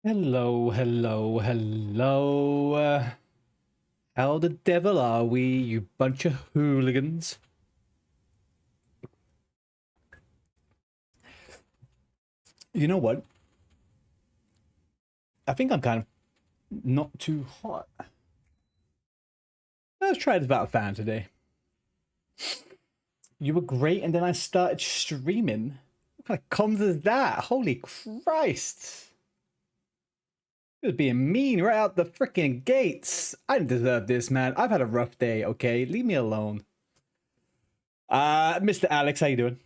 Hello, hello, hello. How the devil are we, you bunch of hooligans? You know what? I think I'm kind of not too hot. Let's try this about a fan today. You were great, and then I started streaming. What kind of comms is that? Holy Christ. He was being mean right out the freaking gates. I didn't deserve this, man. I've had a rough day, okay? Leave me alone. Mr. Alex, how you doing?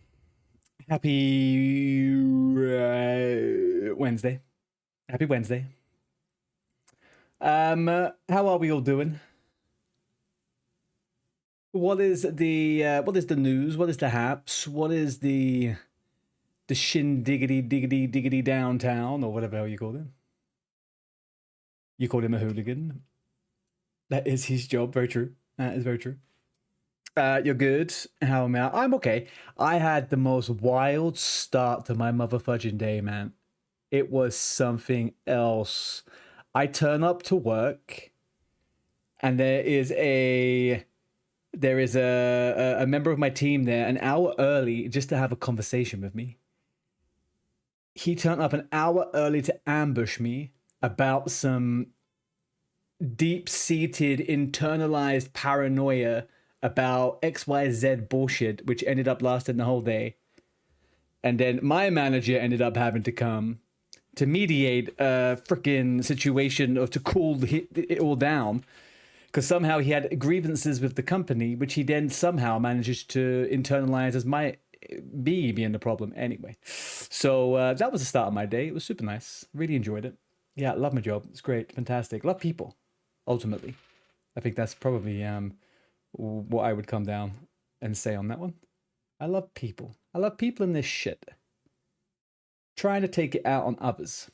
Happy Wednesday. Happy Wednesday. How are we all doing? What is the news? What is the haps? What is the shin diggity downtown, or whatever hell you call him? You called him a hooligan. That is his job. Very true. That is very true. You're good. How am I? I'm okay. I had the most wild start to my motherfucking day, man. It was something else. I turn up to work, and there is a member of my team there an hour early just to have a conversation with me. He turned up an hour early to ambush me about some deep-seated, internalized paranoia about XYZ bullshit, which ended up lasting the whole day. And then my manager ended up having to come to mediate a freaking situation of to cool it all down, because somehow he had grievances with the company, which he then somehow manages to internalize as me being the problem anyway. So that was the start of my day. It was super nice. Really enjoyed it. Yeah, love my job. It's great. Fantastic. Love people, ultimately. I think that's probably what I would come down and say on that one. I love people. I love people in this shit. Trying to take it out on others.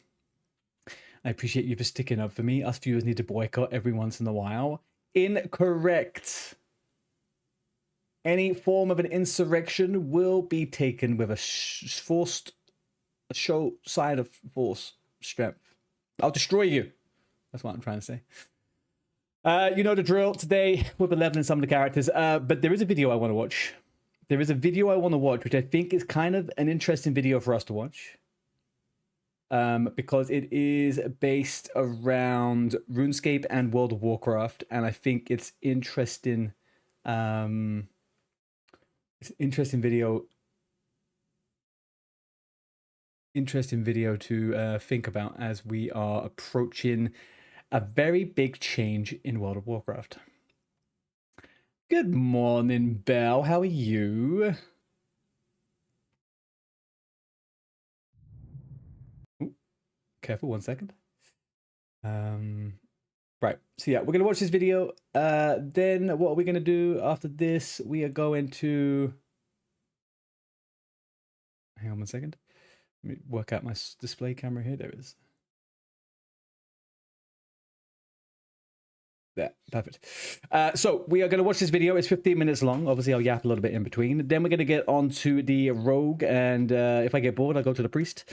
I appreciate you for sticking up for me. Us viewers need to boycott every once in a while. Incorrect. Any form of an insurrection will be taken with a show sign of force, strength. I'll destroy you. That's what I'm trying to say. You know the drill. Today we'll be leveling some of the characters, but there is a video I want to watch. There is a video I want to watch, which I think is kind of an interesting video for us to watch. Because it is based around RuneScape and World of Warcraft, and I think it's interesting. It's an interesting video. Interesting video to think about as we are approaching a very big change in World of Warcraft. Good morning, Belle. How are you? Ooh, careful, 1 second. Right, so yeah, we're gonna watch this video. Then what are we gonna do after this? We are going to... Hang on 1 second. Let me work out my display camera here. There it is. There, perfect. So we are going to watch this video. It's 15 minutes long. Obviously, I'll yap a little bit in between. Then we're going to get on to the rogue, and if I get bored, I'll go to the priest.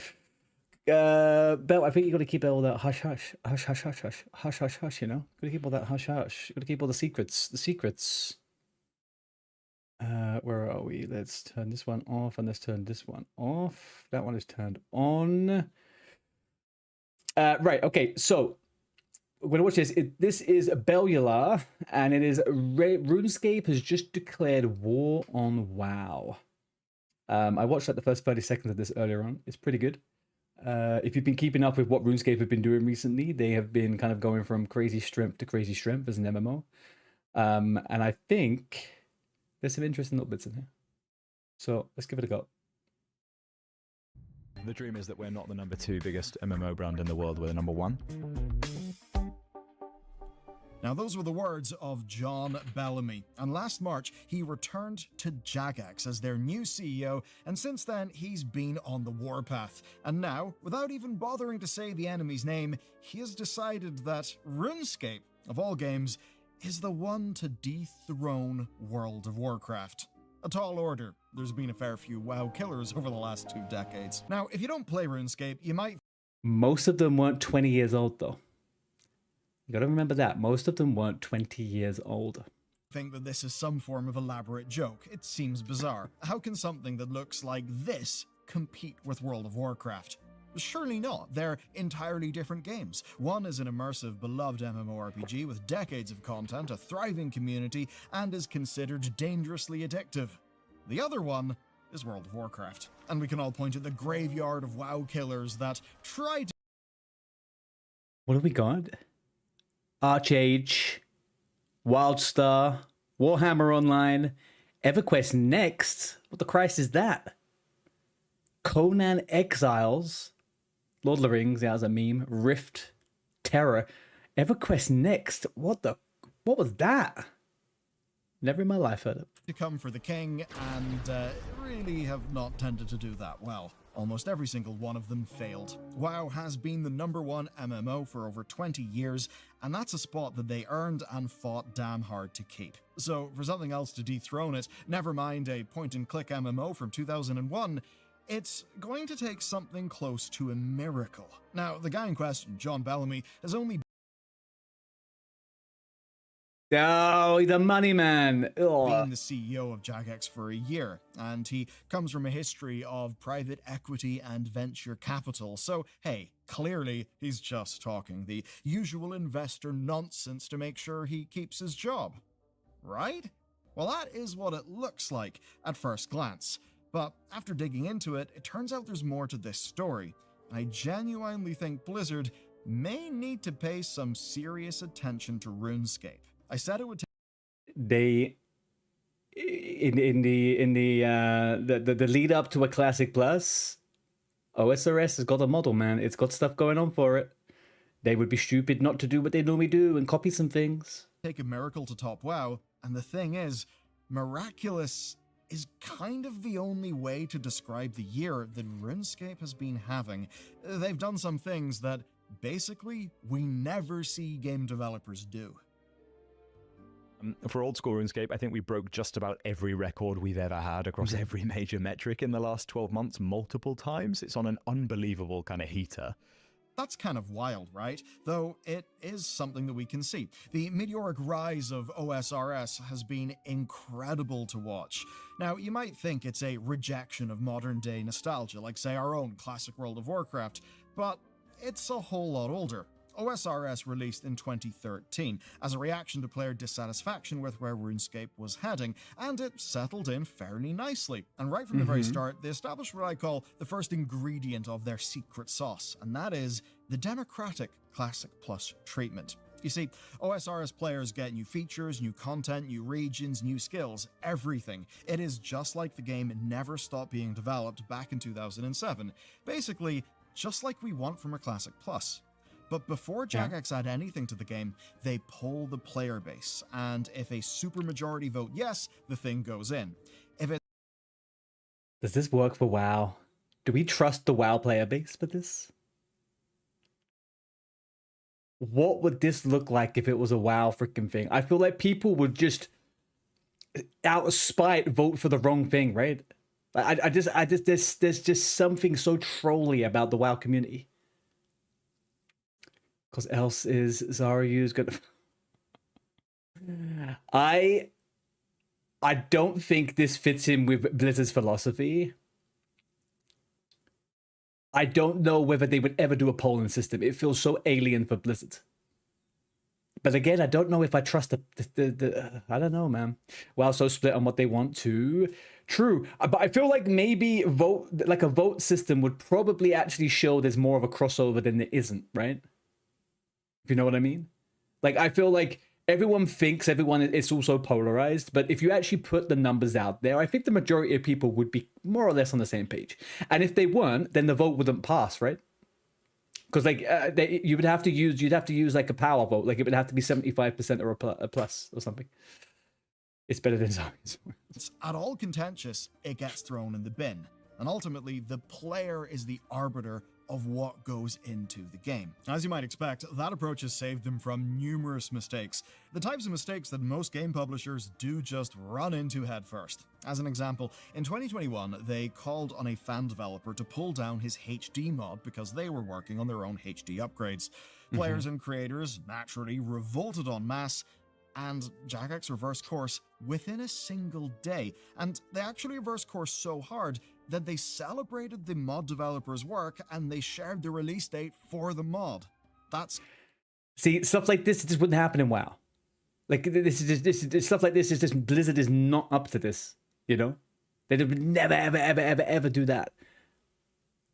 Belle, I think you got to keep all that hush hush, hush hush hush hush, hush hush hush. You know, got to keep all that hush hush. Got to keep all the secrets. The secrets. Where are we? Let's turn this one off, and let's turn this one off. That one is turned on. Right. Okay. So we're going to watch this. This is Bellular, and it is RuneScape has just declared war on WoW. I watched like the first 30 seconds of this earlier on. It's pretty good. If you've been keeping up with what RuneScape have been doing recently, they have been kind of going from crazy strength to crazy strength as an MMO. And I think there's some interesting little bits in here. So let's give it a go. The dream is that we're not the #2 biggest MMO brand in the world, we're the #1. Now, those were the words of John Bellamy, and last March he returned to Jagex as their new CEO, and since then he's been on the warpath. And now, without even bothering to say the enemy's name, he has decided that RuneScape, of all games, is the one to dethrone World of Warcraft. A tall order. There's been a fair few WoW killers over the last 2 decades. Now, if you don't play RuneScape, you might... Most of them weren't 20 years old, though. You gotta remember that. Most of them weren't 20 years old. Think that this is some form of elaborate joke. It seems bizarre. How can something that looks like this compete with World of Warcraft? Surely not. They're entirely different games. One is an immersive, beloved MMORPG with decades of content, a thriving community, and is considered dangerously addictive. The other one is World of Warcraft. And we can all point at the graveyard of WoW killers that try to... What have we got? Archage, Wildstar, Warhammer Online, EverQuest Next. What the Christ is that? Conan Exiles, Lord of the Rings, yeah, as a meme. Rift, Terror, EverQuest Next. What was that? Never in my life heard it. to come for the king, and really have not tended to do that well. Almost every single one of them failed. WoW has been the #1 MMO for over 20 years, and that's a spot that they earned and fought damn hard to keep. So for something else to dethrone it, never mind a point-and-click MMO from 2001, it's going to take something close to a miracle. Now, the guy in question, John Bellamy, has only Oh, the money man. been the CEO of Jagex for a year, and he comes from a history of private equity and venture capital, so hey, clearly he's just talking the usual investor nonsense to make sure he keeps his job. Right? Well, that is what it looks like at first glance, but after digging into it, it turns out there's more to this story. I genuinely think Blizzard may need to pay some serious attention to RuneScape. I said it would They in the lead up to a Classic Plus, OSRS has got a model, man. It's got stuff going on for it. They would be stupid not to do what they normally do and copy some things. take a miracle to top WoW, and the thing is, miraculous is kind of the only way to describe the year that RuneScape has been having. They've done some things that basically we never see game developers do. For old school RuneScape, I think we broke just about every record we've ever had across every major metric in the last 12 months multiple times. It's on an unbelievable kind of heater. That's kind of wild, right? Though it is something that we can see. The meteoric rise of OSRS has been incredible to watch. Now, you might think it's a rejection of modern-day nostalgia, like, say, our own classic World of Warcraft, but it's a whole lot older. OSRS released in 2013 as a reaction to player dissatisfaction with where RuneScape was heading, and it settled in fairly nicely. And right from the very start, they established what I call the first ingredient of their secret sauce, and that is the democratic Classic Plus treatment. You see, OSRS players get new features, new content, new regions, new skills, everything. It is just like the game never stopped being developed back in 2007. Basically, just like we want from a Classic Plus. But before Jagex add anything to the game, they poll the player base, and if a supermajority vote yes, the thing goes in. If it Does this work for WoW? Do we trust the WoW player base for this? What would this look like if it was a WoW freaking thing? I feel like people would just, out of spite, vote for the wrong thing, right? There's just something so trolly about the WoW community. Because else is Zaryu's gonna... I don't think this fits in with Blizzard's philosophy. I don't know whether they would ever do a polling system. It feels so alien for Blizzard. But again, I don't know if I trust the I don't know, man. WoW so split on what they want to. True, but I feel like maybe a vote system would probably actually show there's more of a crossover than there isn't, right? If you know what I mean? Like, I feel like everyone thinks everyone is also polarized, but if you actually put the numbers out there, I think the majority of people would be more or less on the same page. And if they weren't, then the vote wouldn't pass, right? Because like you'd have to use like a power vote. Like it would have to be 75% or a plus or something. It's better than zombies. it's at all contentious, it gets thrown in the bin. And ultimately, the player is the arbiter of what goes into the game. As you might expect, that approach has saved them from numerous mistakes, the types of mistakes that most game publishers do just run into headfirst. As an example, in 2021, they called on a fan developer to pull down his HD mod because they were working on their own HD upgrades. Players and creators naturally revolted en masse, and Jagex reversed course within a single day. And they actually reversed course so hard that they celebrated the mod developer's work and they shared the release date for the mod. That's... See, stuff like this just wouldn't happen in WoW. Like, this is stuff like this is just, Blizzard is not up to this, you know? They would never, ever, ever, ever, ever do that.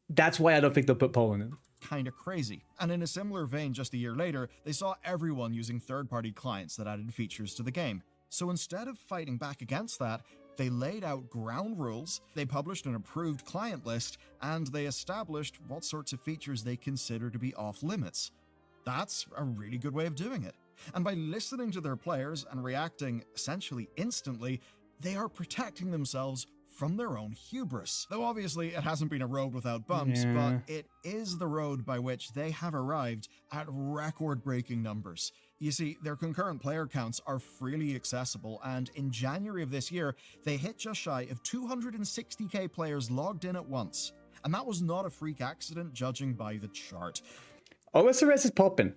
That's why I don't think they'll put Poland in. Kind of crazy. And in a similar vein, just a year later, they saw everyone using third-party clients that added features to the game. So instead of fighting back against that, they laid out ground rules, they published an approved client list, and they established what sorts of features they consider to be off-limits. That's a really good way of doing it. And by listening to their players and reacting essentially instantly, they are protecting themselves from their own hubris. Though obviously it hasn't been a road without bumps, but it is the road by which they have arrived at record-breaking numbers. You see, their concurrent player counts are freely accessible, and in January of this year, they hit just shy of 260k players logged in at once. And that was not a freak accident, judging by the chart. OSRS is popping.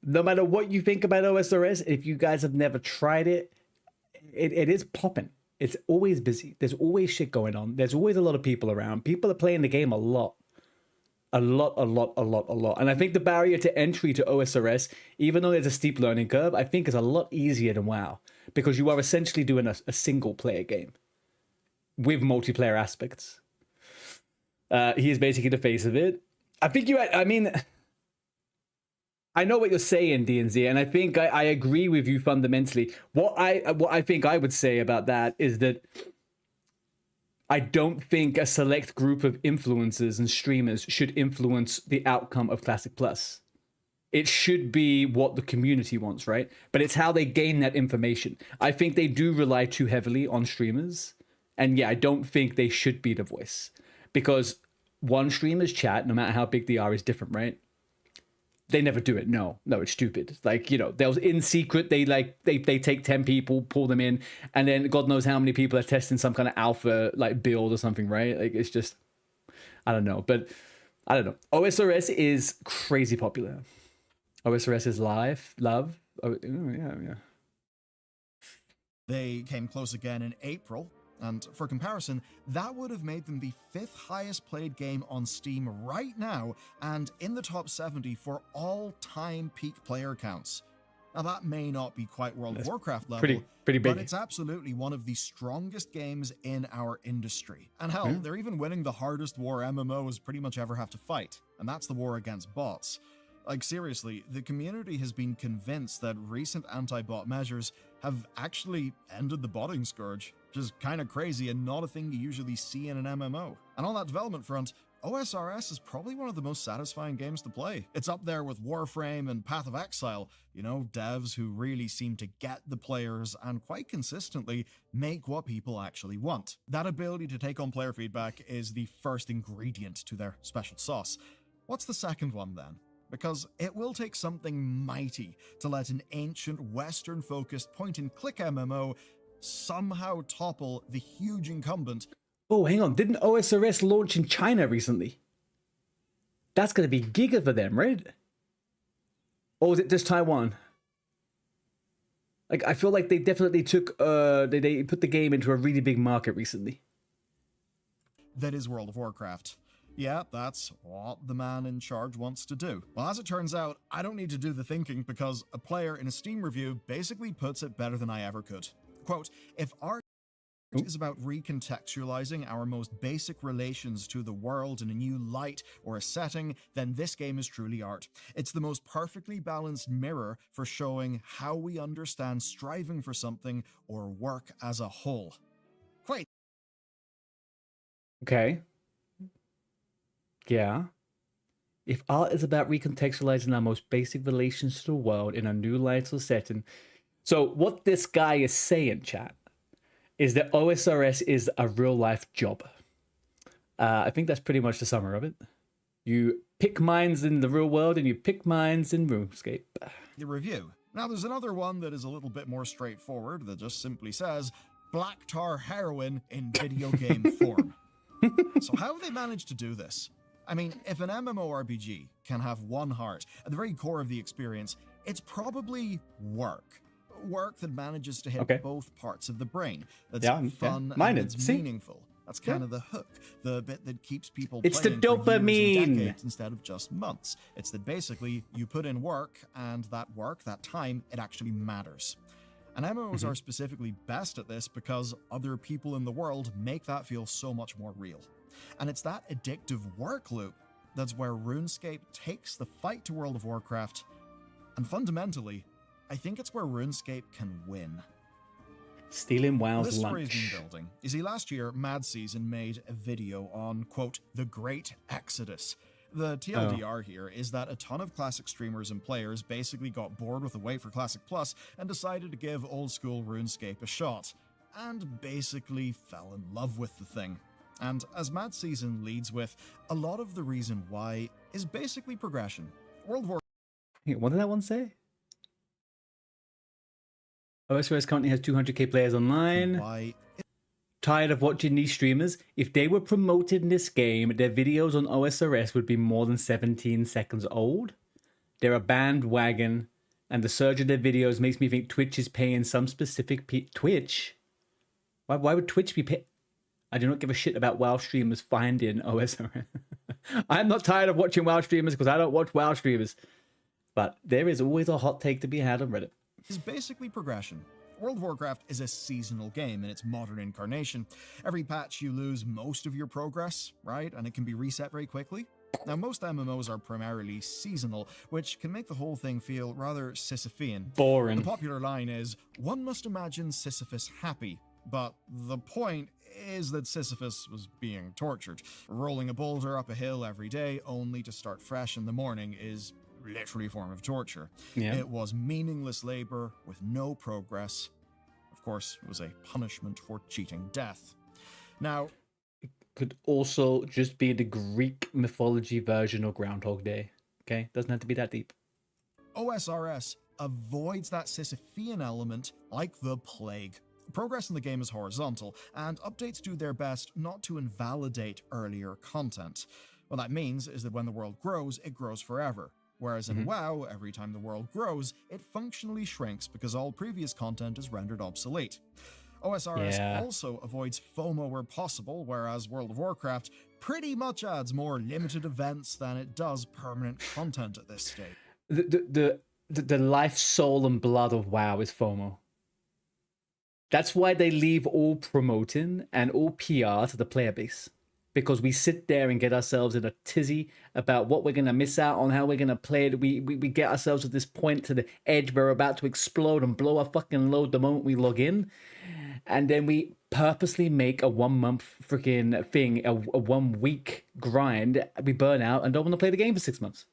No matter what you think about OSRS, if you guys have never tried it, it is popping. It's always busy. There's always shit going on. There's always a lot of people around. People are playing the game a lot. A lot. And I think the barrier to entry to OSRS, even though there's a steep learning curve, I think is a lot easier than WoW. Because you are essentially doing a single player game with multiplayer aspects. He is basically the face of it. I know what you're saying, DNZ, and I think I agree with you fundamentally. What I think I would say about that is that I don't think a select group of influencers and streamers should influence the outcome of Classic Plus. It should be what the community wants, right? But it's how they gain that information. I think they do rely too heavily on streamers, and yeah, I don't think they should be the voice. Because one streamer's chat, no matter how big they are, is different, right? They never do it. No, it's stupid. Like, you know, they'll in secret, they take 10 people, pull them in, and then God knows how many people are testing some kind of alpha like build or something, right? Like, it's just, I don't know. But I don't know. OSRS is crazy popular. OSRS is love. Oh, yeah. They came close again in April. And for comparison, that would have made them the 5th highest played game on Steam right now, and in the top 70 for all-time peak player counts. Now that may not be quite World of Warcraft level, pretty big, but it's absolutely one of the strongest games in our industry. And hell, they're even winning the hardest war MMOs pretty much ever have to fight, and that's the war against bots. Like, seriously, the community has been convinced that recent anti-bot measures have actually ended the botting scourge, which is kind of crazy and not a thing you usually see in an MMO. And on that development front, OSRS is probably one of the most satisfying games to play. It's up there with Warframe and Path of Exile, you know, devs who really seem to get the players and quite consistently make what people actually want. That ability to take on player feedback is the first ingredient to their special sauce. What's the second one then? Because it will take something mighty to let an ancient Western-focused point-and-click MMO somehow topple the huge incumbent. Oh, hang on. Didn't OSRS launch in China recently? That's going to be giga for them, right? Or was it just Taiwan? Like, I feel like they definitely took, they put the game into a really big market recently. That is World of Warcraft. Yeah, that's what the man in charge wants to do. Well, as it turns out, I don't need to do the thinking because a player in a Steam review basically puts it better than I ever could. Quote, if art is about recontextualizing our most basic relations to the world in a new light or a setting, then this game is truly art. It's the most perfectly balanced mirror for showing how we understand striving for something or work as a whole. Quite. Okay. Yeah. If art is about recontextualizing our most basic relations to the world in a new light or setting. So what this guy is saying, chat, is that OSRS is a real life job. I think that's pretty much the summary of it. You pick mines in the real world and you pick mines in RuneScape. The review. Now, there's another one that is a little bit more straightforward that just simply says, black tar heroin in video game form. So how have they managed to do this? I mean, if an MMORPG can have one heart at the very core of the experience, it's probably work. Work that manages to hit both parts of the brain. That's fun and it's meaningful. That's kind of the hook, the bit that keeps people it's playing the for years and dopamine decades instead of just months. It's that basically you put in work, and that work, that time, it actually matters. And MMOs are specifically best at this because other people in the world make that feel so much more real. And it's that addictive work loop that's where RuneScape takes the fight to World of Warcraft, and fundamentally, I think it's where RuneScape can win. Stealing WoW's this story lunch. has been building. You see, last year, Mad Season made a video on, quote, the Great Exodus. The TLDR here is that a ton of classic streamers and players basically got bored with the wait for Classic Plus and decided to give old school RuneScape a shot, and basically fell in love with the thing. And as Mad Season leads with, a lot of the reason why is basically progression. World War What did that one say? OSRS currently has 200k players online. why Tired of watching these streamers? If they were promoting this game, their videos on OSRS would be more than 17 seconds old. They're a bandwagon, and the surge of their videos makes me think Twitch is paying some specific Twitch? Why would Twitch be pay? I do not give a shit about WoW streamers finding OSRS. I'm not tired of watching WoW streamers because I don't watch WoW streamers. But there is always a hot take to be had on Reddit. is basically progression. World of Warcraft is a seasonal game in its modern incarnation. Every patch you lose most of your progress, right? And it can be reset very quickly. Now, most MMOs are primarily seasonal, which can make the whole thing feel rather Sisyphean. Boring. The popular line is, one must imagine Sisyphus happy, but the point is that Sisyphus was being tortured. Rolling a boulder up a hill every day only to start fresh in the morning is literally a form of torture. Yeah. It was meaningless labor with no progress. Of course, it was a punishment for cheating death. Now, Could also just be the Greek mythology version of Groundhog Day. Okay? Doesn't have to be that deep. OSRS avoids that Sisyphean element like the plague. Progress in the game is horizontal, and updates do their best not to invalidate earlier content. What that means is that when the world grows, it grows forever. Whereas in WoW, every time the world grows, it functionally shrinks because all previous content is rendered obsolete. OSRS also avoids FOMO where possible, whereas World of Warcraft pretty much adds more limited events than it does permanent content at this stage. The life, soul, and blood of WoW is FOMO. That's why they leave all promoting and all PR to the player base. Because we sit there and get ourselves in a tizzy about what we're going to miss out on, how we're going to play it. We get ourselves at this point to the edge where we're about to explode and blow our fucking load the moment we log in. And then we purposely make a 1 month freaking thing, a 1 week grind. We burn out and don't want to play the game for 6 months.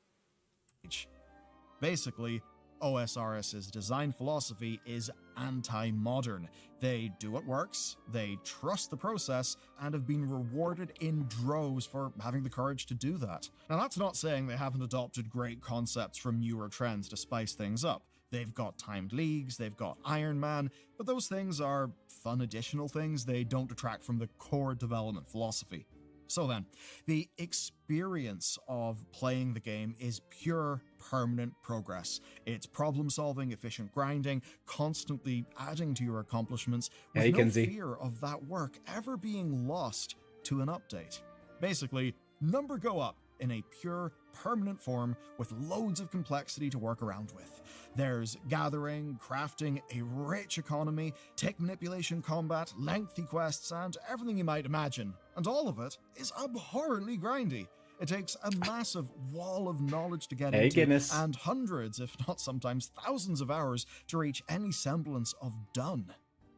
Basically, OSRS's design philosophy is anti-modern. They do what works, they trust the process, and have been rewarded in droves for having the courage to do that. Now, that's not saying they haven't adopted great concepts from newer trends to spice things up. They've got timed leagues, they've got Iron Man, but those things are fun additional things. They don't detract from the core development philosophy. So then, the experience of playing the game is pure, permanent progress. It's problem-solving, efficient grinding, constantly adding to your accomplishments with no fear of that work ever being lost to an update. Basically, number go up in a pure, permanent form with loads of complexity to work around with. There's gathering, crafting, a rich economy, tech manipulation combat, lengthy quests, and everything you might imagine. And all of it is abhorrently grindy. It takes a massive wall of knowledge to get into, and hundreds, if not sometimes thousands of hours to reach any semblance of done.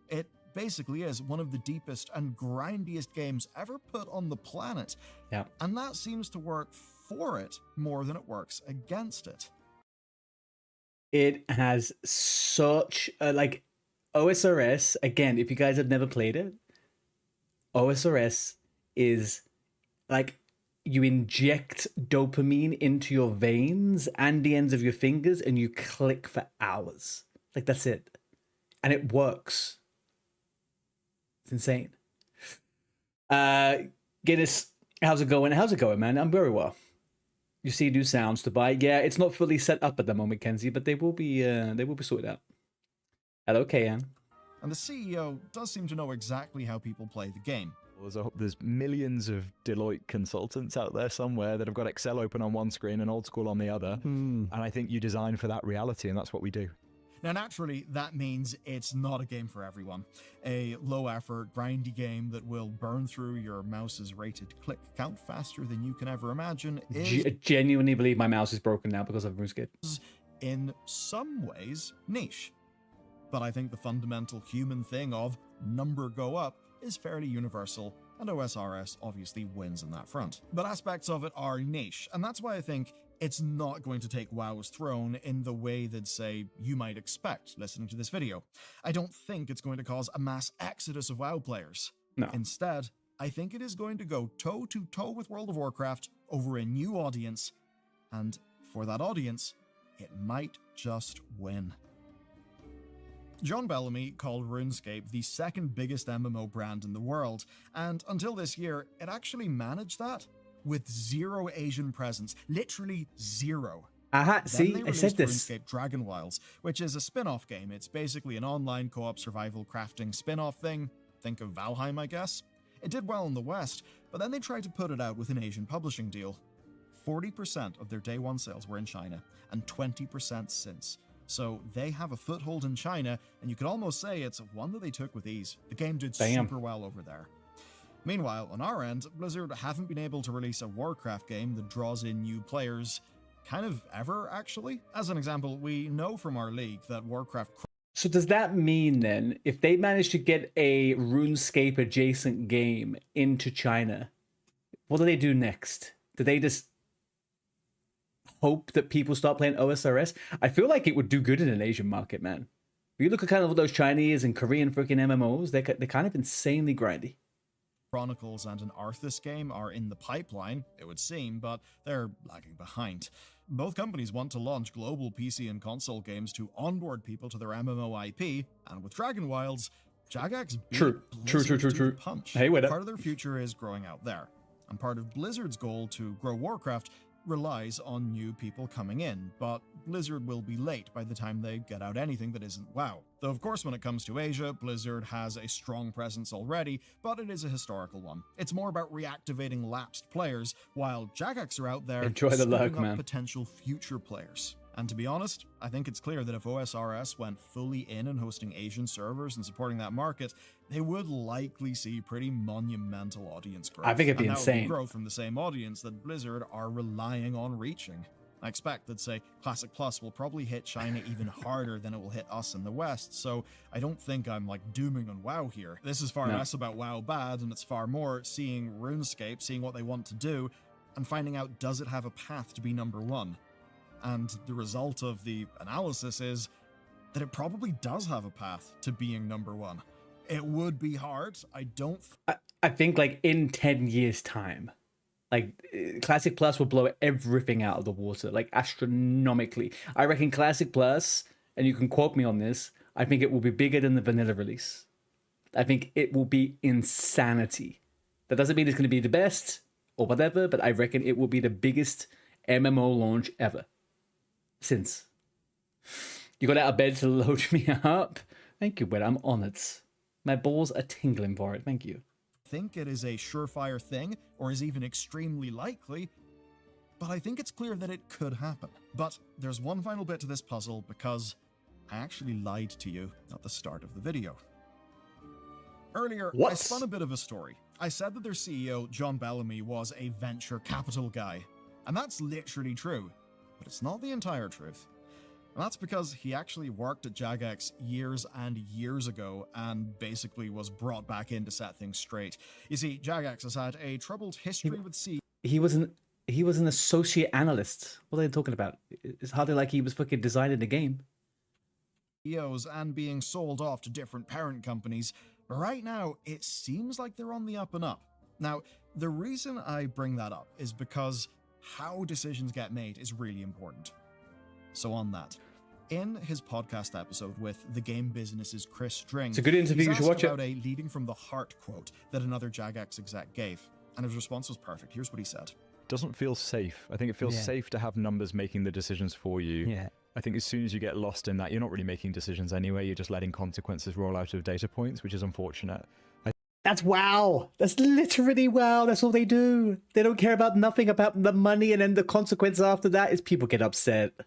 It basically is one of the deepest and grindiest games ever put on the planet. Yeah. And that seems to work for it more than it works against it. It has such like OSRS, again, if you guys have never played it, OSRS is like you inject dopamine into your veins and the ends of your fingers, and you click for hours. Like, that's it. And it works. It's insane. Guinness, how's it going? How's it going, man? I'm very well. You see new sounds to buy. Yeah, it's not fully set up at the moment, Kenzie, but they will be sorted out. Hello, KN. And the CEO does seem to know exactly how people play the game. There's millions of Deloitte consultants out there somewhere that have got Excel open on one screen and Old School on the other. And I think you design for that reality, and that's what we do. Now, naturally, that means it's not a game for everyone. A low-effort, grindy game that will burn through your mouse's rated click count faster than you can ever imagine is... Genuinely believe my mouse is broken now because of RuneScape. ...in some ways, niche. But I think the fundamental human thing of number go up is fairly universal, and OSRS obviously wins in that front. But aspects of it are niche, and that's why I think it's not going to take WoW's throne in the way that, say, you might expect listening to this video. I don't think it's going to cause a mass exodus of WoW players. No. Instead, I think it is going to go toe-to-toe with World of Warcraft over a new audience, and for that audience, it might just win. John Bellamy called RuneScape the second biggest MMO brand in the world, and until this year, it actually managed that with zero Asian presence, literally zero. See, I said this. RuneScape Dragon Wilds, which is a spin-off game. It's basically an online co-op survival crafting spin-off thing. Think of Valheim, I guess. It did well in the West, but then they tried to put it out with an Asian publishing deal. 40% of their day one sales were in China, and 20% since. So they have a foothold in China, and you could almost say it's one that they took with ease. The game did super well over there. Meanwhile, on our end, Blizzard haven't been able to release a Warcraft game that draws in new players kind of ever, actually. As an example, we know from our league that Warcraft... So does that mean then, if they manage to get a RuneScape adjacent game into China, what do they do next? Do they just hope that people start playing OSRS? I feel like it would do good in an Asian market, man. If you look at kind of those Chinese and Korean freaking MMOs, they're kind of insanely grindy. Chronicles and an Arthas game are in the pipeline, it would seem, but they're lagging behind. Both companies want to launch global PC and console games to onboard people to their MMO IP, and with Dragon Wilds, Jagex beat Blizzard to the punch. Hey, wait up. Part of their future is growing out there, and part of Blizzard's goal to grow Warcraft relies on new people coming in, but Blizzard will be late by the time they get out anything that isn't WoW. Though of course when it comes to Asia, Blizzard has a strong presence already, but it is a historical one. It's more about reactivating lapsed players, while Jagex are out there scooping up potential future players. And to be honest, I think it's clear that if OSRS went fully in and hosting Asian servers and supporting that market, they would likely see pretty monumental audience growth. I think it'd be insane. That would be growth from the same audience that Blizzard are relying on reaching. I expect that, say, Classic Plus will probably hit China even harder than it will hit us in the West, so I don't think I'm, like, dooming on WoW here. This is far less about WoW bad, and it's far more seeing RuneScape, seeing what they want to do, and finding out, does it have a path to be number one? And the result of the analysis is that it probably does have a path to being number one. It would be hard. I think like in 10 years time, like Classic Plus will blow everything out of the water, like astronomically. I reckon Classic Plus, and you can quote me on this, I think it will be bigger than the vanilla release. I think it will be insanity. That doesn't mean it's going to be the best or whatever, but I reckon it will be the biggest MMO launch ever. Since you got out of bed to load me up. Thank you, but I'm on it. My balls are tingling for it. Thank you. I think it is a surefire thing, or is even extremely likely, but I think it's clear that it could happen. But there's one final bit to this puzzle, because I actually lied to you at the start of the video. Earlier, I spun a bit of a story. I said that their CEO, John Bellamy, was a venture capital guy. And that's literally true. But it's not the entire truth. And that's because he actually worked at Jagex years and years ago and basically was brought back in to set things straight. You see, Jagex has had a troubled history with He was an associate analyst. What are they talking about? It's hardly like he was fucking designing the game. CEOs and being sold off to different parent companies. But right now, it seems like they're on the up and up. Now, The reason I bring that up is because how decisions get made is really important. So on that, in his podcast episode with The Game Business's Chris String, It's a good interview, you should watch about it. a leading from the heart quote that another Jagex exec gave, and his response was perfect. Here's what he said. Doesn't feel safe. I think it feels safe to have numbers making the decisions for you. Yeah. I think as soon as you get lost in that, you're not really making decisions anyway. You're just letting consequences roll out of data points, which is unfortunate. That's WoW. That's literally WoW. That's all they do. They don't care about nothing about the money, and then the consequence after that is people get upset. I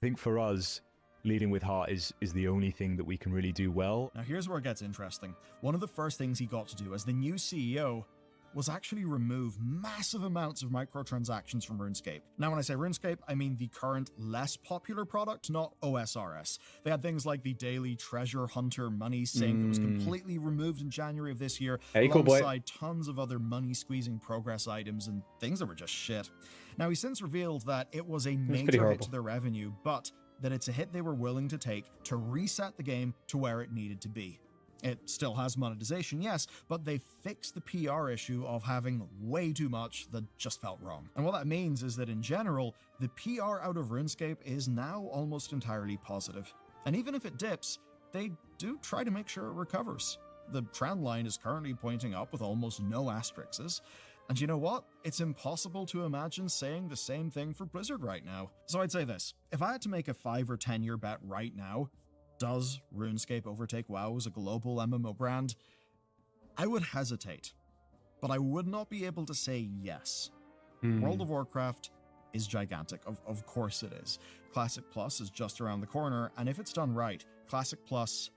think for us, leading with heart is the only thing that we can really do well. Now here's where it gets interesting. One of the first things he got to do as the new CEO was actually remove massive amounts of microtransactions from RuneScape. Now when I say RuneScape, I mean the current less popular product, not OSRS. They had things like the daily treasure hunter money sink that was completely removed in January of this year, Hey, cool boy. alongside tons of other money squeezing progress items and things that were just shit. Now he's since revealed that it was a pretty major hit horrible. to their revenue, but that it's a hit they were willing to take to reset the game to where it needed to be. It still has monetization, yes, but they fixed the PR issue of having way too much that just felt wrong. And what that means is that in general, the PR out of RuneScape is now almost entirely positive. And even if it dips, they do try to make sure it recovers. The trend line is currently pointing up with almost no asterisks. And you know what? It's impossible to imagine saying the same thing for Blizzard right now. So I'd say this, if I had to make a 5 or 10 year bet right now, does RuneScape overtake WoW as a global MMO brand? I would hesitate, but I would not be able to say yes. World of Warcraft is gigantic, of course it is. Classic Plus is just around the corner, and if it's done right, Classic Plus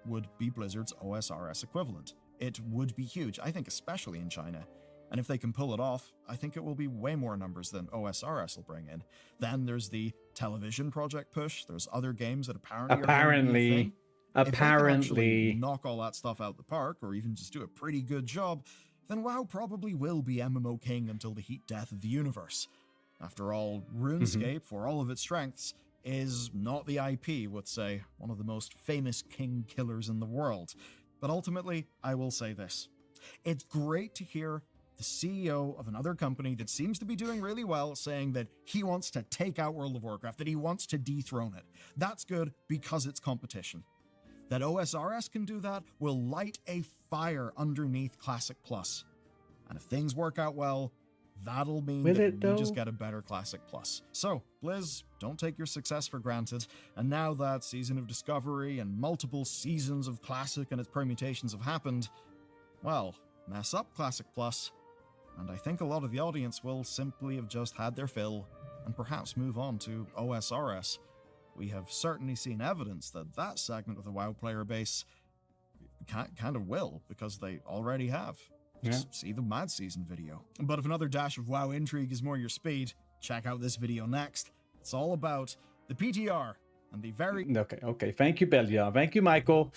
would be Blizzard's OSRS equivalent. It would be huge, I think especially in China. And if they can pull it off, I think it will be way more numbers than OSRS will bring in. Then there's the television project push. There's other games that apparently are going to be a thing. If they can actually knock all that stuff out the park, or even just do a pretty good job, then WoW probably will be MMO king until the heat death of the universe. After all, RuneScape, for all of its strengths, is not the IP with, say, one of the most famous king killers in the world. But ultimately, I will say this. It's great to hear the CEO of another company that seems to be doing really well saying that he wants to take out World of Warcraft, that he wants to dethrone it. That's good because it's competition. That OSRS can do that will light a fire underneath Classic Plus. And if things work out well, that'll mean that we just get a better Classic Plus. So, Blizz, don't take your success for granted. And now that Season of Discovery and multiple seasons of Classic and its permutations have happened, well, mess up Classic Plus, and I think a lot of the audience will simply have just had their fill and perhaps move on to OSRS. We have certainly seen evidence that that segment of the WoW player base kind of will, because they already have. Just see the Mad Season video. But if another dash of WoW intrigue is more your speed, check out this video next. It's all about the PTR and the very... Okay. Thank you, Belia. Thank you, Michael.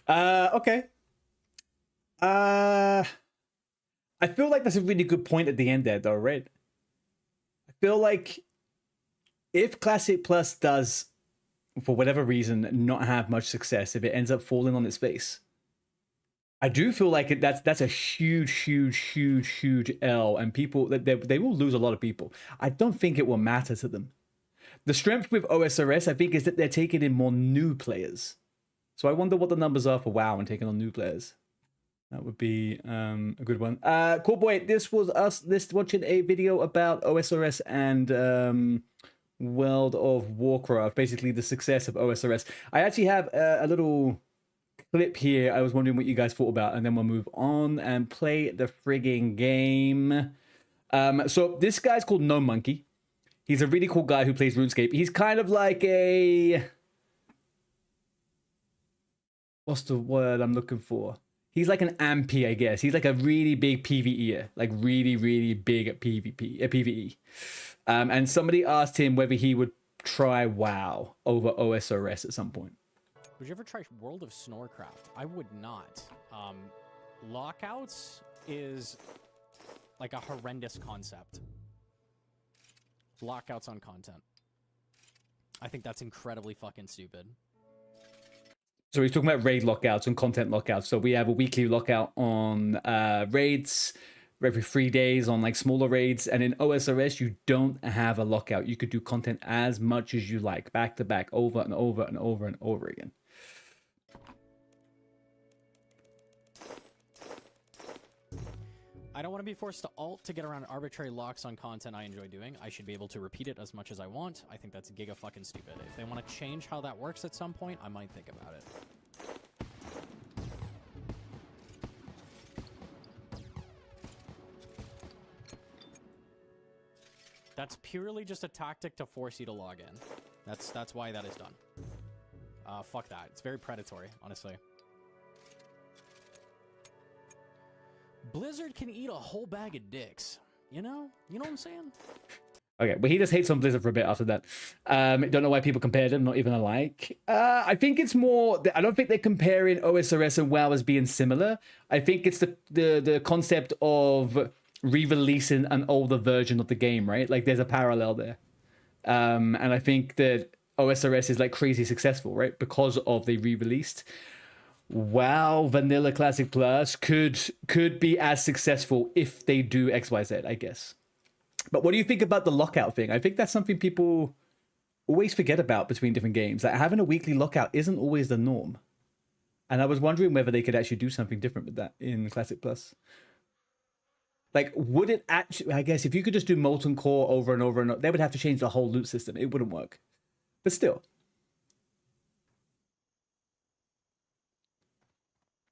Okay. I feel like that's a really good point at the end there, though, right? I feel like if Classic Plus does, for whatever reason, not have much success, if it ends up falling on its face, I do feel like that's a huge L, and people they will lose a lot of people. I don't think it will matter to them. The strength with OSRS, I think, is that they're taking in more new players. So I wonder what the numbers are for WoW and taking on new players. That would be a good one. Cool boy, this was us watching a video about OSRS and World of Warcraft, basically the success of OSRS. I actually have a little clip here. I was wondering what you guys thought about, and then we'll move on and play the frigging game. So this guy's called No Monkey. He's a really cool guy who plays RuneScape. He's kind of like a... What's the word I'm looking for? He's like an ampy, I guess. He's like a really big PvEer, like really big at PvE. And somebody asked him whether he would try WoW over OSRS at some point. Would you ever try World of Snorecraft? I would not. Lockouts is like a horrendous concept. Lockouts on content. I think that's incredibly fucking stupid. So he's talking about raid lockouts and content lockouts. So we have a weekly lockout on raids. every 3 days on like smaller raids. And in OSRS, you don't have a lockout. You could do content as much as you like, back to back, over and over and over and over again. I don't want to be forced to alt to get around arbitrary locks on content I enjoy doing. I should be able to repeat it as much as I want. I think that's giga fucking stupid. If they want to change how that works at some point, I might think about it. That's purely just a tactic to force you to log in. That's why that is done. Fuck that. It's very predatory, honestly. Blizzard can eat a whole bag of dicks. You know? You know what I'm saying? Okay, but he just hates on Blizzard for a bit after that. Don't know why people compared them, not even alike. I think it's more... I don't think they're comparing OSRS and WoW as being similar. I think it's the concept of re-releasing an older version of the game, right? Like, there's a parallel there. And I think that OSRS is, like, crazy successful, right? Because of the re-released. WoW Vanilla Classic Plus could be as successful if they do XYZ, I guess. But what do you think about the lockout thing? I think that's something people always forget about between different games. Like, having a weekly lockout isn't always the norm. And I was wondering whether they could actually do something different with that in Classic Plus. Like, would it actually... I guess if you could just do Molten Core over and over and over, they would have to change the whole loot system. It wouldn't work. But still...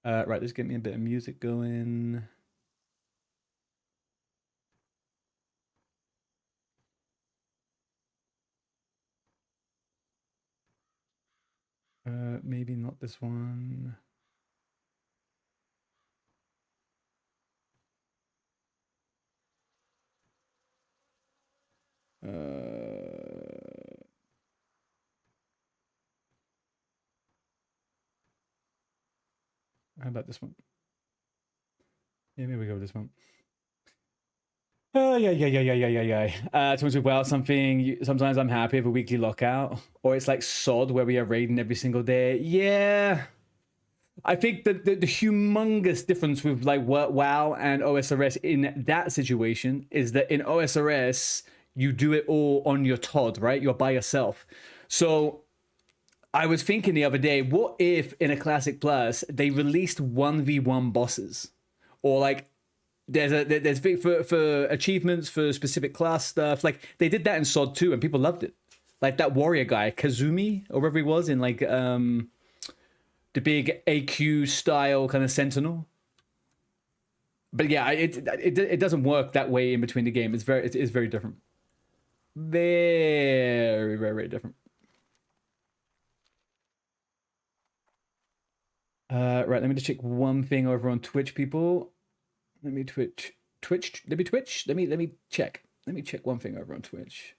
right, let's get me a bit of music going. Maybe not this one. How about this one? Yeah, maybe we go with this one. Oh, yeah. Sometimes we out something. Sometimes I'm happy with a weekly lockout. Or it's like SOD where we are raiding every single day. Yeah. I think that the humongous difference with like WoW and OSRS in that situation is that in OSRS, you do it all on your TOD, right? You're by yourself. So I was thinking the other day, what if in a Classic Plus, they released 1v1 bosses? Or like, there's for achievements for specific class stuff. Like they did that in SOD 2 and people loved it. Like that warrior guy, Kazumi, or wherever he was in like the big AQ style kind of sentinel. But yeah, it doesn't work that way in between the game. It is very different. Very different. Right, let me just check one thing over on Twitch, people. Let me check. Let me check one thing over on Twitch.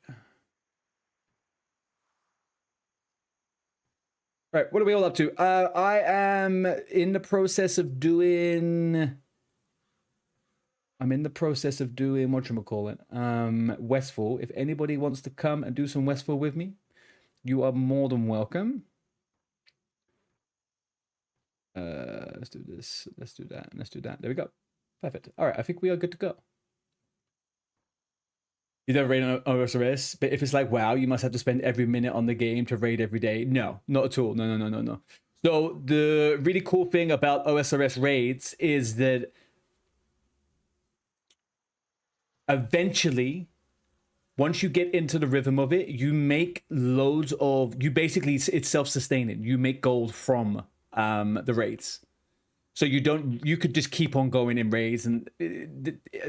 Right, what are we all up to? I am in the process of doing... whatchamacallit? Westfall. If anybody wants to come and do some Westfall with me, you are more than welcome. Let's do this. Let's do that. Let's do that. There we go. Perfect. All right, I think we are good to go. You don't raid on OSRS, but if it's like, wow, you must have to spend every minute on the game to raid every day. No, not at all. No. So the really cool thing about OSRS raids is that eventually, once you get into the rhythm of it, you make loads of... it's self-sustaining. You make gold from the raids. So you could just keep on going in raids, and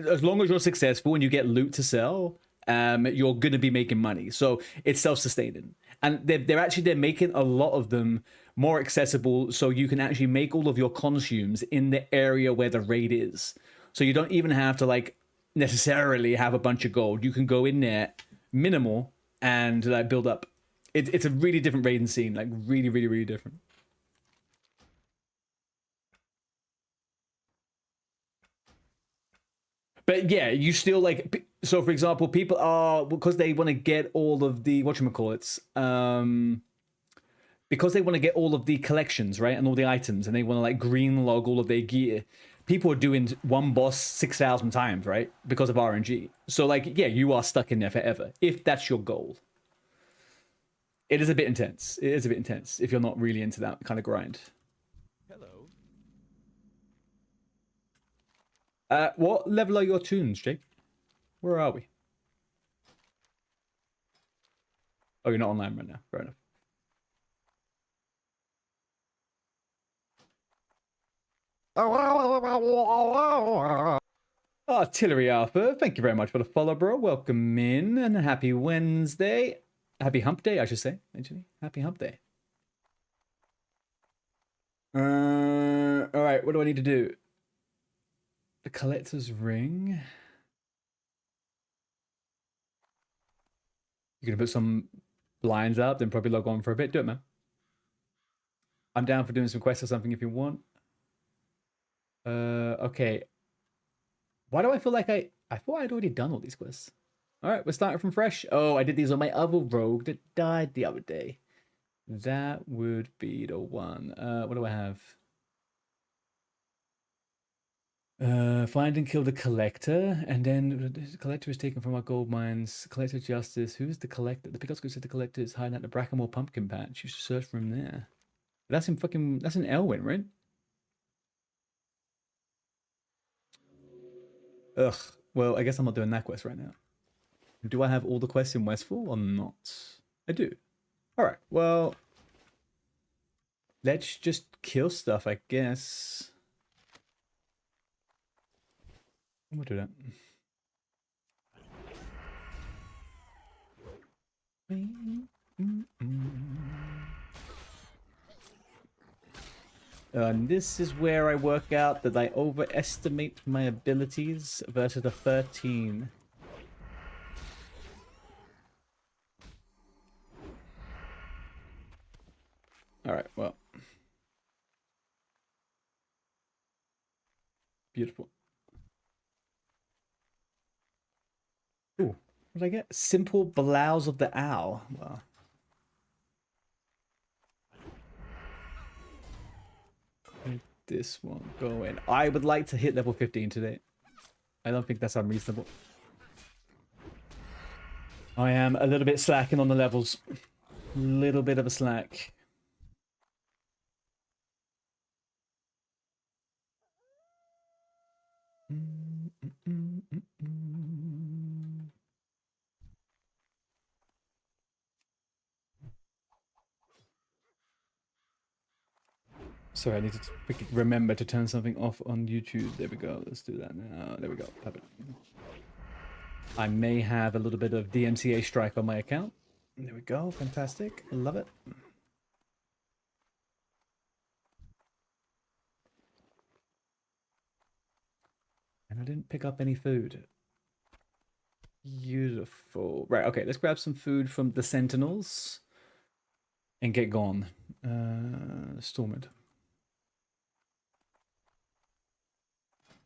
as long as you're successful and you get loot to sell, you're going to be making money. So it's self-sustaining. And they're making a lot of them more accessible, so you can actually make all of your consumes in the area where the raid is. So you don't even have to like necessarily have a bunch of gold. You can go in there minimal and like build up. It's a really different raiding scene, like really different. But yeah, you still like... So, for example, people are... Because they want to get all of the... Whatchamacallits? Because they want to get all of the collections, right? And all the items. And they want to, like, green log all of their gear. people are doing one boss 6,000 times, right? Because of RNG. So, like, yeah, you are stuck in there forever, if that's your goal. It is a bit intense. It is a bit intense if you're not really into that kind of grind. Hello. What level are your tunes, Jake? Where are we? Oh, you're not online right now. Fair enough. Artillery Alpha, thank you very much for the follow, bro. Welcome in, and happy Wednesday. Happy hump day, I should say, actually. Happy hump day. Alright, what do I need to do? The collector's ring. You're gonna put some blinds up, then probably log on for a bit. Do it, man. I'm down for doing some quests or something if you want. Okay. Why do I feel like I thought I'd already done all these quests. Alright, we're starting from fresh. Oh, I did these on my other rogue that died the other day. That would be the one. What do I have? Find and kill the collector, and then the collector is taken from our gold mines. Collector justice. Who's the collector? The pickup said the collector is hiding at the Brackamore pumpkin patch. You should search for him there. That's in fucking. That's in Elwyn, right? Ugh. Well, I guess I'm not doing that quest right now. Do I have all the quests in Westfall or not? I do. Alright, well... let's just kill stuff, I guess. We'll do that. And this is where I work out that I overestimate my abilities versus a 13. Alright, well. Beautiful. Ooh, what did I get? Simple blouse of the owl. Wow. This one going. I would like to hit level 15 today. I don't think that's unreasonable. I am a little bit slacking on the levels. Little bit of a slack. Sorry, I need to remember to turn something off on YouTube. There we go. Let's do that now. There we go. Perfect. I may have a little bit of DMCA strike on my account. There we go. Fantastic. Love it. And I didn't pick up any food. Beautiful. Right, okay. Let's grab some food from the Sentinels and get gone. Stormid.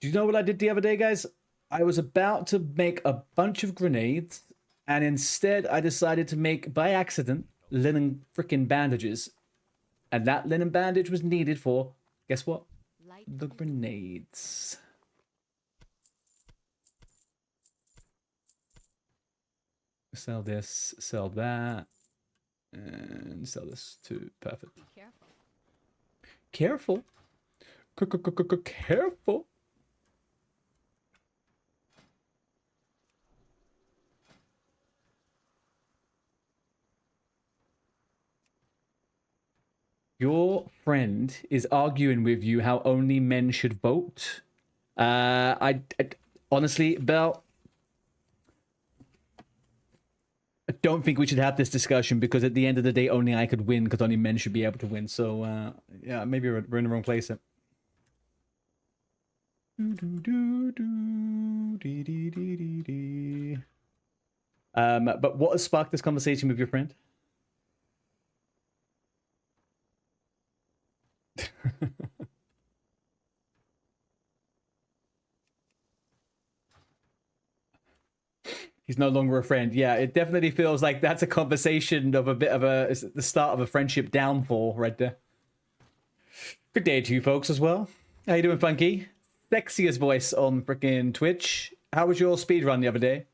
Do you know what I did the other day, guys? I was about to make a bunch of grenades, and instead I decided to make, by accident, linen freaking bandages. And that linen bandage was needed for, guess what? The grenades. Sell this, sell that, and sell this too. Perfect. Careful. Careful. Careful. Your friend is arguing with you how only men should vote. I honestly, Belle, I don't think we should have this discussion because at the end of the day, only I could win because only men should be able to win. So, yeah, maybe we're in the wrong place. But what has sparked this conversation with your friend? He's no longer a friend. Yeah, it definitely feels like that's a conversation of a bit of the start of a friendship downfall right there. Good day to you folks as well. How you doing, Funky? sexiest voice on freaking Twitch. How was your speed run the other day?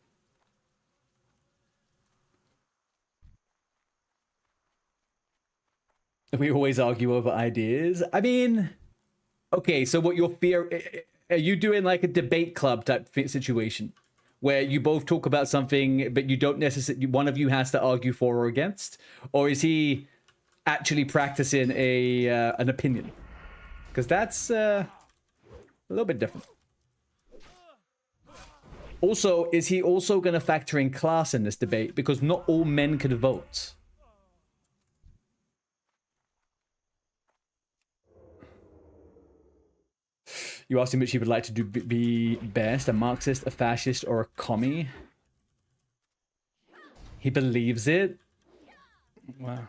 We always argue over ideas. I mean, okay, so what your fear... Are you doing like a debate club type situation? Where you both talk about something, but you don't necessarily... One of you has to argue for or against? Or is he actually practicing an opinion? Because that's a little bit different. Also, is he also going to factor in class in this debate? Because not all men could vote. You asked him which he would like to be best, a Marxist, a fascist, or a commie. He believes it. Wow.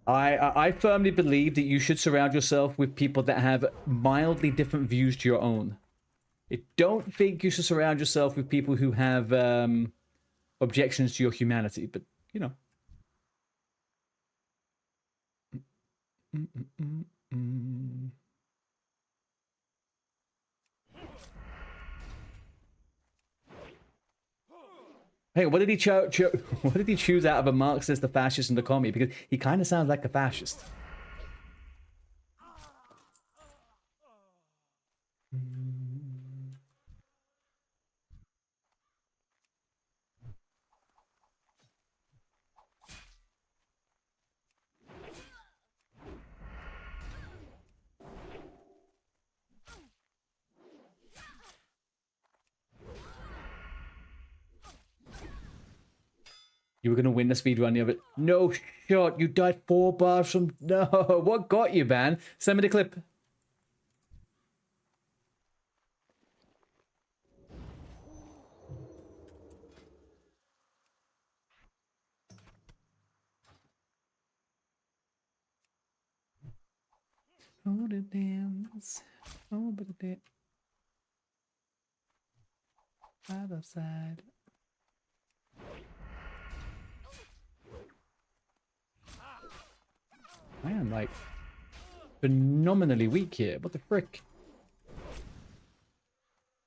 I firmly believe that you should surround yourself with people that have mildly different views to your own. I don't think you should surround yourself with people who have objections to your humanity, but, you know. Hey, what did he what did he choose out of a Marxist, a fascist, and a commie? Because he kind of sounds like a fascist. You were going to win the speed run the other... No shot. You died 4 bars from... No. What got you, man? Send me the clip. Oh, the dance. Oh, but the dance. Side of side. I am like phenomenally weak here. What the frick?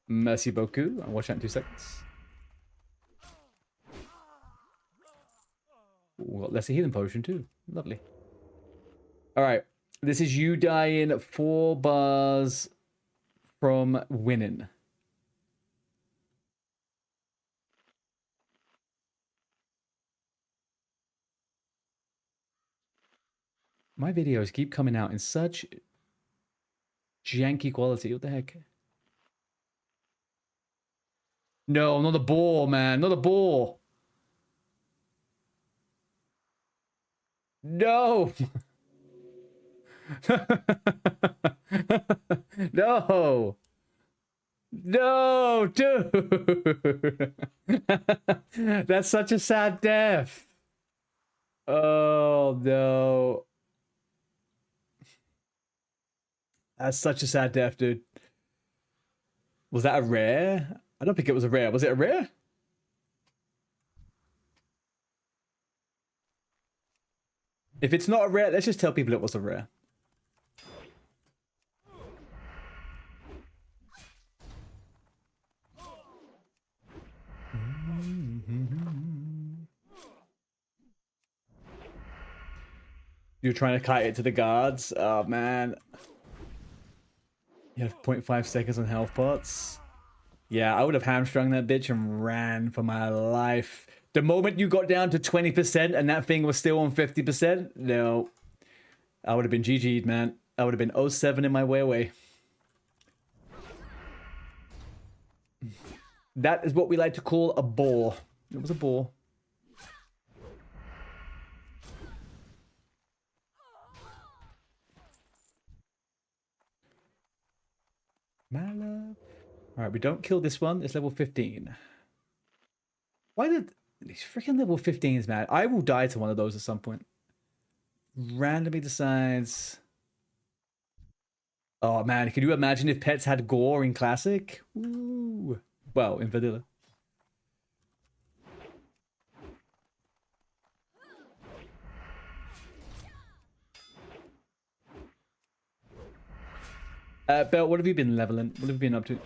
Merci beaucoup. I'll watch that in 2 seconds. Ooh, got lesser healing potion too. Lovely. Alright. This is you dying 4 bars from winning. My videos keep coming out in such janky quality. What the heck? No, not a ball, man. Not a ball. No. No. No, dude. That's such a sad death. Oh, no. That's such a sad death, dude. Was that a rare? I don't think it was a rare. Was it a rare? If it's not a rare, let's just tell people it was a rare. You're trying to kite it to the guards? Oh, man. You have 0.5 seconds on health pots. Yeah, I would have hamstrung that bitch and ran for my life. The moment you got down to 20% and that thing was still on 50%, no. I would have been GG'd, man. I would have been 07 in my way away. That is what we like to call a bore. It was a bore. My love. Alright, we don't kill this one. It's level 15. Why did... These freaking level 15s, man. I will die to one of those at some point. Randomly decides... Oh, man. Can you imagine if pets had gore in Classic? Ooh. Well, in Vanilla. Belt, what have you been leveling? What have you been up to?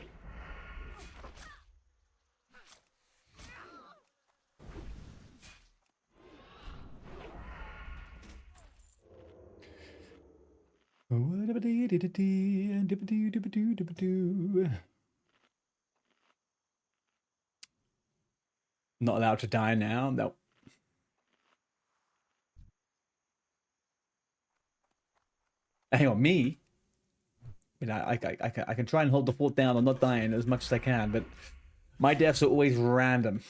Not allowed to die now. No. Hang on, me? I mean, I can try and hold the fort down on not dying as much as I can, but my deaths are always random.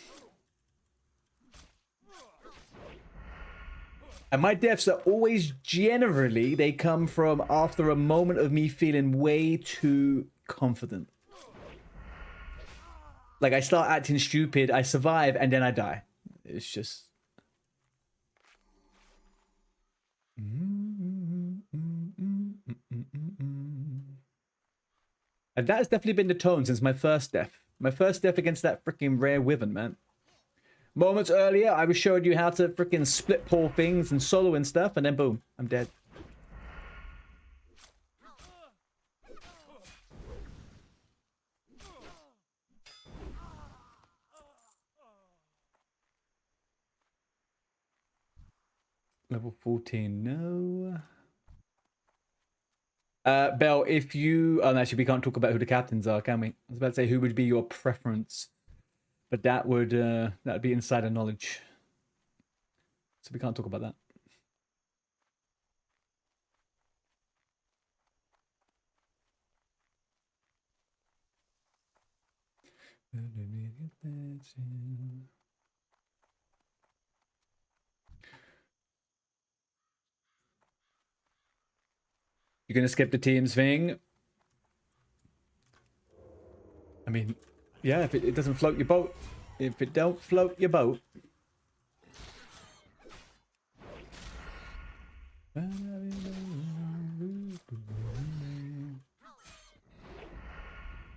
And my deaths are always generally, they come from after a moment of me feeling way too confident. Like, I start acting stupid, I survive, and then I die. It's just... And that has definitely been the tone since my first death. My first death against that freaking rare wyvern, man. Moments earlier, I was showing you how to freaking split pull things and solo and stuff, and then boom, I'm dead. Level 14, no. Bell, if you... Oh, actually, we can't talk about who the captains are, can we? I was about to say, who would be your preference? But that would be insider knowledge. So we can't talk about that. You're gonna skip the teams thing? I mean, yeah, if it doesn't float your boat. If it don't float your boat.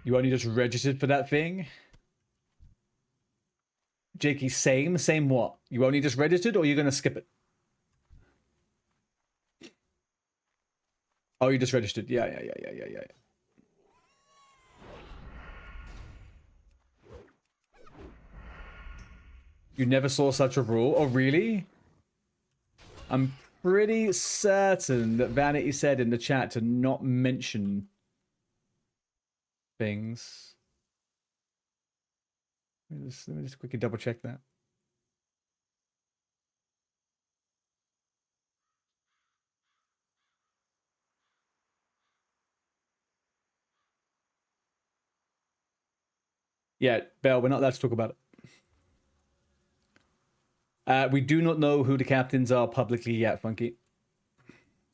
You only just registered for that thing? Jakey, same? Same what? You only just registered or you're gonna skip it? Oh, you just registered. Yeah. You never saw such a rule? Oh, really? I'm pretty certain that Vanity said in the chat to not mention things. Let me just quickly double check that. Yeah, Belle, we're not allowed to talk about it. We do not know who the captains are publicly yet, Funky.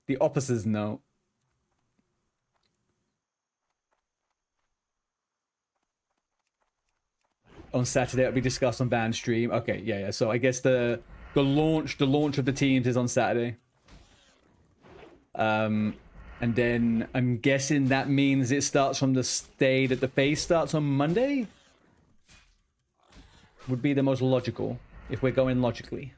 The officers know. On Saturday, it'll be discussed on Band Stream. Okay, yeah. So I guess the launch of the teams is on Saturday. And then I'm guessing that means it starts from the day that the phase starts on Monday. Would be the most logical, if we're going logically.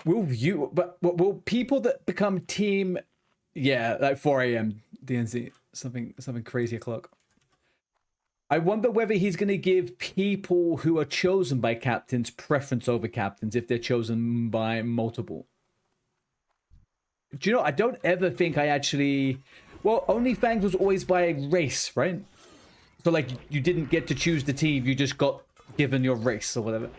Will people that become team, yeah, like 4 a.m. DNC, something crazy o'clock. I wonder whether he's going to give people who are chosen by captains preference over captains if they're chosen by multiple. Do you know, I don't ever think I actually... Well, OnlyFans was always by race, right? So, like, you didn't get to choose the team, you just got given your race or whatever.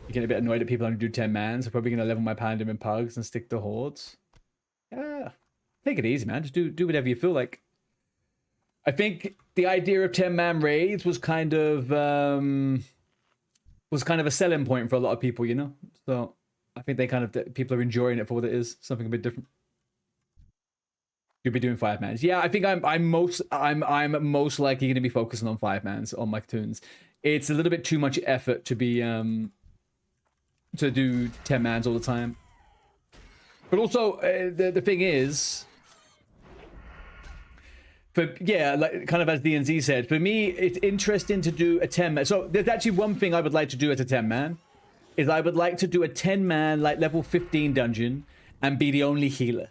You get a bit annoyed at people only do 10 mans. I'm probably going to level my Pandem and Pugs and stick to Hordes. Yeah. Take it easy, man. Just do whatever you feel like. I think the idea of 10-man raids was kind of a selling point for a lot of people, you know? So I think people are enjoying it for what it is. Something a bit different. You'll be doing 5-mans. Yeah, I think I'm most likely going to be focusing on 5-mans on my tunes. It's a little bit too much effort to be to do 10-mans all the time. But also the thing is, yeah, like kind of as DNZ said, for me, it's interesting to do a 10-man. So there's actually one thing I would like to do as a 10-man, is I would like to do a 10-man, like level 15 dungeon and be the only healer.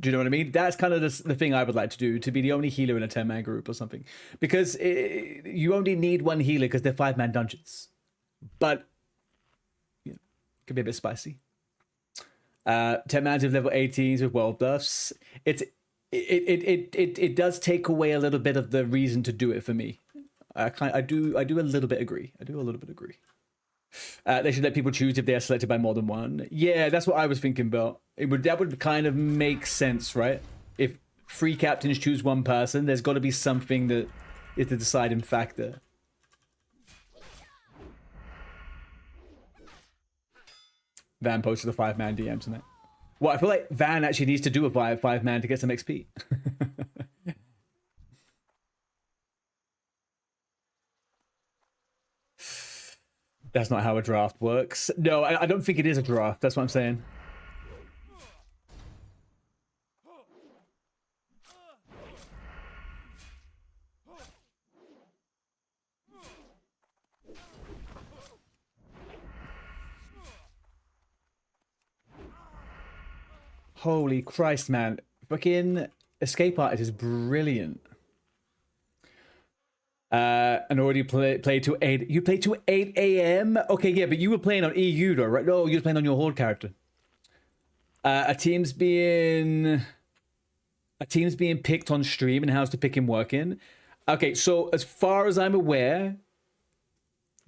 Do you know what I mean? That's kind of the thing I would like to do, to be the only healer in a 10-man group or something. Because you only need one healer because they're 5-man dungeons. But, you know, it could be a bit spicy. 10-mans with level 18s with world buffs. It does take away a little bit of the reason to do it for me. I do a little bit agree. They should let people choose if they are selected by more than one. Yeah, that's what I was thinking about. That would kind of make sense, right? If 3 captains choose one person, there's got to be something that is the deciding factor. Van posted a 5-man DM tonight. Well, I feel like Van actually needs to do a 5-man to get some XP. That's not how a draft works. No, I don't think it is a draft. That's what I'm saying. Holy Christ, man. Fucking Escape Artist is brilliant. And already played to 8. You played to 8 a.m.? Okay, yeah, but you were playing on EU though, right? No, you were playing on your Horde character. A team's being picked on stream, and how's the picking working? Okay, so as far as I'm aware,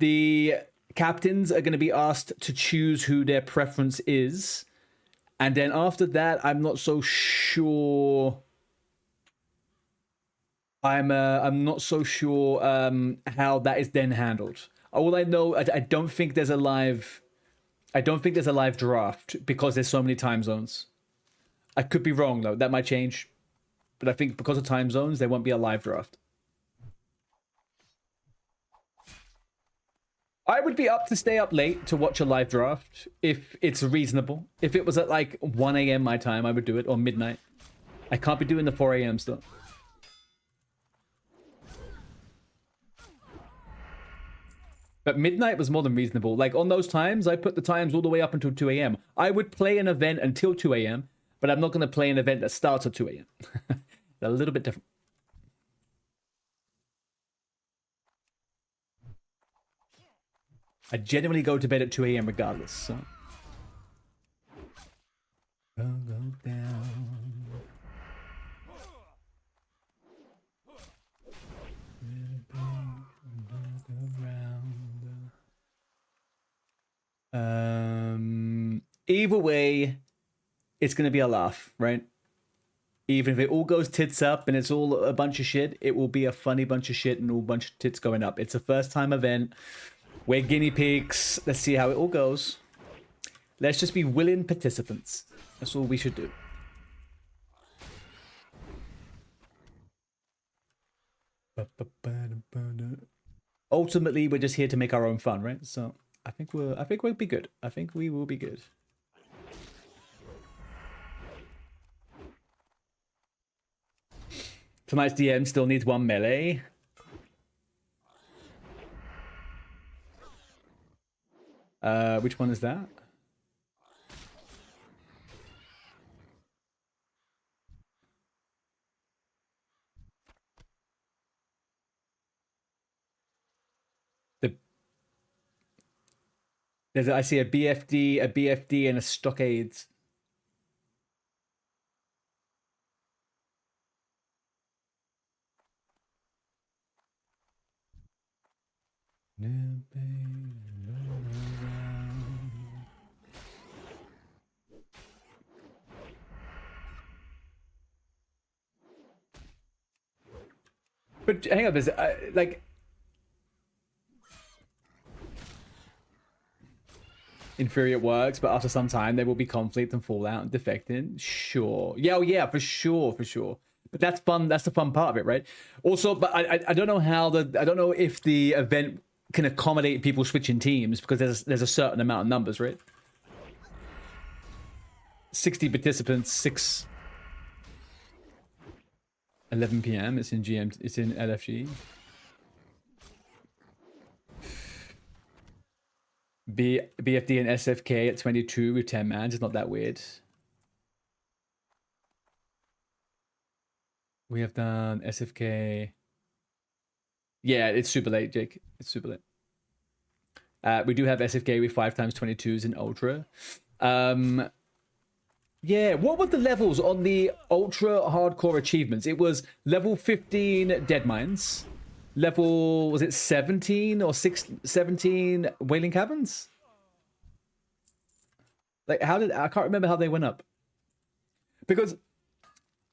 the captains are going to be asked to choose who their preference is. And then after that, I'm not so sure. I'm not so sure how that is then handled. All I know, I don't think there's a live. I don't think there's a live draft because there's so many time zones. I could be wrong though. That might change, but I think because of time zones, there won't be a live draft. I would be up to stay up late to watch a live draft if it's reasonable. If it was at like 1 a.m. my time, I would do it, or midnight. I can't be doing the 4 a.m. stuff. But midnight was more than reasonable. Like on those times, I put the times all the way up until 2 a.m. I would play an event until 2 a.m., but I'm not going to play an event that starts at 2 a.m. They're a little bit different. I genuinely go to bed at 2 a.m. regardless, so. Go down. Either way, it's going to be a laugh, right? Even if it all goes tits up and it's all a bunch of shit, it will be a funny bunch of shit and all bunch of tits going up. It's a first-time event. We're guinea pigs. Let's see how it all goes. Let's just be willing participants. That's all we should do. Ultimately, we're just here to make our own fun, right? So I think we'll be good. I think we will be good. Tonight's DM still needs 1 melee. Which one is that? I see a BFD, and a Stockades. But hang on, there's like in theory it works, but after some time there will be conflict and fallout and defecting. Sure, yeah, oh yeah, for sure. But that's fun. That's the fun part of it, right? Also, but I don't know how I don't know if the event can accommodate people switching teams because there's a certain amount of numbers, right? 60 participants, 6. 11 p.m. It's in GM. It's in LFG. BFD and SFK at 22 with 10 mans. It's not that weird. We have done SFK. Yeah, it's super late, Jake. It's super late. We do have SFK with 5x22s in Ultra. Yeah, what were the levels on the Ultra Hardcore achievements? It was level 15 Dead Mines. Level, was it 17 or 17 Wailing Caverns? Like, how did, I can't remember how they went up. Because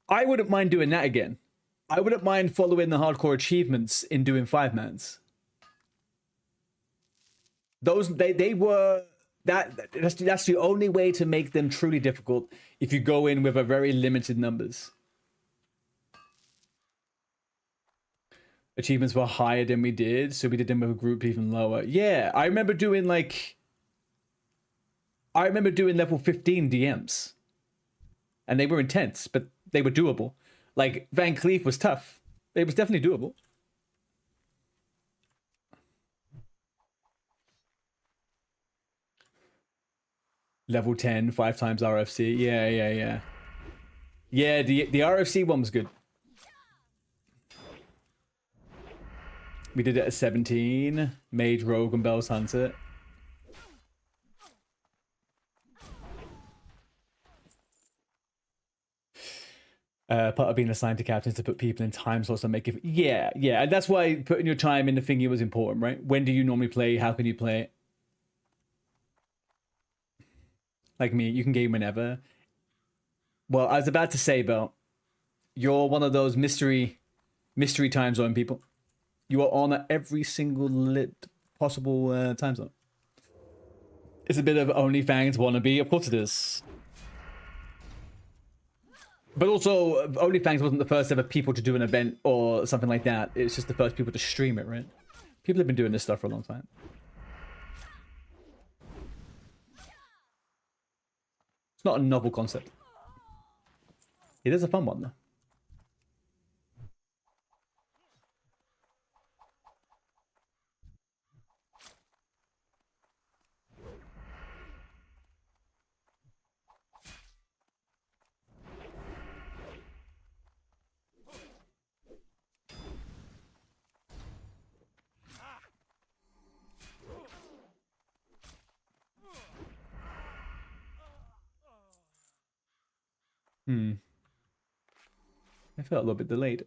I wouldn't mind doing that again. I wouldn't mind following the hardcore achievements in doing 5-mans. Those, they were, that's the only way to make them truly difficult if you go in with a very limited numbers. Achievements were higher than we did, so we did them with a group even lower. Yeah, I remember doing like... I remember doing level 15 DMs. And they were intense, but they were doable. Like, Van Cleef was tough. It was definitely doable. Level 10, 5x RFC. Yeah. Yeah, the RFC one was good. We did it at 17. Mage, Rogue, and Bell's Hunter. Part of being assigned to captains to put people in time slots and make it... Yeah. And that's why putting your time in the thingy was important, right? When do you normally play? How can you play it? Like me, you can game whenever. Well, I was about to say, Bell, you're one of those mystery time zone people. You are on every single possible time zone. It's a bit of OnlyFans wannabe. Of course it is. But also, OnlyFans wasn't the first ever people to do an event or something like that. It's just the first people to stream it, right? People have been doing this stuff for a long time. It's not a novel concept. It is a fun one, though. I felt a little bit delayed.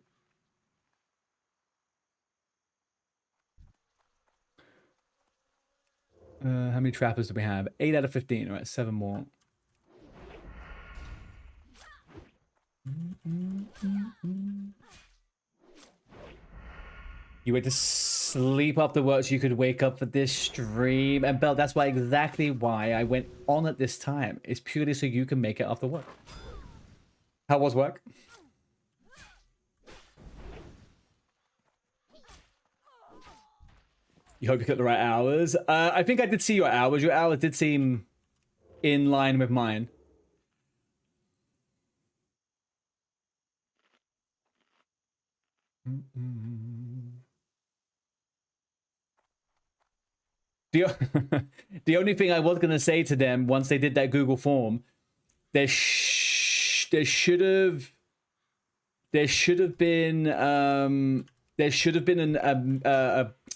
How many trappers do we have? 8 out of 15. All right, 7 more. You went to sleep after work so you could wake up for this stream. And Bell, that's exactly why I went on at this time. It's purely so you can make it after work. How was work? You hope you got the right hours. I think I did see your hours. Your hours did seem in line with mine. The only thing I was gonna say to them once they did that Google form, there should have been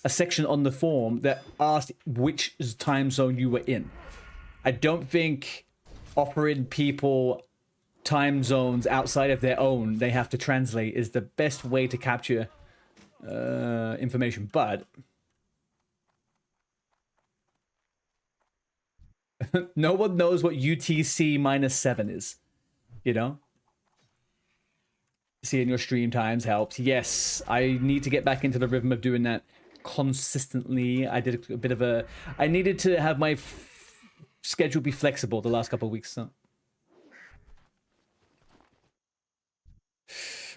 a section on the form that asked which time zone you were in. I don't think offering people time zones outside of their own they have to translate is the best way to capture information, but no one knows what UTC -7 is, you know? Seeing your stream times helps. Yes, I need to get back into the rhythm of doing that consistently. I did a bit of a... I needed to have my schedule be flexible the last couple of weeks, so...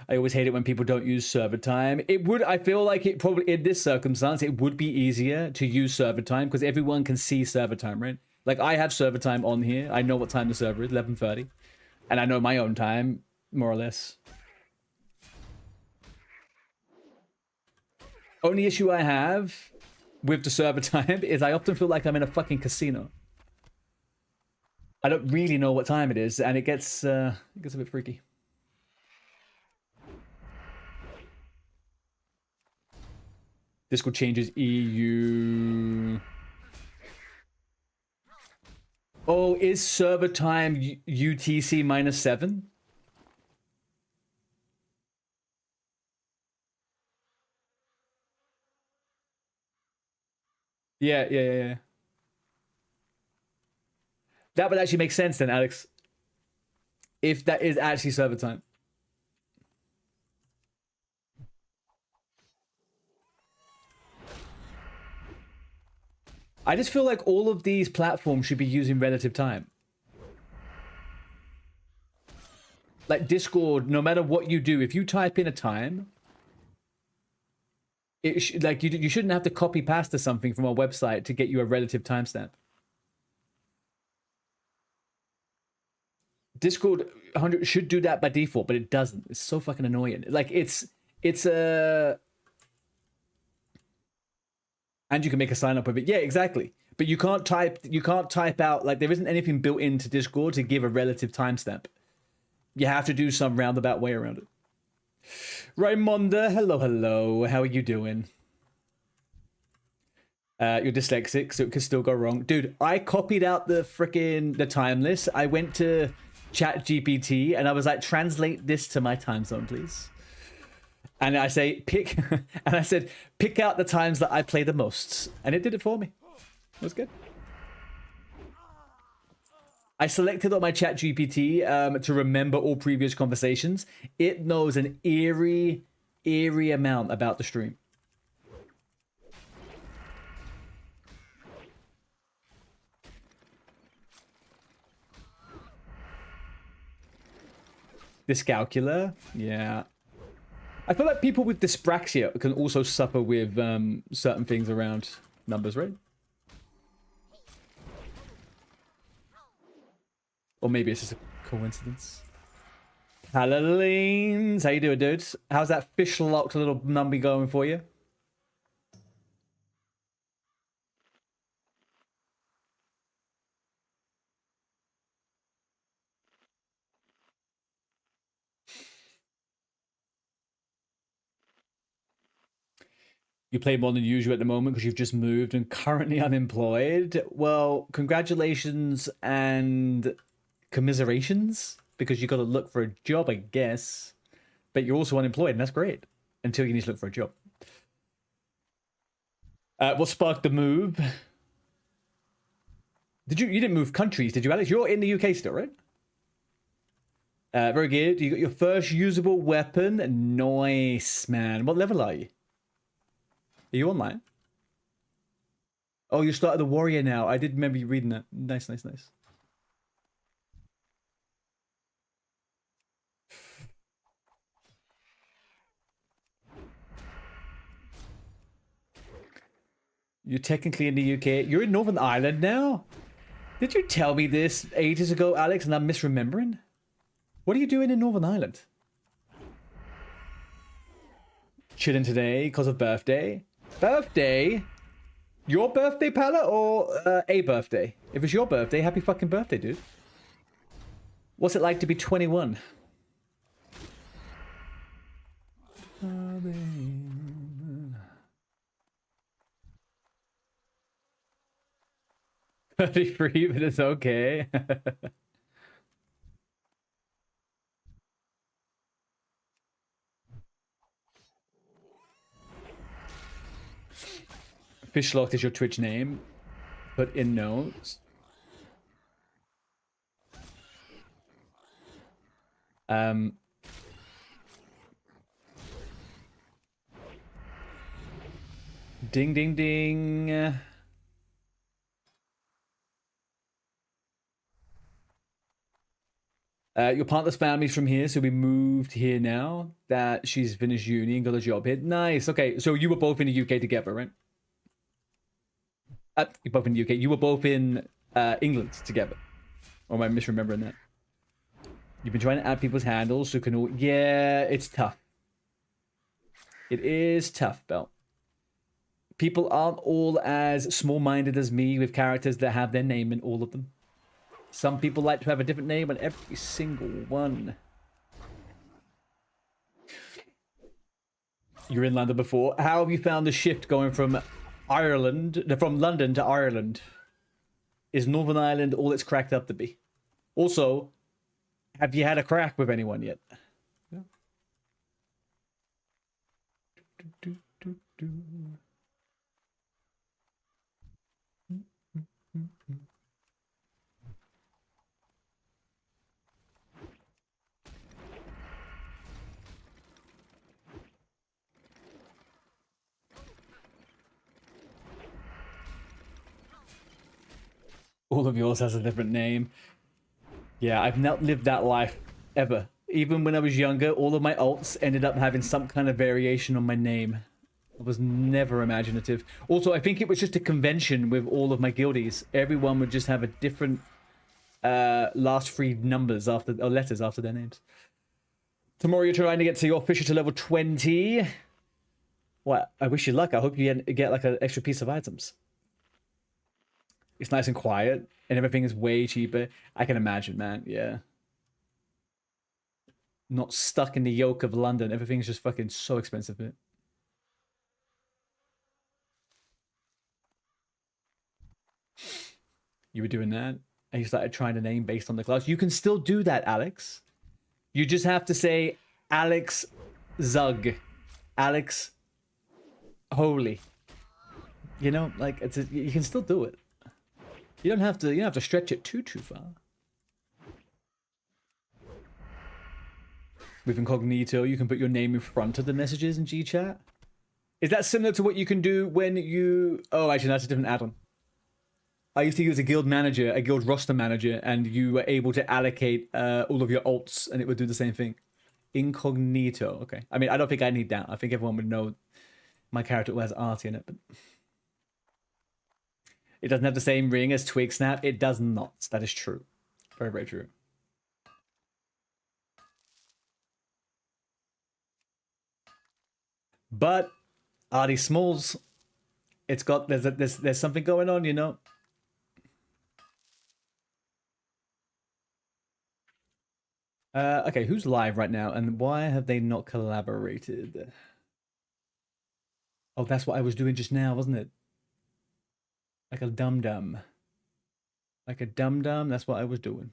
I always hate it when people don't use server time. I feel like it probably, in this circumstance, it would be easier to use server time because everyone can see server time, right? Like, I have server time on here. I know what time the server is, 11:30. And I know my own time, more or less. Only issue I have with the server time is I often feel like I'm in a fucking casino. I don't really know what time it is, and it gets a bit freaky. Discord changes EU. Oh, is server time UTC -7? Yeah. That would actually make sense then, Alex. If that is actually server time. I just feel like all of these platforms should be using relative time. Like Discord, no matter what you do, if you type in a time, like you shouldn't have to copy pasta something from a website to get you a relative timestamp. Discord 100 should do that by default, but it doesn't. It's so fucking annoying. Like it's a and you can make a sign up with it. Yeah, exactly. But you can't type out, like, there isn't anything built into Discord to give a relative timestamp. You have to do some roundabout way around it. Raimonda, hello. How are you doing? You're dyslexic, so it could still go wrong. Dude, I copied out the time list. I went to ChatGPT and I was like, translate this to my time zone, please. And I said, pick out the times that I play the most. And it did it for me. It was good. I selected on my ChatGPT to remember all previous conversations. It knows an eerie amount about the stream. Dyscalculia? Yeah. I feel like people with dyspraxia can also suffer with certain things around numbers, right? Or maybe it's just a coincidence. Halloween's, how you doing, dudes? How's that fish-locked little numby going for you? You play more than usual at the moment because you've just moved and currently unemployed. Well, congratulations and commiserations, because you got to look for a job, I guess. But you're also unemployed, and that's great until you need to look for a job. What sparked the move? You didn't move countries, did you, Alex? You're in the UK still, right? Very good. You got your first usable weapon. Nice, man. What level are you? Are you online? Oh, you started the warrior now. I did remember you reading that. Nice. You're technically in the UK. You're in Northern Ireland now? Did you tell me this ages ago, Alex, and I'm misremembering? What are you doing in Northern Ireland? Chilling today because of birthday. Birthday? Your birthday, Pala, or a birthday? If it's your birthday, happy fucking birthday, dude. What's it like to be 21? 33, but it's okay. Fishlocked is your Twitch name. Put in notes. Ding, ding, ding. Your partner's family's from here, so we moved here now that she's finished uni and got a job here. Nice. Okay, so you were both in the UK together, right? You're both in the UK. You were both in England together. Or am I misremembering that? You've been trying to add people's handles so can all... Yeah, it's tough. It is tough, Belt. People aren't all as small-minded as me with characters that have their name in all of them. Some people like to have a different name on every single one. You're in London before. How have you found the shift going from London to Ireland? Is Northern Ireland all it's cracked up to be? Also, have you had a crack with anyone yet? All of yours has a different name. Yeah, I've not lived that life ever. Even when I was younger, all of my alts ended up having some kind of variation on my name. I was never imaginative. Also, I think it was just a convention with all of my guildies. Everyone would just have a different last three numbers after, or letters after their names. Tomorrow you're trying to get to your fisher to level 20. Well, I wish you luck. I hope you get like an extra piece of items. It's nice and quiet, and everything is way cheaper. I can imagine, man. Yeah. Not stuck in the yoke of London. Everything's just fucking so expensive, man. You were doing that, and you started trying to name based on the class. You can still do that, Alex. You just have to say Alex Zug. Alex Holy. You know, like you can still do it. You don't have to stretch it too far. With incognito, you can put your name in front of the messages in GChat. Is that similar to what you can do when you... Oh, actually, that's a different add-on. I used to use a guild manager, a guild roster manager, and you were able to allocate all of your alts, and it would do the same thing. Incognito. Okay. I mean, I don't think I need that. I think everyone would know my character has Artie in it, but... It doesn't have the same ring as Twig Snap. It does not. That is true. Very, very true. But Artie Smalls, it's got there's something going on, you know. Okay, who's live right now, and why have they not collaborated? Oh, that's what I was doing just now, wasn't it? Like a dum-dum. Like a dum-dum, that's what I was doing.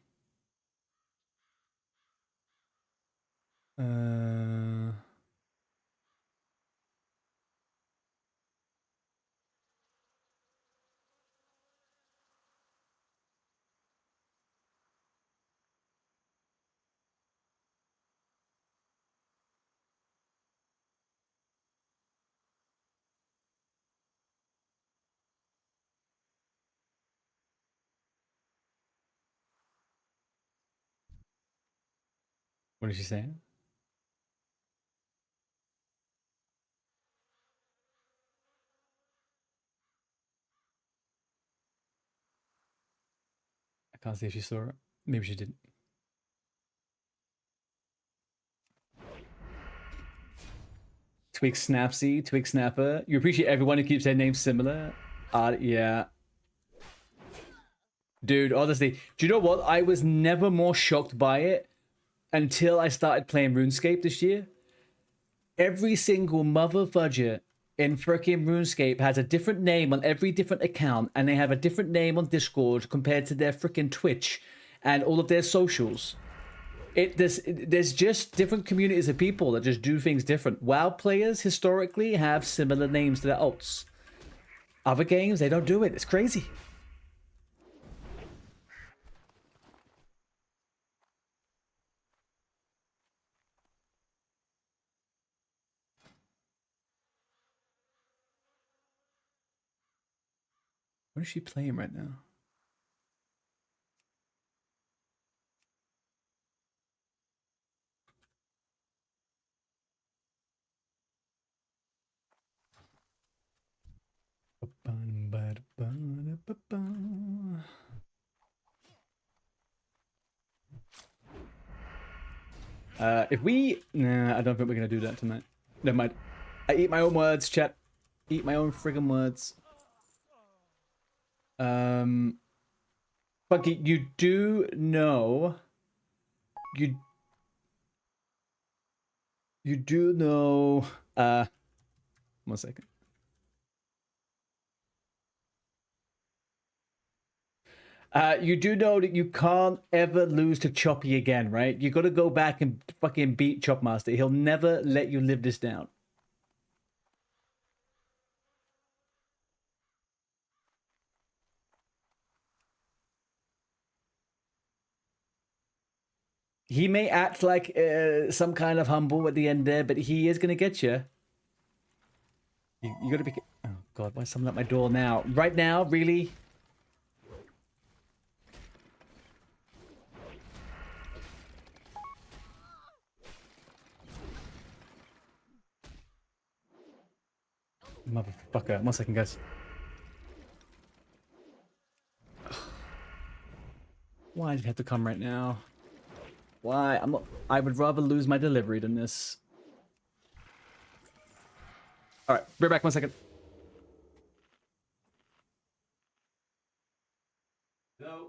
What is she saying? I can't see if she saw it. Maybe she didn't. Twig Snapsy, Twig Snapper. You appreciate everyone who keeps their names similar. Yeah. Dude, honestly, do you know what? I was never more shocked by it until I started playing RuneScape this year. Every single mother fudger in frickin' RuneScape has a different name on every different account, and they have a different name on Discord compared to their frickin' Twitch and all of their socials. There's just different communities of people that just do things different. WoW players historically have similar names to their alts. Other games, they don't do it. It's crazy. What is she playing right now? If we... Nah, I don't think we're going to do that tonight. Never mind. I eat my own words, chat. Eat my own friggin' words. Funky, you do know... You do know... 1 second. You do know that you can't ever lose to Choppy again, right? You got to go back and fucking beat Chopmaster. He'll never let you live this down. He may act like some kind of humble at the end there, but he is going to get you. You got to be... Oh, God, why is someone at my door now? Right now? Really? Motherfucker. 1 second, guys. Why did you have to come right now? Why? I'm not... I would rather lose my delivery than this. Alright, be right back 1 second. No.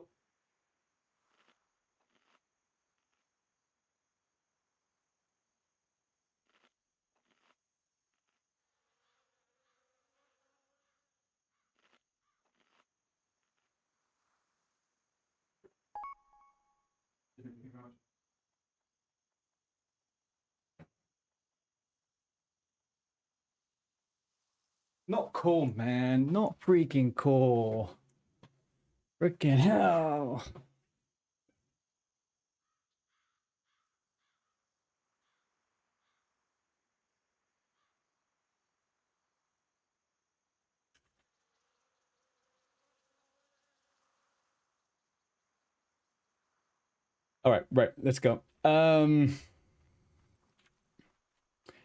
Not cool, man. Not freaking cool. Freaking hell. All right, let's go.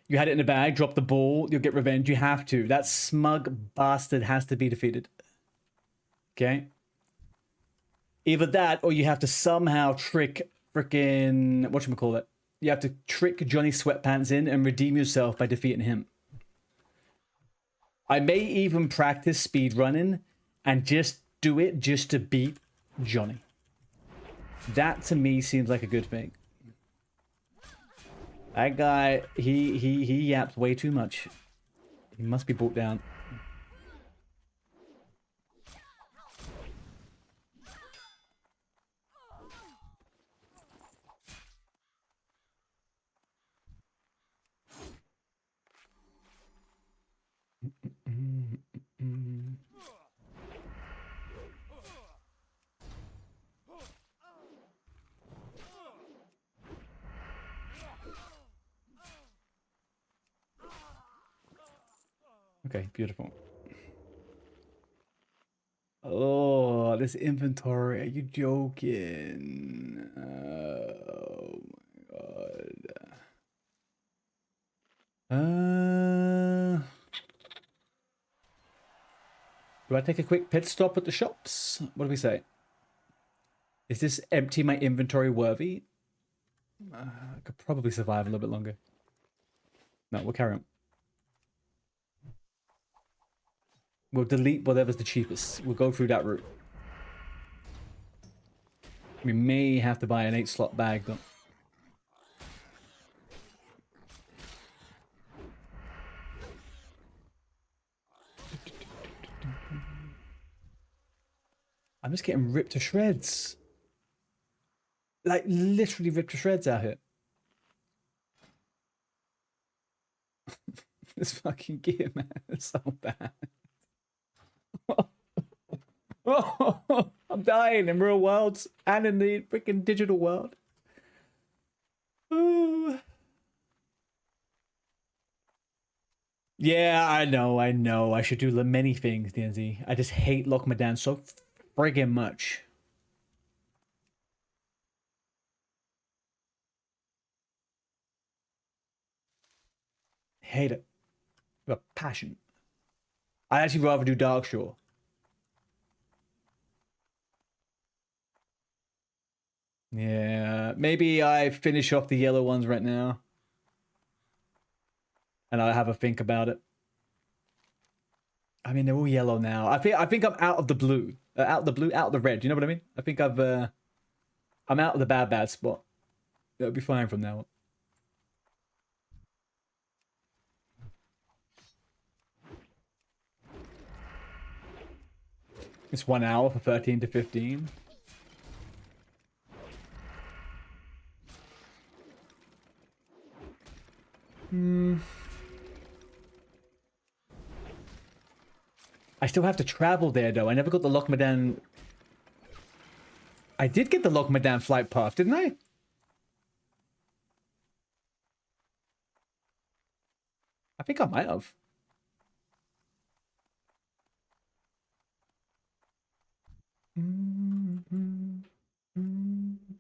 You had it in the bag, drop the ball, you'll get revenge. You have to. That smug bastard has to be defeated. Okay? Either that, or you have to somehow trick frickin' whatchamacallit. You have to trick Johnny Sweatpants in and redeem yourself by defeating him. I may even practice speed running and just do it just to beat Johnny. That to me seems like a good thing. That guy, he yaps way too much. He must be brought down. Okay, beautiful. Oh, this inventory. Are you joking? Oh my god. Do I take a quick pit stop at the shops? What do we say? Is this empty my inventory worthy? I could probably survive a little bit longer. No, we'll carry on. We'll delete whatever's the cheapest. We'll go through that route. We may have to buy an 8-slot bag, though. I'm just getting ripped to shreds. Like, literally ripped to shreds out here. This fucking gear, man. It's so bad. Oh, I'm dying in real worlds and in the freaking digital world. Ooh. Yeah, I know. I should do many things, DNZ. I just hate Lockmadan so friggin' much. Hate it. With a passion. I'd actually rather do Darkshore. Yeah, maybe I finish off the yellow ones right now. And I'll have a think about it. I mean, they're all yellow now. I think I'm out of the blue. Out of the blue, out of the red. You know what I mean? I think I'm out of the bad spot. It'll be fine from now on. It's 1 hour for 13 to 15. I still have to travel there, though. I never got the Lochmadan. I did get the Lochmadan flight path, didn't I? I think I might have.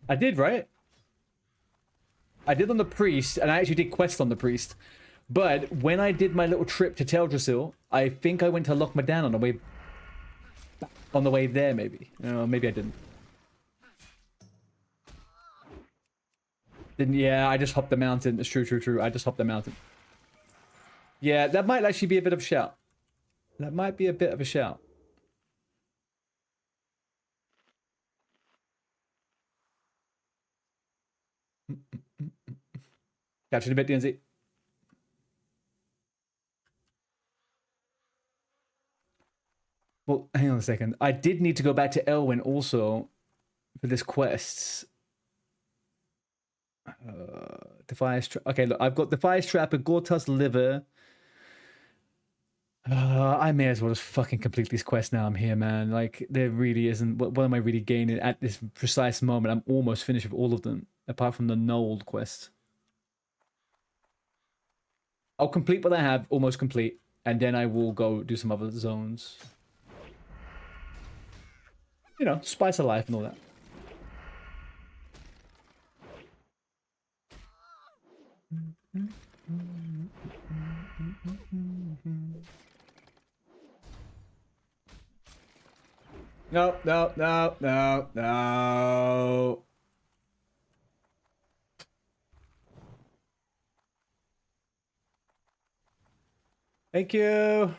I did, right? I did on the priest, and I actually did quests on the priest. But when I did my little trip to Teldrassil, I think I went to Lochmadan on the way there, maybe. Maybe I didn't. Yeah, I just hopped the mountain. It's true. I just hopped the mountain. Yeah, that might actually be a bit of a shout. That might be a bit of a shout. Catch you in a bit, DNZ. Well, hang on a second. I did need to go back to Elwyn also for this quest. Defias Trap. Okay, look, I've got Defias Trap and Gortus Liver. I may as well just fucking complete this quest now I'm here, man. Like, there really isn't... What am I really gaining at this precise moment? I'm almost finished with all of them, apart from the Nold quest. I'll complete what I have, almost complete, and then I will go do some other zones. You know, spice of life and all that. No. Thank you.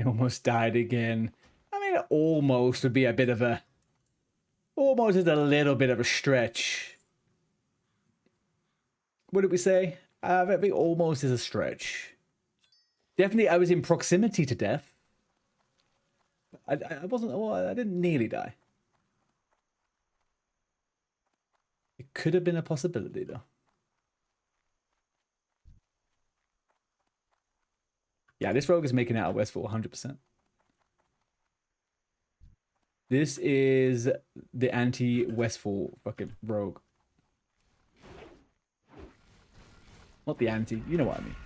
I almost died again. I mean, almost would be a bit of a... Almost is a little bit of a stretch. What did we say? I think almost is a stretch. Definitely, I was in proximity to death. I wasn't... Well, I didn't nearly die. It could have been a possibility, though. Yeah, this rogue is making out of Westfall 100%. This is the anti-Westfall fucking rogue. Not the anti, you know what I mean.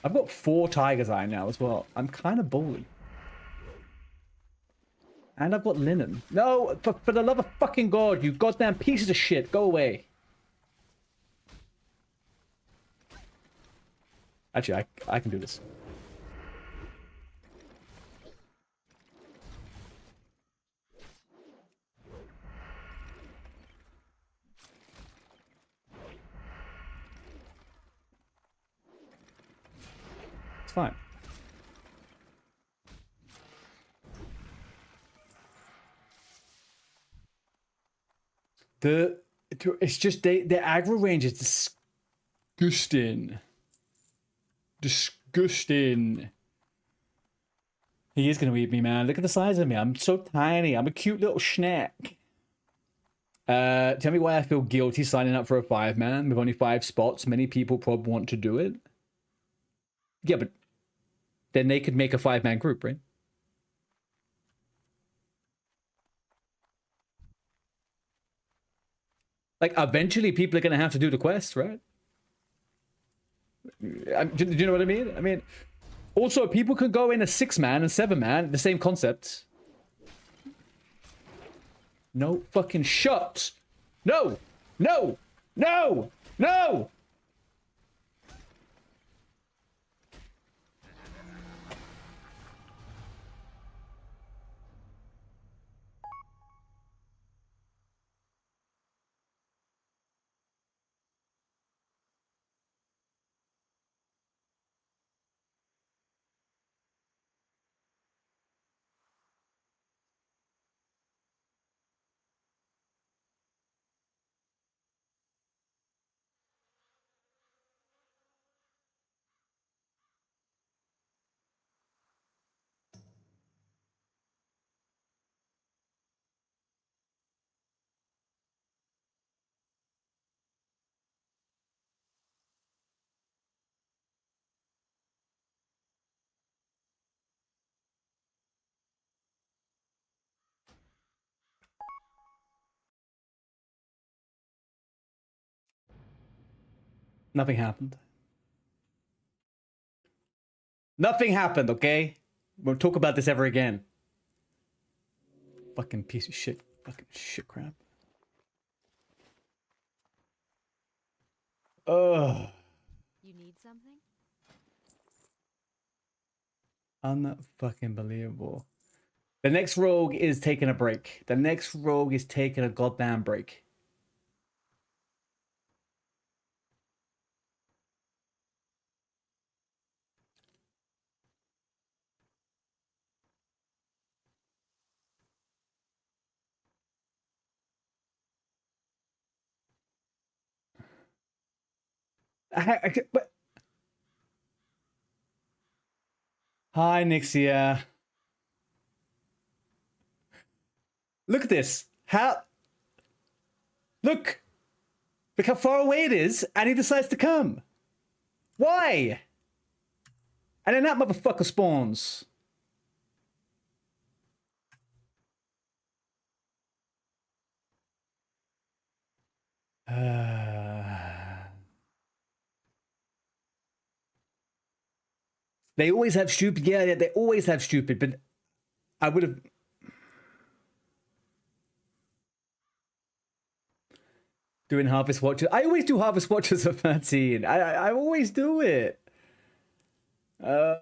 I've got 4 Tiger's Eye now as well. I'm kind of bully. And I've got Linen. No, for the love of fucking God, you goddamn pieces of shit, go away. Actually, I can do this. It's fine. It's just the aggro range is disgusting. Disgusting. He is going to eat me, man. Look at the size of me. I'm so tiny. I'm a cute little snack. Tell me why I feel guilty signing up for a 5-man with only 5 spots. Many people probably want to do it. Yeah, but then they could make a 5-man group, right? Like, eventually people are going to have to do the quest, right? Do you know what I mean? I mean, also, people can go in a 6-man and 7-man, the same concept. No fucking shot. No! No! No! No! Nothing happened. Nothing happened, okay? Won't talk about this ever again. Fucking piece of shit. Fucking shit crap. Ugh. You need something? Unfucking believable. The next rogue is taking a break. The next rogue is taking a goddamn break. But... Hi, Nixia. Look at this. How... Look. Look how far away it is, and he decides to come. Why? And then that motherfucker spawns. They always have stupid. Yeah, they always have stupid, but I would have... Doing Harvest Watches. I always do Harvest Watches of 13. I always do it. Like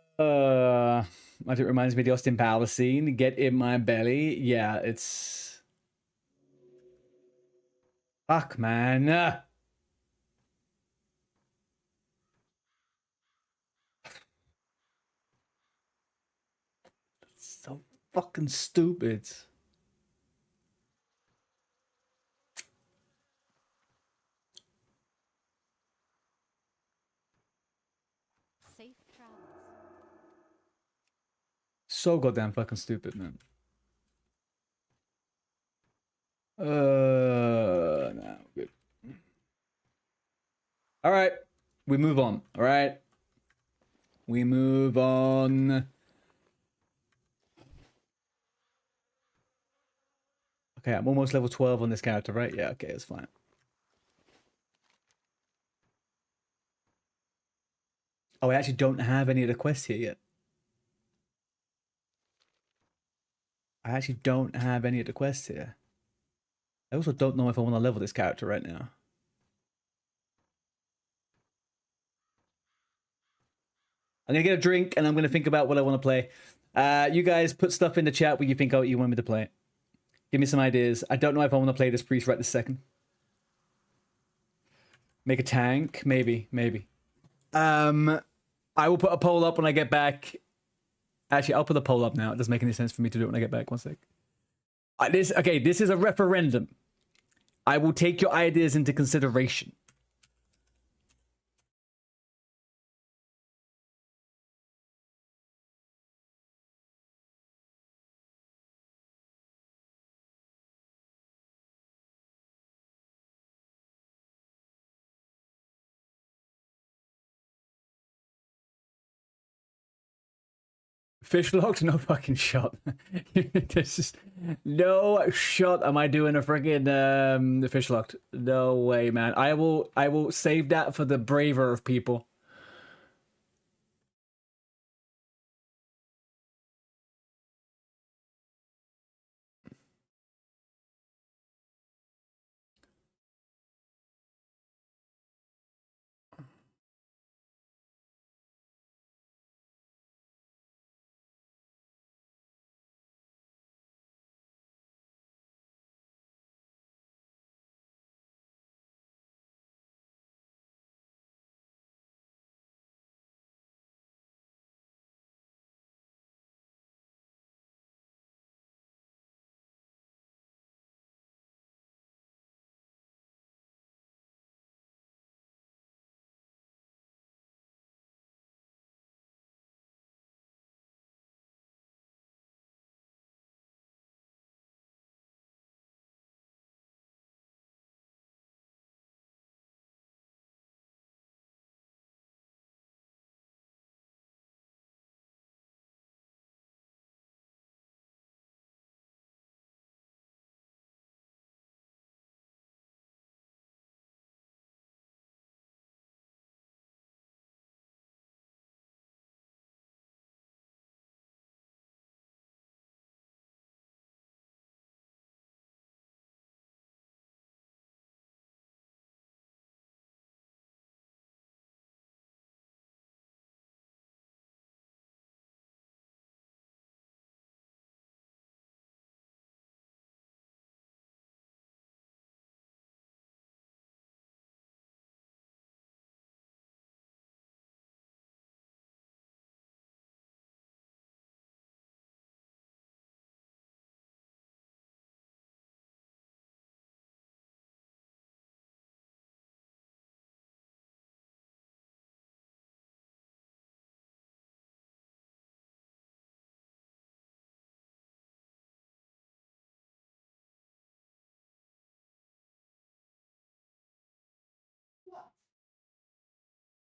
it reminds me of the Austin Power scene. Get in my belly. Yeah, it's... Fuck, man. So fucking stupid. Safe travels. So goddamn fucking stupid, man. No, good. All right, we move on. All right, we move on. Okay, I'm almost level 12 on this character, right? Yeah, okay, that's fine. Oh, I actually don't have any of the quests here yet. I actually don't have any of the quests here. I also don't know if I want to level this character right now. I'm gonna get a drink and I'm gonna think about what I want to play. You guys put stuff in the chat where you think you want me to play. Give me some ideas. I don't know if I want to play this priest right this second. Make a tank, maybe. I will put a poll up when I get back. Actually, I'll put the poll up now. It doesn't make any sense for me to do it when I get back. One sec. This is a referendum. I will take your ideas into consideration. Fish locked? No fucking shot. This is no shot. Am I doing a friggin' fish locked? No way, man. I will save that for the braver of people.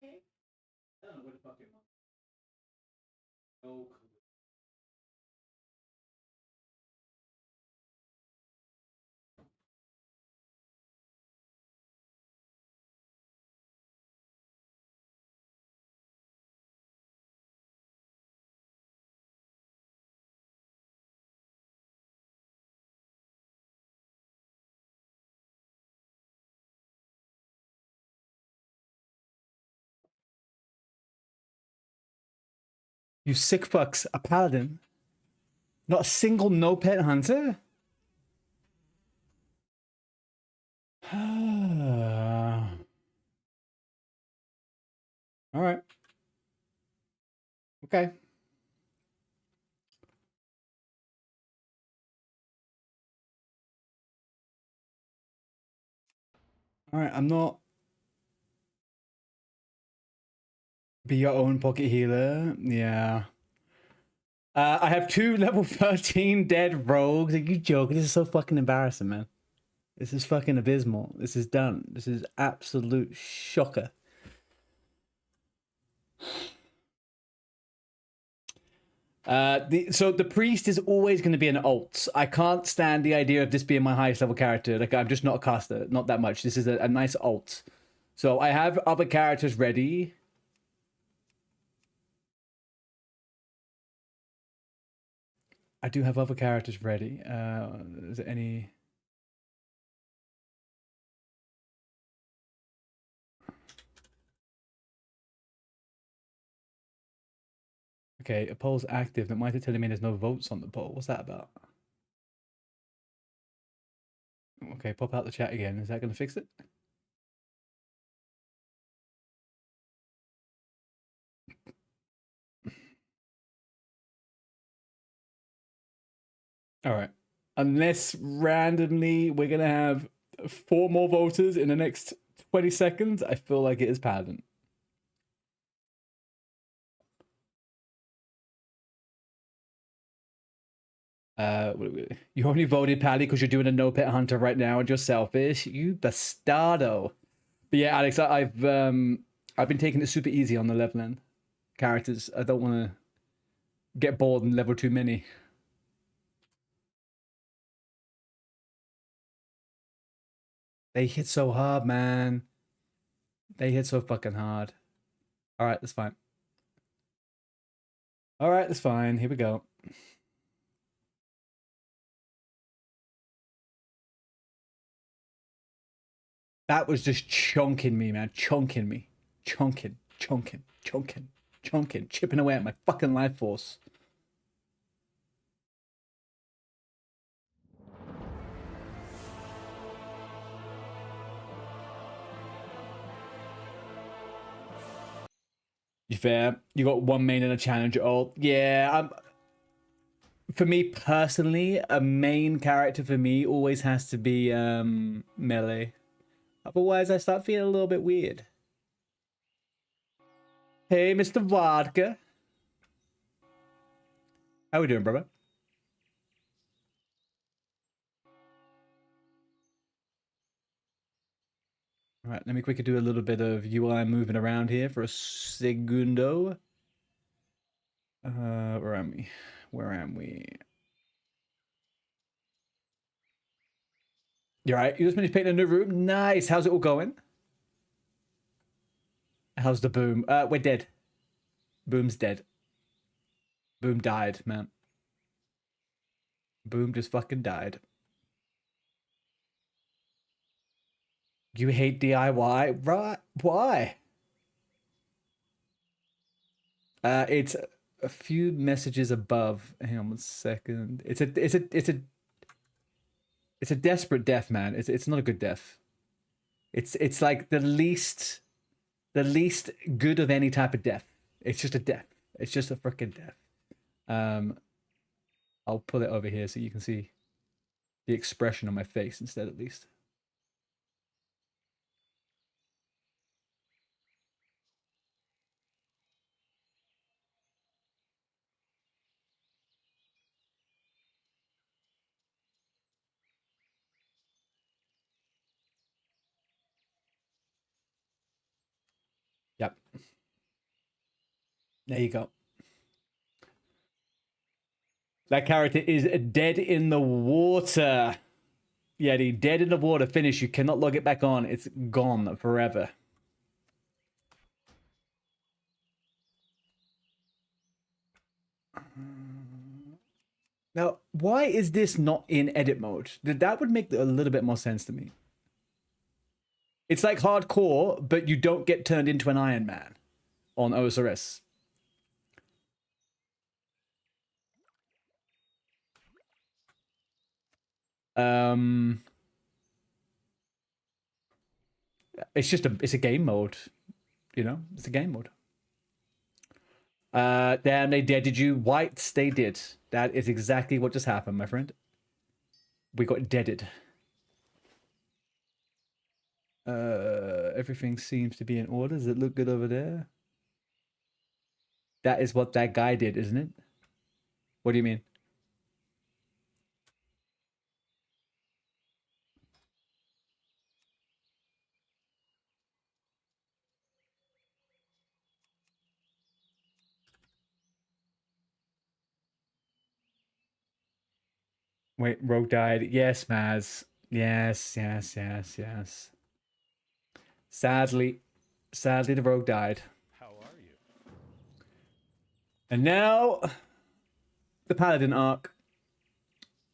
I don't know where the fuck it was. No clue. You sick fucks, a paladin? Not a single no pet hunter? Alright. Okay. Alright, I'm not... Be your own pocket healer? Yeah. I have 2 level 13 dead rogues. Are you joking? This is so fucking embarrassing, man. This is fucking abysmal. This is done. This is absolute shocker. So the priest is always going to be an alt. I can't stand the idea of this being my highest level character. Like, I'm just not a caster, not that much. This is a nice alt. So I have other characters ready. I do have other characters ready. Is there any... Okay, a poll's active. That might be telling me there's no votes on the poll. What's that about? Okay, pop out the chat again. Is that going to fix it? All right. Unless randomly we're going to have 4 more voters in the next 20 seconds, I feel like it is Paladin. You only voted Paddy because you're doing a no pet hunter right now and you're selfish. You bastardo. But yeah, Alex, I've been taking it super easy on the leveling characters. I don't want to get bored and level too many. They hit so hard, man. They hit so fucking hard. All right, that's fine. All right, that's fine. Here we go. That was just chunking me, man. Chunking me. Chunking, chipping away at my fucking life force. You fair? You got 1 main and a challenger ult. Yeah, for me personally, a main character for me always has to be melee. Otherwise, I start feeling a little bit weird. Hey, Mr. Vodka. How we doing, brother? All right, let me quickly do a little bit of UI moving around here for a segundo. Where am we? Where am we? You're right. You just finished painting a new room. Nice. How's it all going? How's the boom? We're dead. Boom's dead. Boom died, man. Boom just fucking died. You hate DIY? Right. Why? It's a few messages above. Hang on 1 second. It's a desperate death, man. It's not a good death. It's like the least good of any type of death. It's just a death. It's just a freaking death. I'll pull it over here so you can see the expression on my face instead, at least. Yep. There you go. That character is dead in the water. Yeah, the dead in the water finish. You cannot log it back on. It's gone forever. Now, why is this not in edit mode? That would make a little bit more sense to me. It's like hardcore, but you don't get turned into an Iron Man on OSRS. It's just it's a game mode, you know. It's a game mode. Damn, they deaded you. Whites, they did. That is exactly what just happened, my friend. We got deaded. Everything seems to be in order. Does it look good over there? That is what that guy did, isn't it? What do you mean? Wait, Rogue died. Yes, Maz. Yes, yes, yes, yes. Sadly, the Rogue died. How are you? And now, the Paladin arc.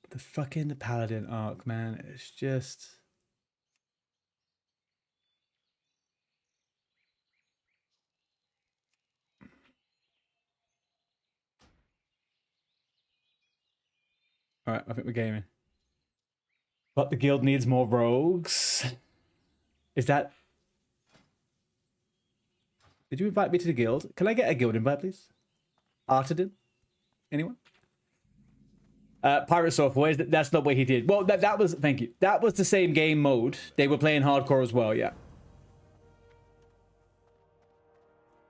The fucking Paladin arc, man. It's just... Alright, I think we're gaming. But the guild needs more rogues. Is that... Did you invite me to the guild? Can I get a guild invite, please? Artidin? Anyone? Pirate Software, that's not what he did. Well, that was... Thank you. That was the same game mode. They were playing hardcore as well, yeah.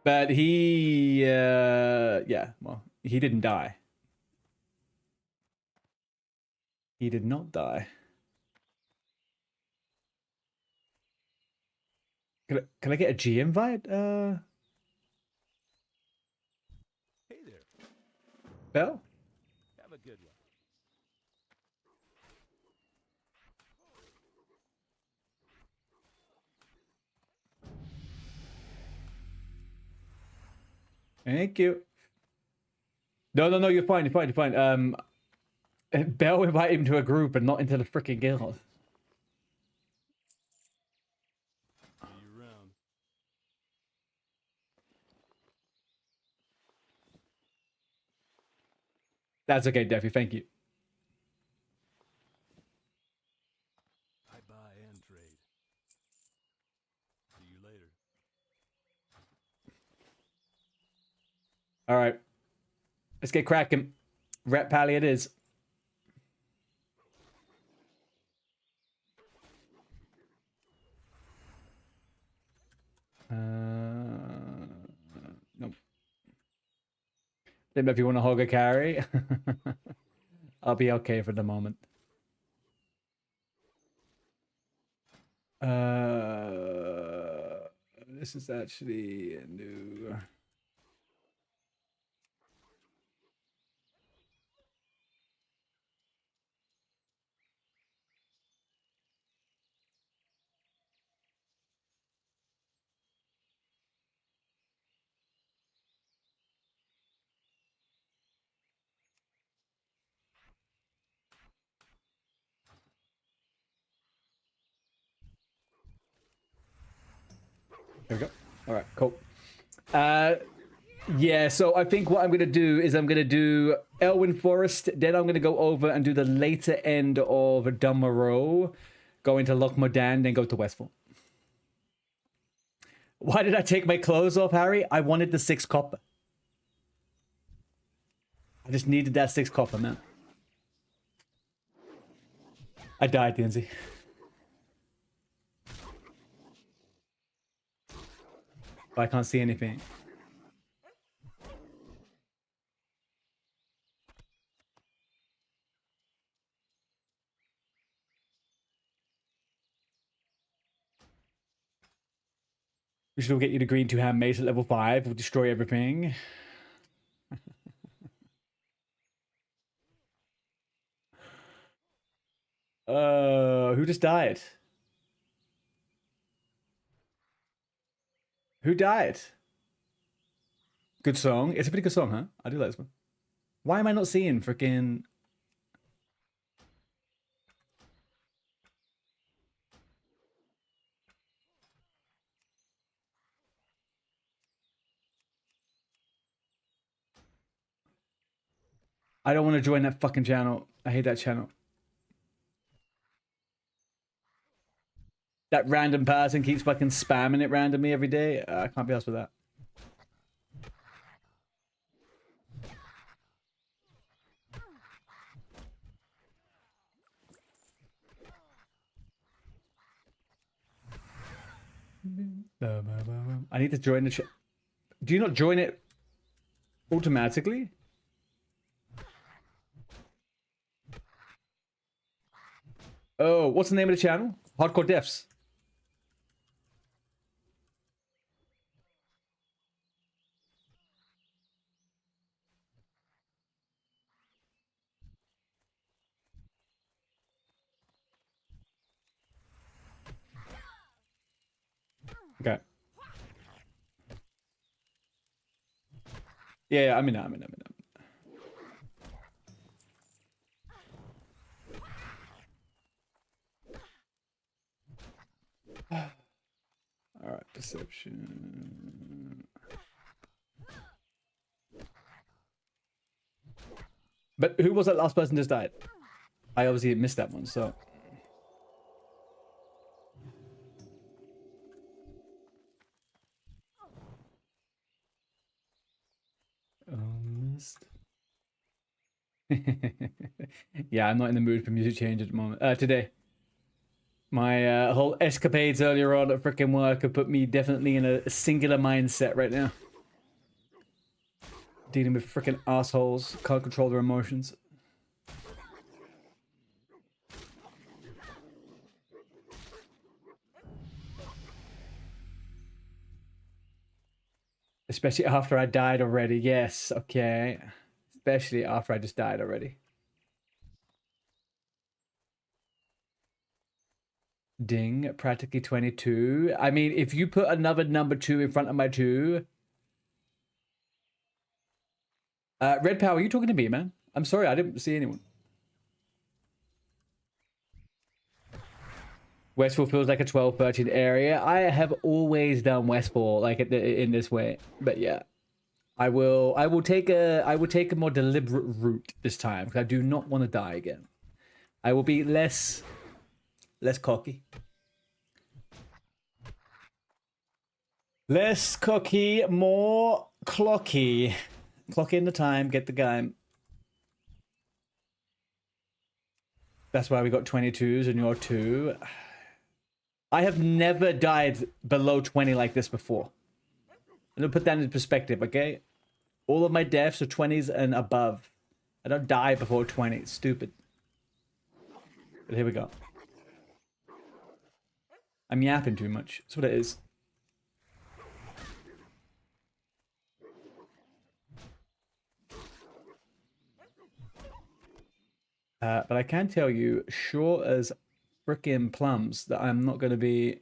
But he... yeah, well, he didn't die. He did not die. Can I get a G invite? Hey there. Bell? Have a good one. Thank you. No, you're fine, you're fine. Bell invited him to a group and not into the freaking guild. See you around. That's okay, Deafy, thank you. I buy and trade. See you later. All right. Let's get cracking. Rep Pally it is. Nope. Let me know if you want to hog a carry. I'll be okay for the moment. This is actually a new... There we go. All right, cool. Yeah, so I think what I'm going to do is I'm going to do Elwyn Forest, then I'm going to go over and do the later end of Dummerow, go into Lochmodan, then go to Westfall. Why did I take my clothes off, Harry? I wanted the 6 copper. I just needed that 6 copper, man. I died, DNZ. I can't see anything. We should all get you the green two-hand mace at level 5. We'll destroy everything. Who just died? Who died? Good song. It's a pretty good song, huh? I do like this one. Why am I not seeing freaking... I don't want to join that fucking channel. I hate that channel. That random person keeps fucking spamming it randomly every day. I can't be asked with that. I need to join the Do you not join it automatically? Oh, what's the name of the channel? Hardcore Defs. Okay. Yeah, I'm in that. All right, perception. But who was that last person just died? I obviously missed that one, so. Missed. Yeah, I'm not in the mood for music change at the moment. Today. My whole escapades earlier on at frickin' work have put me definitely in a singular mindset right now. Dealing with frickin' assholes, can't control their emotions. Especially after I died already. Yes, okay. Especially after I just died already. Ding, practically 22. I mean, if you put another number 2 in front of my 2... Red Power, are you talking to me, man? I'm sorry, I didn't see anyone. Westfall feels like a 12-13 area. I have always done Westfall like in this way. But yeah. I will take a more deliberate route this time because I do not want to die again. I will be less cocky. Less cocky, more clocky. Clock in the time, get the game. That's why we got 22s and you're 2. I have never died below 20 like this before. I'm gonna put that in perspective, okay? All of my deaths are 20s and above. I don't die before 20. It's stupid. But here we go. I'm yapping too much. That's what it is. But I can tell you, sure as frickin' plums, that I'm not gonna be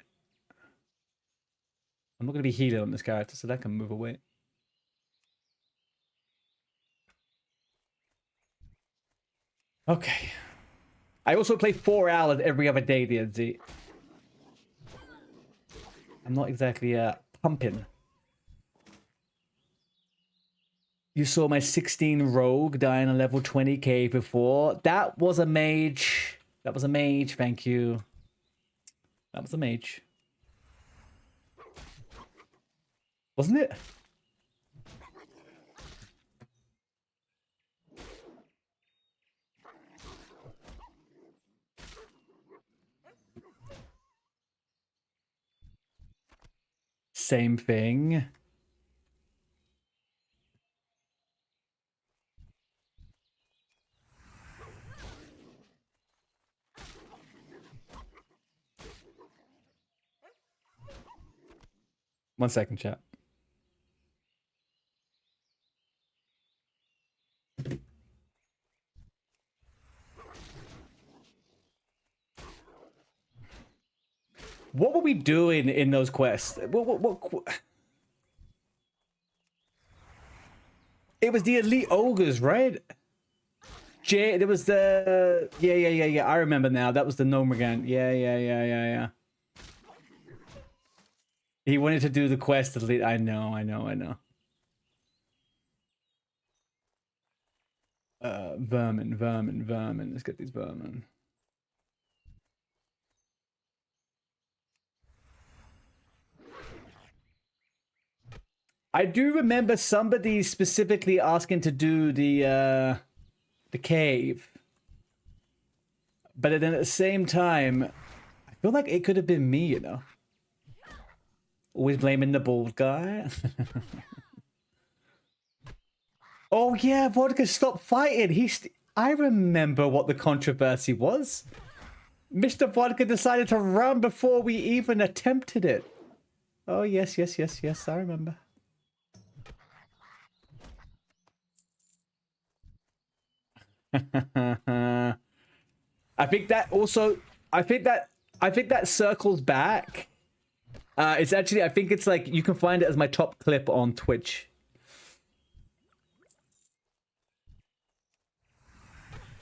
heated on this character, so that can move away. Okay. I also play 4 hours every other day, DNZ. I'm not exactly pumping. You saw my 16 rogue die on a level 20k before. That was a mage. That was a mage, thank you. That was a mage. Wasn't it? Same thing. 1 second, chat. What were we doing in those quests? It was the elite ogres, right? There was the yeah. I remember now. That was the Gnomergan. Yeah. He wanted to do the quest elite. I know. Vermin. Let's get these vermin. I do remember somebody specifically asking to do the cave. But then at the same time, I feel like it could have been me, you know. Always blaming the bald guy. Oh yeah, Vodka, stop fighting. I remember what the controversy was. Mr. Vodka decided to run before we even attempted it. Oh yes, I remember. I think that circles back. It's actually, I think it's like, you can find it as my top clip on Twitch.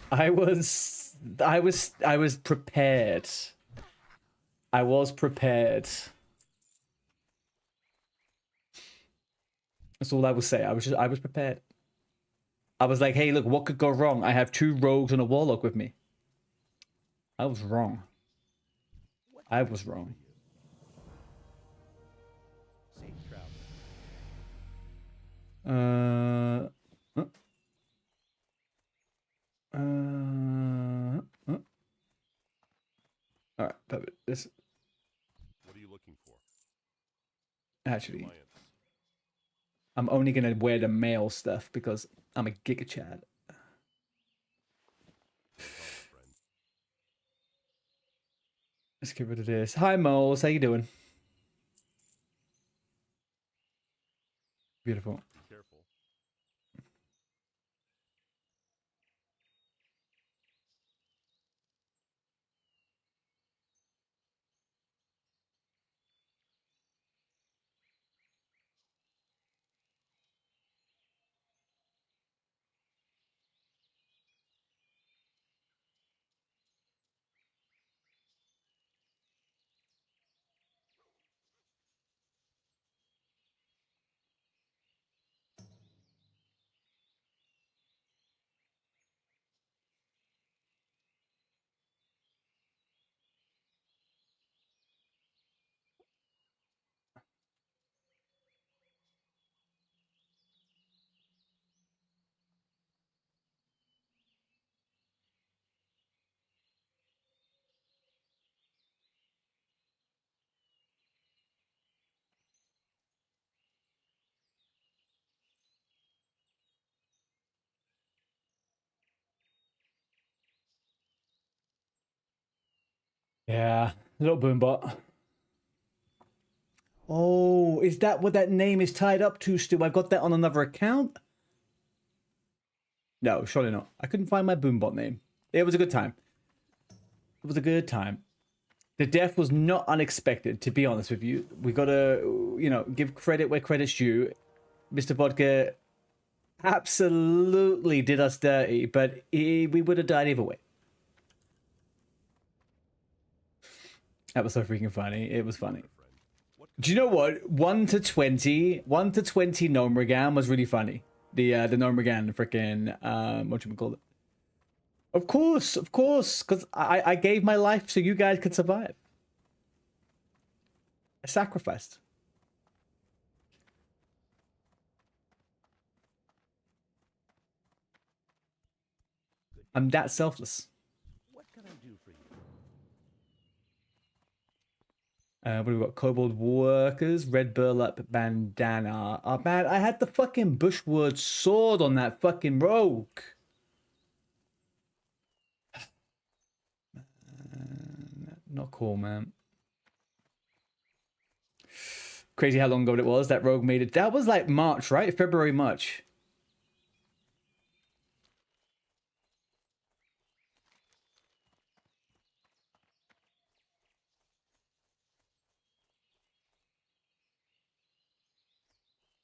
I was prepared. I was prepared. That's all I will say. I was prepared. I was like, hey, look, what could go wrong? I have 2 rogues and a warlock with me. I was wrong. I was wrong. All right, perfect. This. What are you looking for? Actually, I'm only gonna wear the male stuff because I'm a Giga Chad. Let's get rid of this. Hi, Moles. How you doing? Beautiful. Be careful. Yeah, little boombot. Oh, is that what that name is tied up to, Stu? I've got that on another account? No, surely not. I couldn't find my boombot name. It was a good time. It was a good time. The death was not unexpected, to be honest with you. We gotta, you know, give credit where credit's due. Mr. Vodka absolutely did us dirty, but we would have died either way. That was so freaking funny. It was funny. Do you know what? 1 to 20 Gnomergan was really funny. The Gnomergan freaking whatchamacallit. Of course, because I gave my life so you guys could survive. I sacrificed. I'm that selfless. What can I do for you? What do we got? Kobold Workers, Red Burlap Bandana. Oh man, I had the fucking Bushwood sword on that fucking rogue. Not cool, man. Crazy how long ago it was that Rogue made it. That was like March, right? February, March.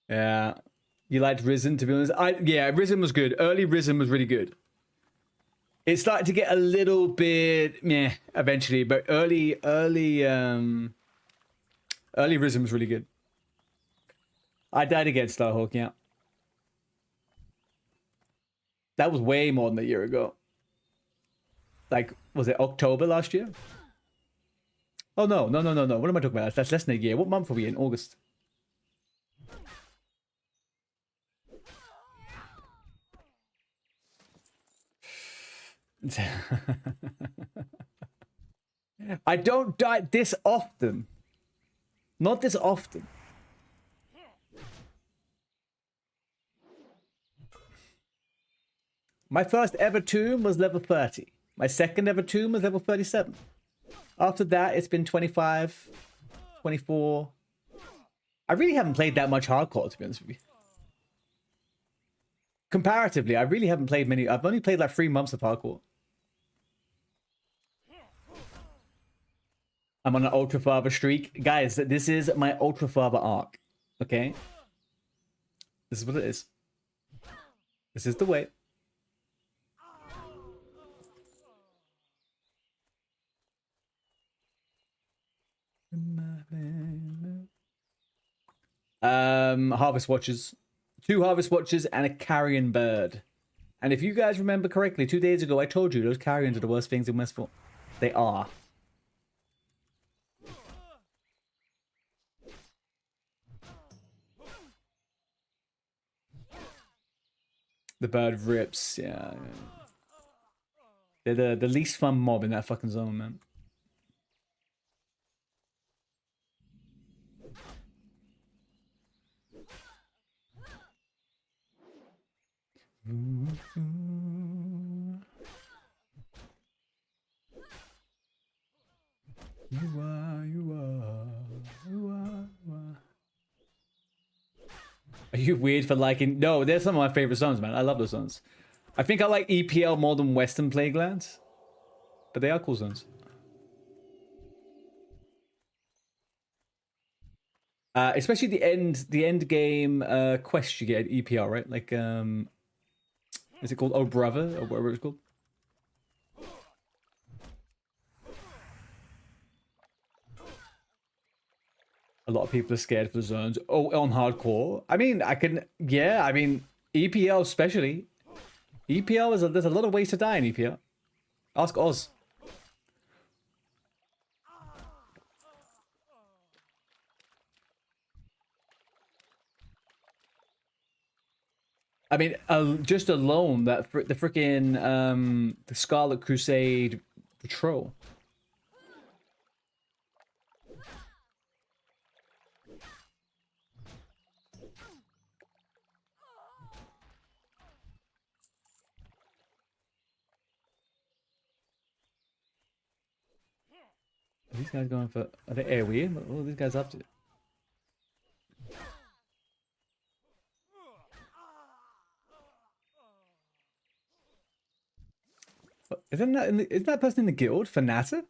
Yeah. You liked Risen, to be honest? Yeah, Risen was good. Early Risen was really good. It started to get a little bit meh eventually, but early Risen was really good. I died against Starhawk, yeah. That was way more than a year ago. Like, was it October last year? Oh, no. What am I talking about? That's less than a year. What month are we in? August. I don't die this often. Not this often. My first ever tomb was level 30. My second ever tomb was level 37. After that, it's been 25, 24. I really haven't played that much hardcore, to be honest with you. Comparatively, I really haven't played many. I've only played like 3 months of hardcore. I'm on an Ultra Father streak. Guys, this is my Ultra Father arc. Okay? This is what it is. This is the way. Harvest Watchers. 2 Harvest Watchers and a Carrion Bird. And if you guys remember correctly, 2 days ago I told you those Carrions are the worst things in Westfall. They are. The bird rips, yeah. They're the least fun mob in that fucking zone, man. Are you weird for liking? No, they're some of my favorite songs, man. I love those songs. I think I like EPL more than Western Plaguelands, but they are cool songs. Especially the end game quest you get at EPL, right? Like, is it called Oh Brother or whatever it's called? A lot of people are scared for the zones. Oh, on hardcore. I mean, yeah. I mean, EPL especially. EPL there's a lot of ways to die in EPL. Ask Oz. I mean, just alone that the freaking the Scarlet Crusade patrol. Are these guys going for? Are they AoE? What are these guys up to? Isn't that person in the guild? Fanata?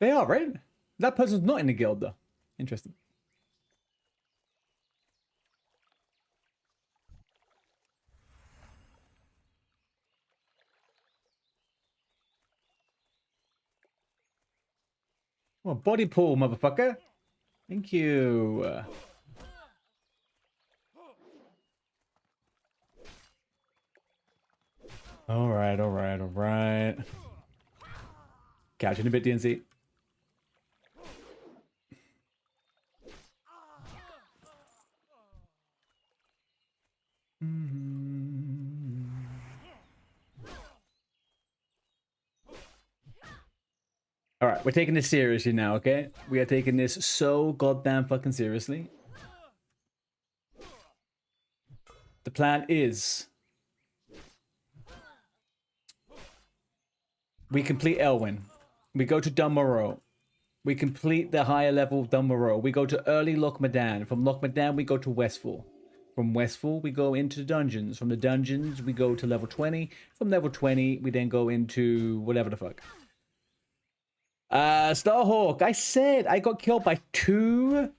They are, right? That person's not in the guild, though. Interesting. Well, body pull, motherfucker. Thank you. All right. Catch you in a bit, DNC. All right, we're taking this seriously now, okay? We are taking this so goddamn fucking seriously. The plan is We complete Elwyn. We go to Dunmorrow. We complete the higher level Dunmorrow. We go to early Loch Madan. From Loch Madan, we go to Westfall. From Westfall, we go into the dungeons. From the dungeons, we go to level 20. From level 20, we then go into whatever the fuck. Starhawk, I said I got killed by 2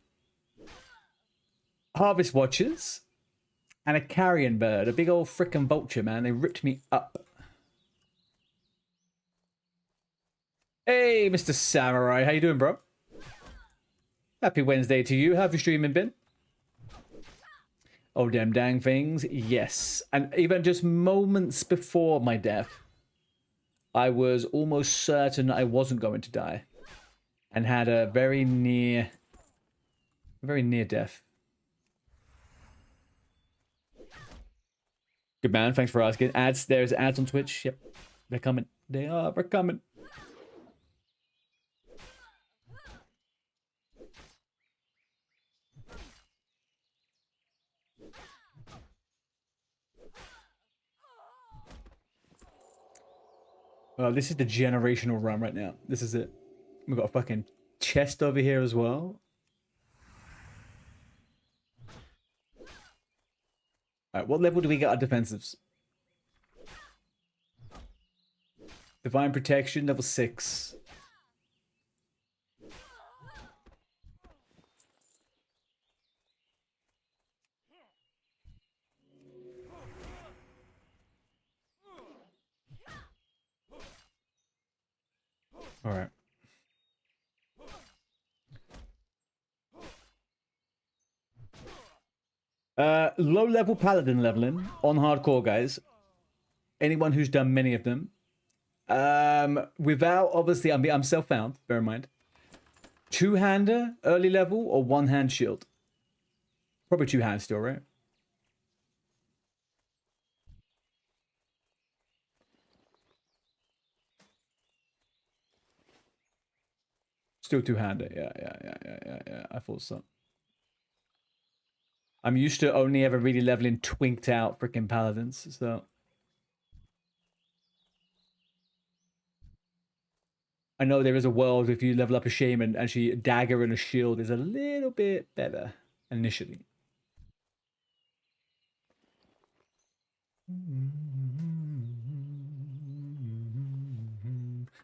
Harvest Watchers and a carrion bird. A big old frickin' vulture, man. They ripped me up. Hey, Mr. Samurai. How you doing, bro? Happy Wednesday to you. How have you streaming been? Oh, damn dang things. Yes. And even just moments before my death, I was almost certain I wasn't going to die. And had a very near death. Good man. Thanks for asking. Ads. There's ads on Twitch. Yep. They're coming. They are. They're coming. Well, this is the generational run right now. This is it. We've got a fucking chest over here as well. Alright, what level do we get our defensives? Divine Protection, level 6. Alright. Low level paladin leveling on hardcore, guys. Anyone who's done many of them. Without, obviously, I'm self-found, bear in mind. 2-hander, early level, or 1-hand shield? Probably 2-hand still, right? Still 2-hander, yeah. I thought so. I'm used to only ever really leveling twinked out freaking paladins, so. I know there is a world if you level up a shaman, actually a dagger and a shield is a little bit better initially.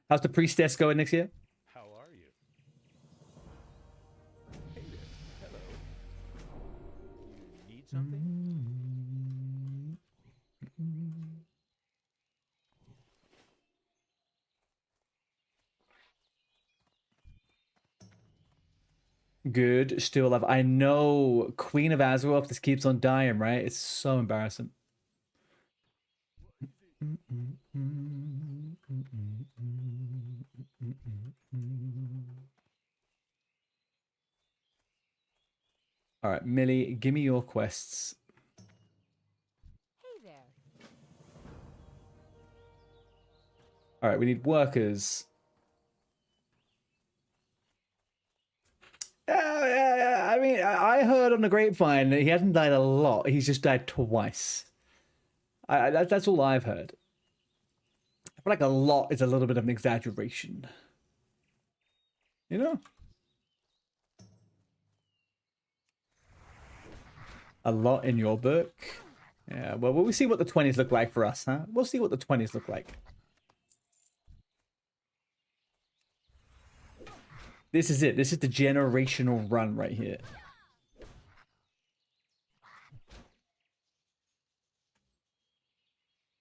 How's the priestess going next year? How are you? You need something? Good, still alive. I know Queen of Azeroth just keeps on dying, right? It's so embarrassing. All right, Millie, give me your quests. Hey there. All right, we need workers. I mean, I heard on the grapevine that he hasn't died a lot. He's just died twice. That's all I've heard. I feel like a lot is a little bit of an exaggeration. You know? A lot in your book? Yeah, well, we'll see what the 20s look like for us, huh? We'll see what the 20s look like. This is it. This is the generational run right here.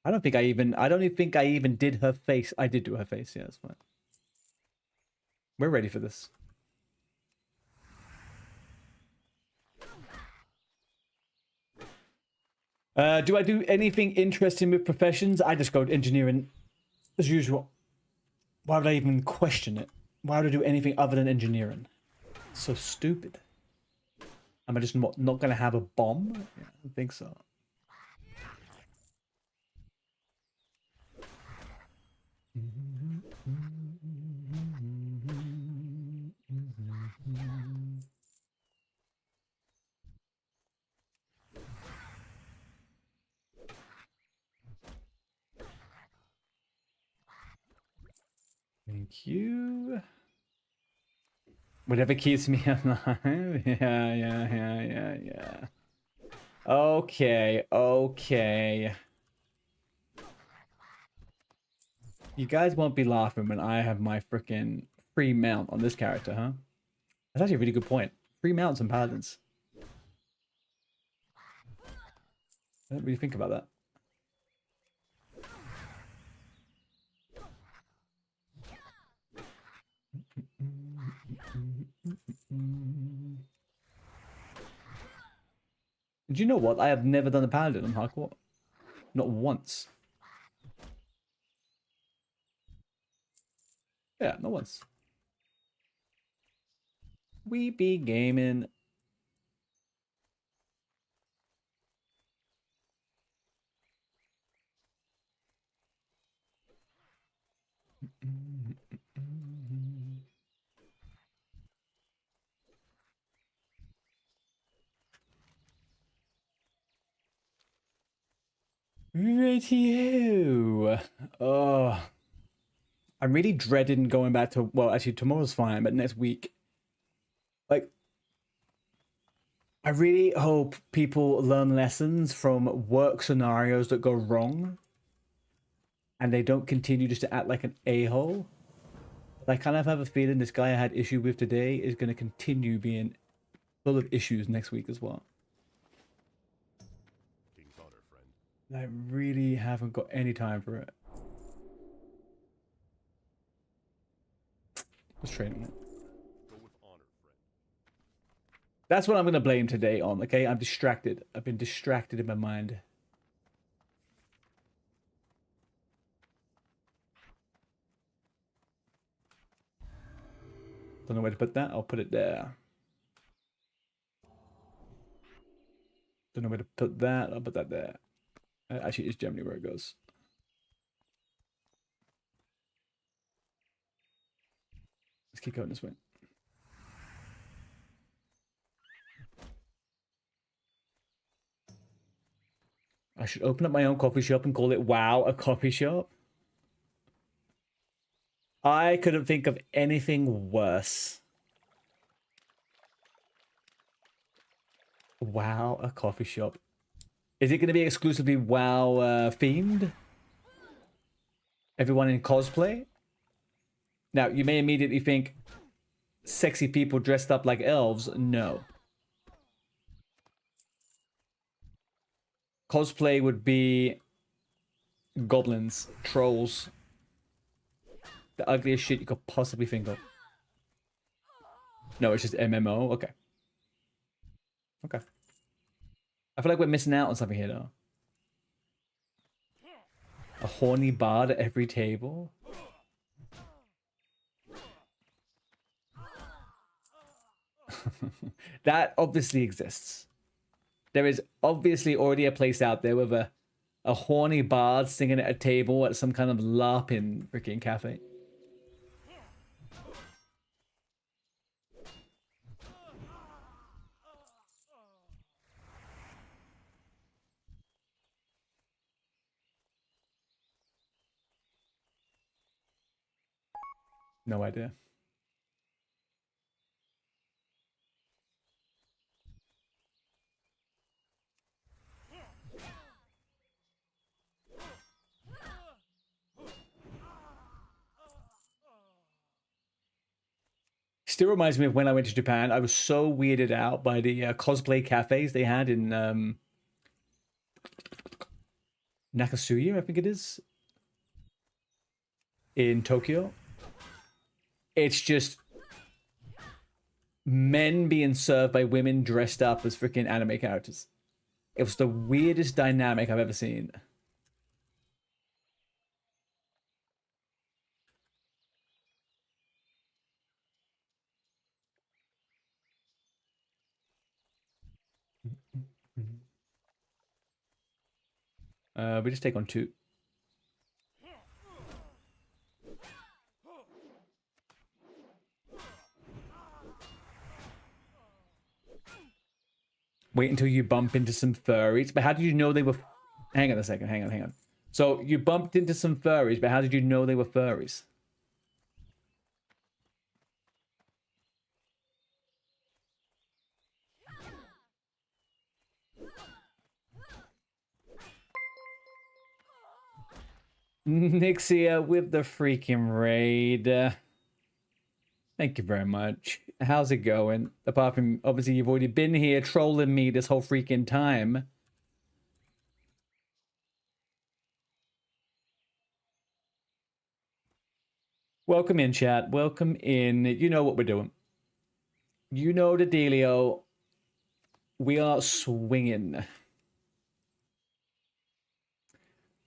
I don't even think I even did her face. I did do her face. Yeah, that's fine. We're ready for this. Do I do anything interesting with professions? I just go to engineering as usual. Why would I even question it? Why would I do anything other than engineering? So stupid. Am I just not going to have a bomb? Yeah, I don't think so. Thank you. Whatever keeps me alive. Yeah. Okay, okay. You guys won't be laughing when I have my freaking free mount on this character, huh? That's actually a really good point. Free mounts and paladins. I don't really think about that. Do you know what? I have never done a paladin in hardcore. Not once. Yeah, not once. We be gaming. Radio. Oh, I'm really dreading going back to. Well, actually, tomorrow's fine, but next week, like, I really hope people learn lessons from work scenarios that go wrong, and they don't continue just to act like an a-hole. I kind of have a feeling this guy I had issue with today is going to continue being full of issues next week as well. King's honor, friend. I really haven't got any time for it. Let's train him. Go with honor, friend. That's what I'm going to blame today on, okay? I'm distracted. I've been distracted in my mind. Don't know where to put that. I'll put it there. Don't know where to put that. I'll put that there. Actually, it's generally where it goes. Let's keep going this way. I should open up my own coffee shop and call it WoW a coffee shop. I couldn't think of anything worse. WoW a coffee shop. Is it going to be exclusively WoW themed? Everyone in cosplay? Now, you may immediately think sexy people dressed up like elves. No. Cosplay would be goblins, trolls, the ugliest shit you could possibly think of. No, it's just MMO. Okay. Okay. I feel like we're missing out on something here, though. A horny bard at every table. That obviously exists. There is obviously already a place out there with a horny bard singing at a table at some kind of LARPing freaking cafe. No idea. Still reminds me of when I went to Japan. I was so weirded out by the cosplay cafes they had in Nakasuya, I think it is, in Tokyo. It's just men being served by women dressed up as freaking anime characters. It was the weirdest dynamic I've ever seen. We just take on 2. Wait until you bump into some furries. But how did you know they were... Hang on a second. Hang on. So you bumped into some furries, but how did you know they were furries? Nixia with the freaking raid. Thank you very much. How's it going? Apart from, obviously, you've already been here trolling me this whole freaking time. Welcome in, chat. Welcome in. You know what we're doing. You know the dealio. We are swinging.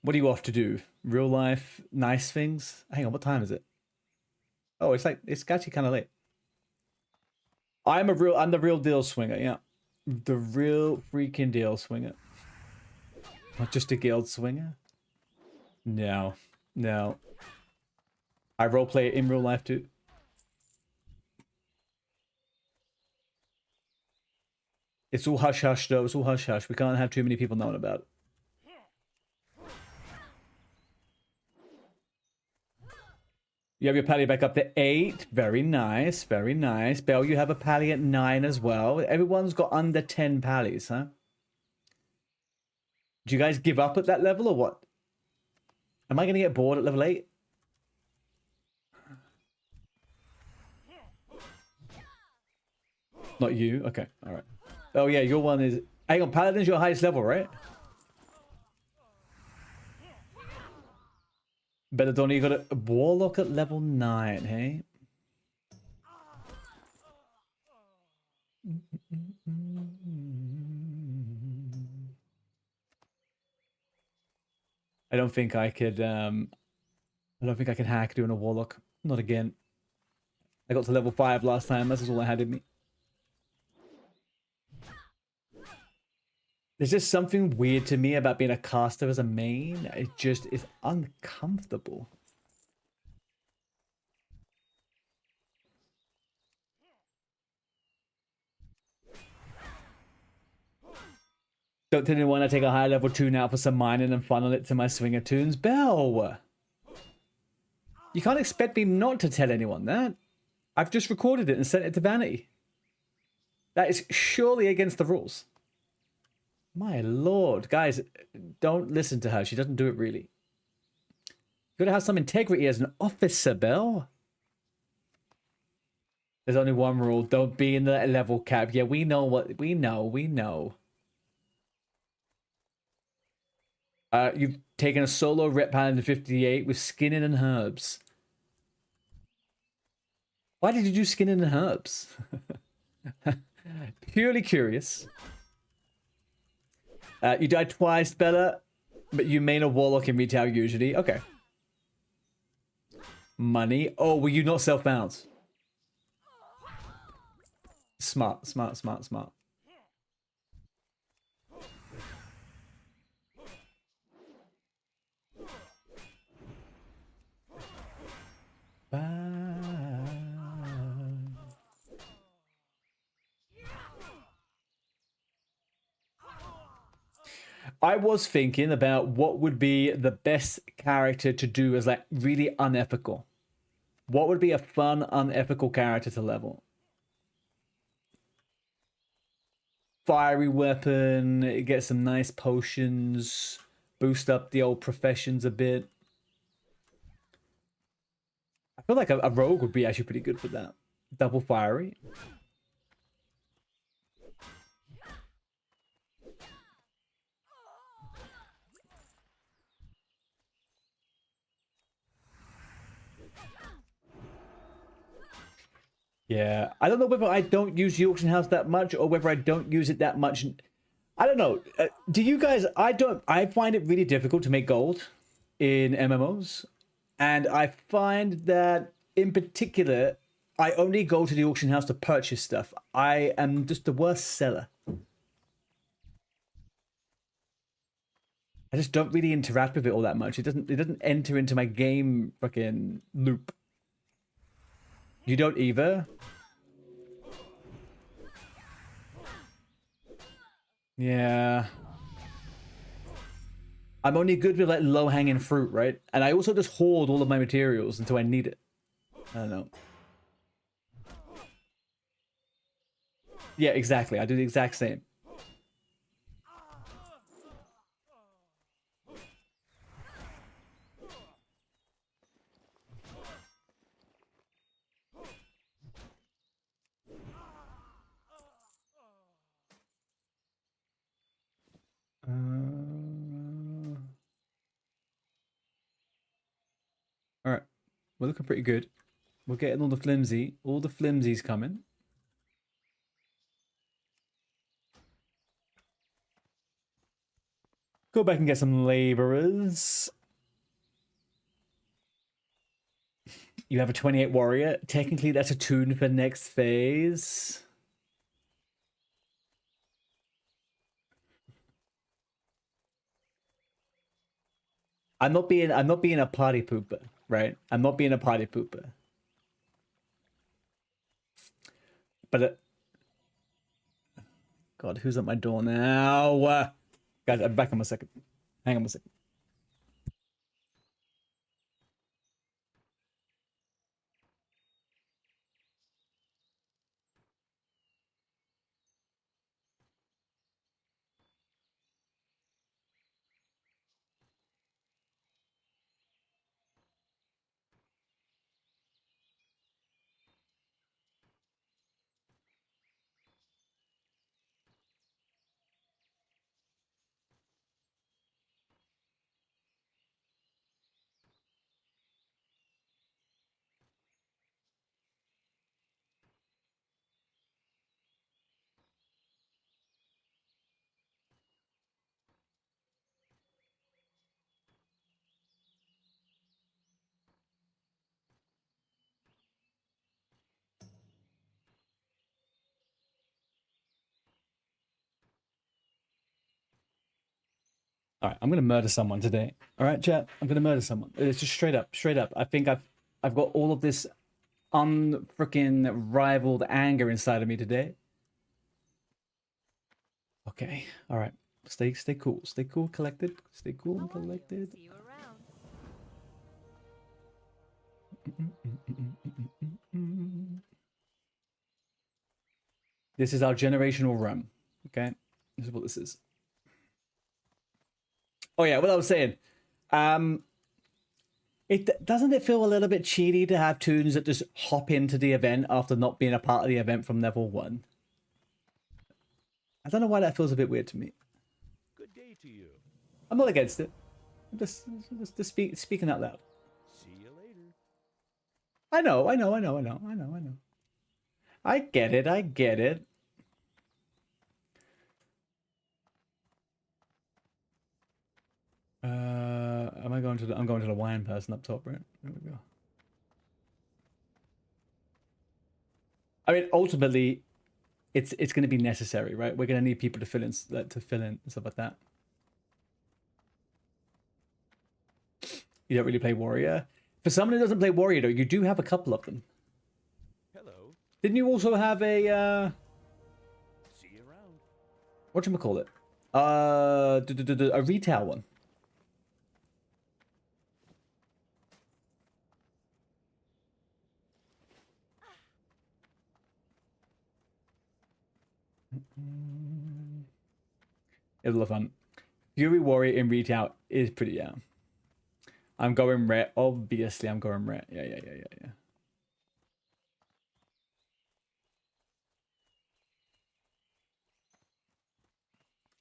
What are you off to do? Real life, nice things? Hang on, what time is it? Oh, it's actually kind of late. I'm the real deal swinger, yeah. The real freaking deal swinger. Not just a guild swinger. No. No. I roleplay it in real life too. It's all hush hush though. It's all hush hush. We can't have too many people knowing about it. You have your pally back up to 8. Very nice. Very nice. Belle, you have a pally at 9 as well. Everyone's got under 10 pallies, huh? Do you guys give up at that level or what? Am I going to get bored at level 8? Not you? Okay, alright. Oh yeah, your one is... Hang on, Paladin's your highest level, right? Belladonna, you got a Warlock at level 9, hey? I don't think I could, I don't think I can hack doing a Warlock. Not again. I got to level 5 last time, that's all I had in me. There's just something weird to me about being a caster as a main. It just is uncomfortable. Don't tell anyone I take a high level 2 now for some mining and funnel it to my swinger tunes. Bell! You can't expect me not to tell anyone that. I've just recorded it and sent it to Vanity. That is surely against the rules. My lord. Guys, don't listen to her. She doesn't do it really. You gotta have some integrity as an officer, Bell. There's only one rule. Don't be in the level cap. Yeah, we know what... We know. You've taken a solo rep paladin to 58 with skinning and herbs. Why did you do skinning and herbs? Purely curious. You died twice, Bella, but you main a warlock in retail usually. Okay. Money. Oh, were you not self-bound? Smart. I was thinking about what would be the best character to do as like really unethical. What would be a fun, unethical character to level? Fiery weapon, get some nice potions, boost up the old professions a bit. I feel like a rogue would be actually pretty good for that. Double fiery. Yeah, I don't know whether I don't use the auction house that much or whether I don't use it that much. I don't know. Do you guys? I find it really difficult to make gold in MMOs, and I find that in particular, I only go to the auction house to purchase stuff. I am just the worst seller. I just don't really interact with it all that much. It doesn't enter into my game fucking loop. You don't either? Yeah. I'm only good with like low-hanging fruit, right? And I also just hoard all of my materials until I need it. I don't know. Yeah, exactly. I do the exact same. We're looking pretty good. We're getting all the flimsies coming. Go back and get some laborers. You have a 28 warrior. Technically, that's a tune for next phase. I'm not being a party pooper, right? I'm not being a party pooper. But God, who's at my door now? Guys, I'm back in a second. Hang on a second. All right, I'm gonna murder someone today. All right, chat. I'm gonna murder someone. It's just straight up. I think I've got all of this unfreaking rivaled anger inside of me today. Okay. All right. Stay cool. Stay cool, collected. Stay cool and collected. See you around. This is our generational run. Okay, this is what this is. Oh yeah, what I was saying. Doesn't it feel a little bit cheaty to have tunes that just hop into the event after not being a part of the event from level 1? I don't know why that feels a bit weird to me. Good day to you. I'm not against it. I'm just speaking out loud. See you later. I know. I get it. I'm going to the wine person up top, right? There we go. I mean, ultimately, it's going to be necessary, right? We're going to need people to fill in and stuff like that. You don't really play warrior. For someone who doesn't play warrior, though, you do have a couple of them. Hello. Didn't you also have a See you around. whatchamacallit? A retail one? It'll look fun. Fury Warrior in retail is pretty, yeah. I'm going red. Obviously, I'm going red. Yeah.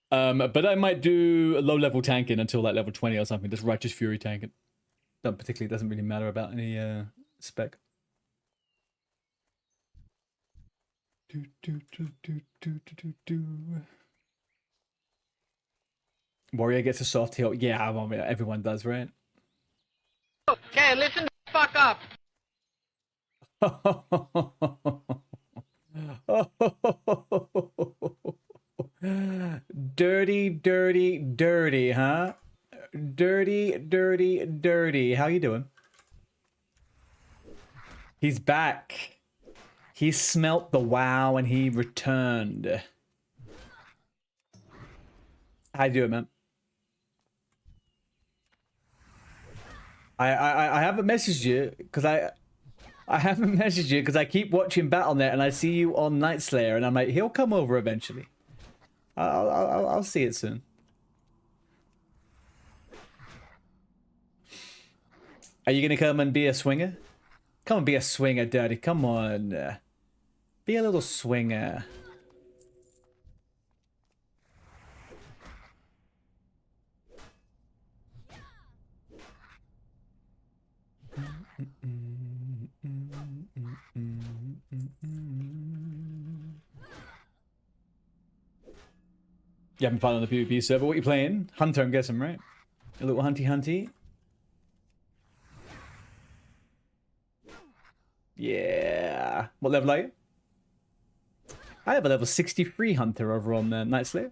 But I might do a low-level tanking until like level 20 or something. Just Righteous Fury tanking. Don't particularly, doesn't really matter about any spec. Warrior gets a soft heal. Yeah, I mean, everyone does, right? Okay, listen the fuck up. Dirty, huh? Dirty. How you doing? He's back. He smelt the wow and he returned. How you doing, man? I haven't messaged you because I haven't messaged you because I keep watching Battle.net and I see you on Night Slayer and I'm like, he'll come over eventually. I'll see it soon. Are you gonna come and be a swinger? Come and be a swinger, Dirty. Come on. Be a little swinger. You haven't found on the PvP server. What are you playing? Hunter, I'm guessing, right? A little hunty. Yeah. What level are you? I have a level 63 hunter over on Night Slayer.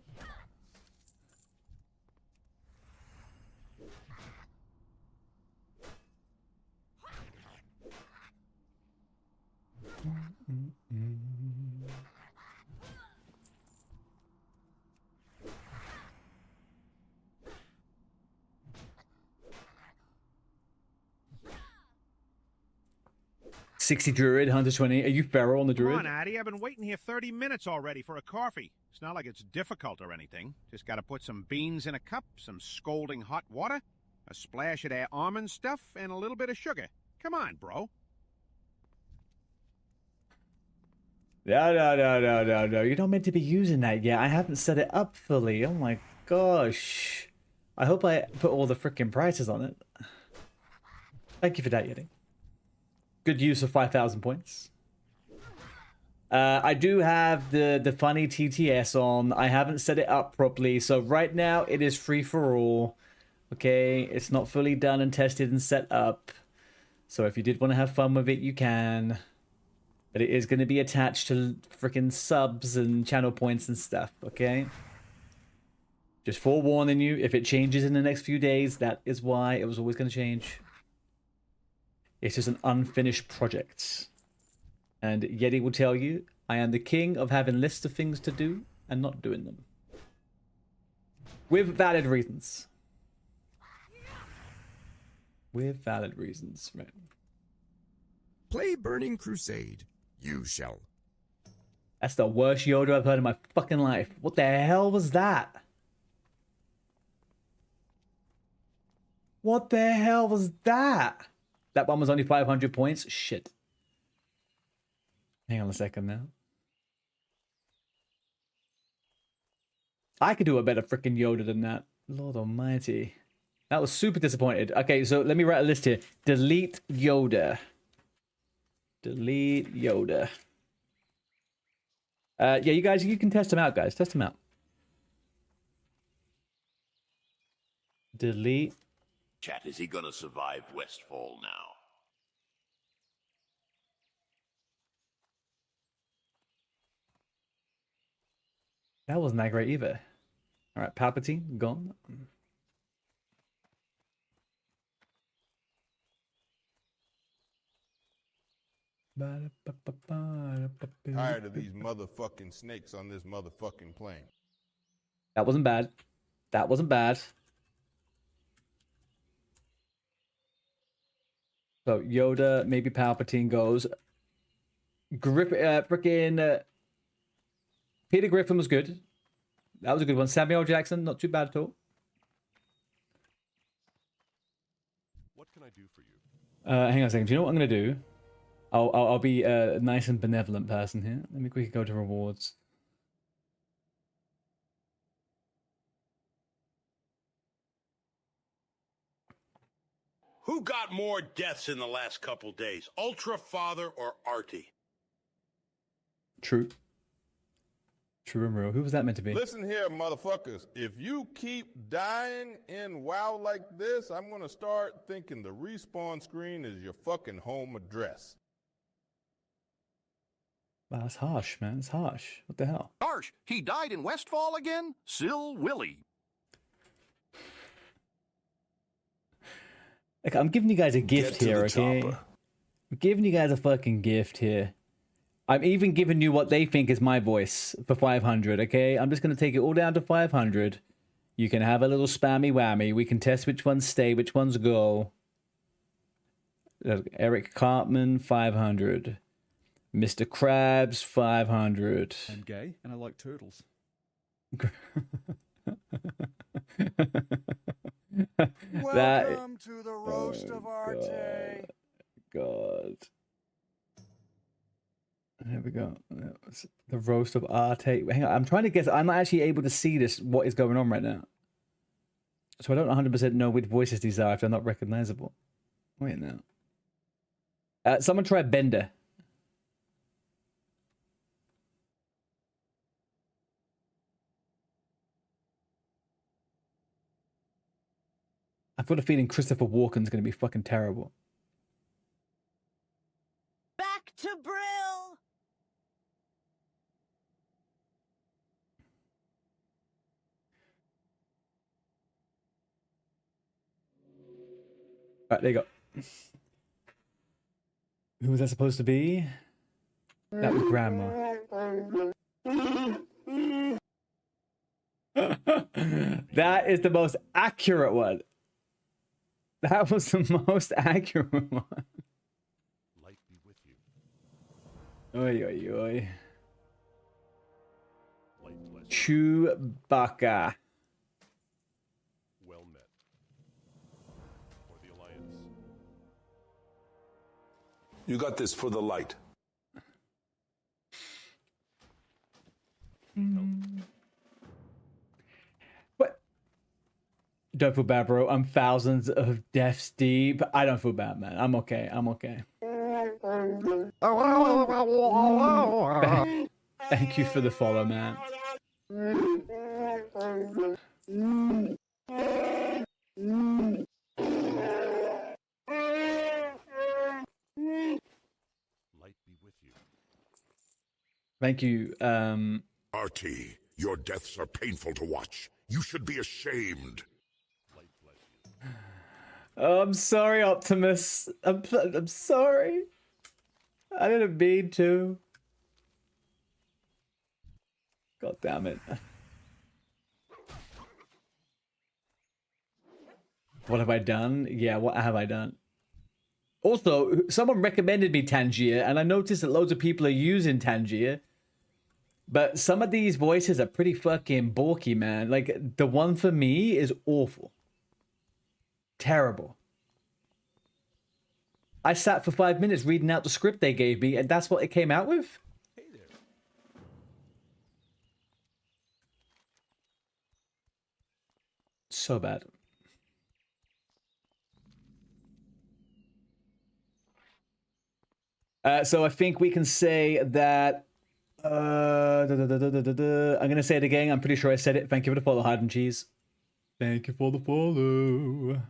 $60 Druid, Hunter 20. Are you feral on the Druid? Come on, Addy. I've been waiting here 30 minutes already for a coffee. It's not like it's difficult or anything. Just gotta put some beans in a cup, some scalding hot water, a splash of their almond stuff, and a little bit of sugar. Come on, bro. No. You're not meant to be using that yet. I haven't set it up fully. Oh my gosh. I hope I put all the freaking prices on it. Thank you for that, Yeti. Good use of 5,000 points. I do have the funny TTS on. I haven't set it up properly. So right now it is free for all. Okay, it's not fully done and tested and set up. So if you did want to have fun with it, you can. But it is going to be attached to freaking subs and channel points and stuff, okay? Just forewarning you, if it changes in the next few days, that is why it was always going to change. It's just an unfinished project. And Yeti will tell you, I am the king of having lists of things to do and not doing them. With valid reasons. With valid reasons, right? Play Burning Crusade. You shall. That's the worst Yoda I've heard in my fucking life. What the hell was that? What the hell was that? That one was only 500 points? Shit. Hang on a second now. I could do a better freaking Yoda than that. Lord almighty. That was super disappointed. Okay, so let me write a list here. Delete Yoda. Delete Yoda. Yeah, you guys, you can test them out, guys. Test them out. Delete. Chat, is he gonna survive Westfall now? That wasn't that great either. All right, Palpatine, gone. Tired of these motherfucking snakes on this motherfucking plane. That wasn't bad. That wasn't bad. So Yoda, maybe Palpatine goes. Peter Griffin was good. That was a good one. Samuel Jackson, not too bad at all. What can I do for you? Hang on a second. Do you know what I'm gonna do? I'll be a nice and benevolent person here. Let me quickly go to rewards. Who got more deaths in the last couple days, Ultra Father or Artie? True. True and real. Who was that meant to be? Listen here, motherfuckers. If you keep dying in WoW like this, I'm gonna start thinking the respawn screen is your fucking home address. Wow, that's harsh, man. It's harsh. What the hell? Harsh. He died in Westfall again? Sill Willie. Like, I'm giving you guys a gift here, okay? I'm giving you guys a fucking gift here. I'm even giving you what they think is my voice for 500, okay? I'm just going to take it all down to 500. You can have a little spammy whammy. We can test which ones stay, which ones go. Eric Cartman, 500. Mr. Krabs, 500. I'm gay and I like turtles. Welcome to the roast of Arte. God. There we go. The roast of Arte. Hang on, I'm trying to guess. I'm not actually able to see this. What is going on right now? So I don't 100% know which voices these are if they're not recognizable. Wait now. Someone try Bender. I've got a feeling Christopher Walken's going to be fucking terrible. Back to Brill! Right, there you go. Who was that supposed to be? That was Grandma. That is the most accurate one. That was the most accurate one. Light be with you. Oi, oi, oi. Light bless you. Chewbacca. Well met. For the Alliance. You got this for the light. What? Don't feel bad, bro. I'm thousands of deaths deep. I don't feel bad, man. I'm okay. I'm okay. Thank you for the follow, man. Light be with you. Thank you. RT, your deaths are painful to watch. You should be ashamed. Light bless you. Oh, I'm sorry, Optimus. I'm sorry. I didn't mean to. God damn it. What have I done? Yeah, what have I done? Also, someone recommended me Tangier, and I noticed that loads of people are using Tangier. But some of these voices are pretty fucking bulky, man. Like, the one for me is awful. Terrible. I sat for 5 minutes reading out the script they gave me, and that's what it came out with? Hey there. So bad. So I think we can say that... I'm going to say it again. I'm pretty sure I said it. Thank you for the follow, Hard and Cheese. Thank you for the follow.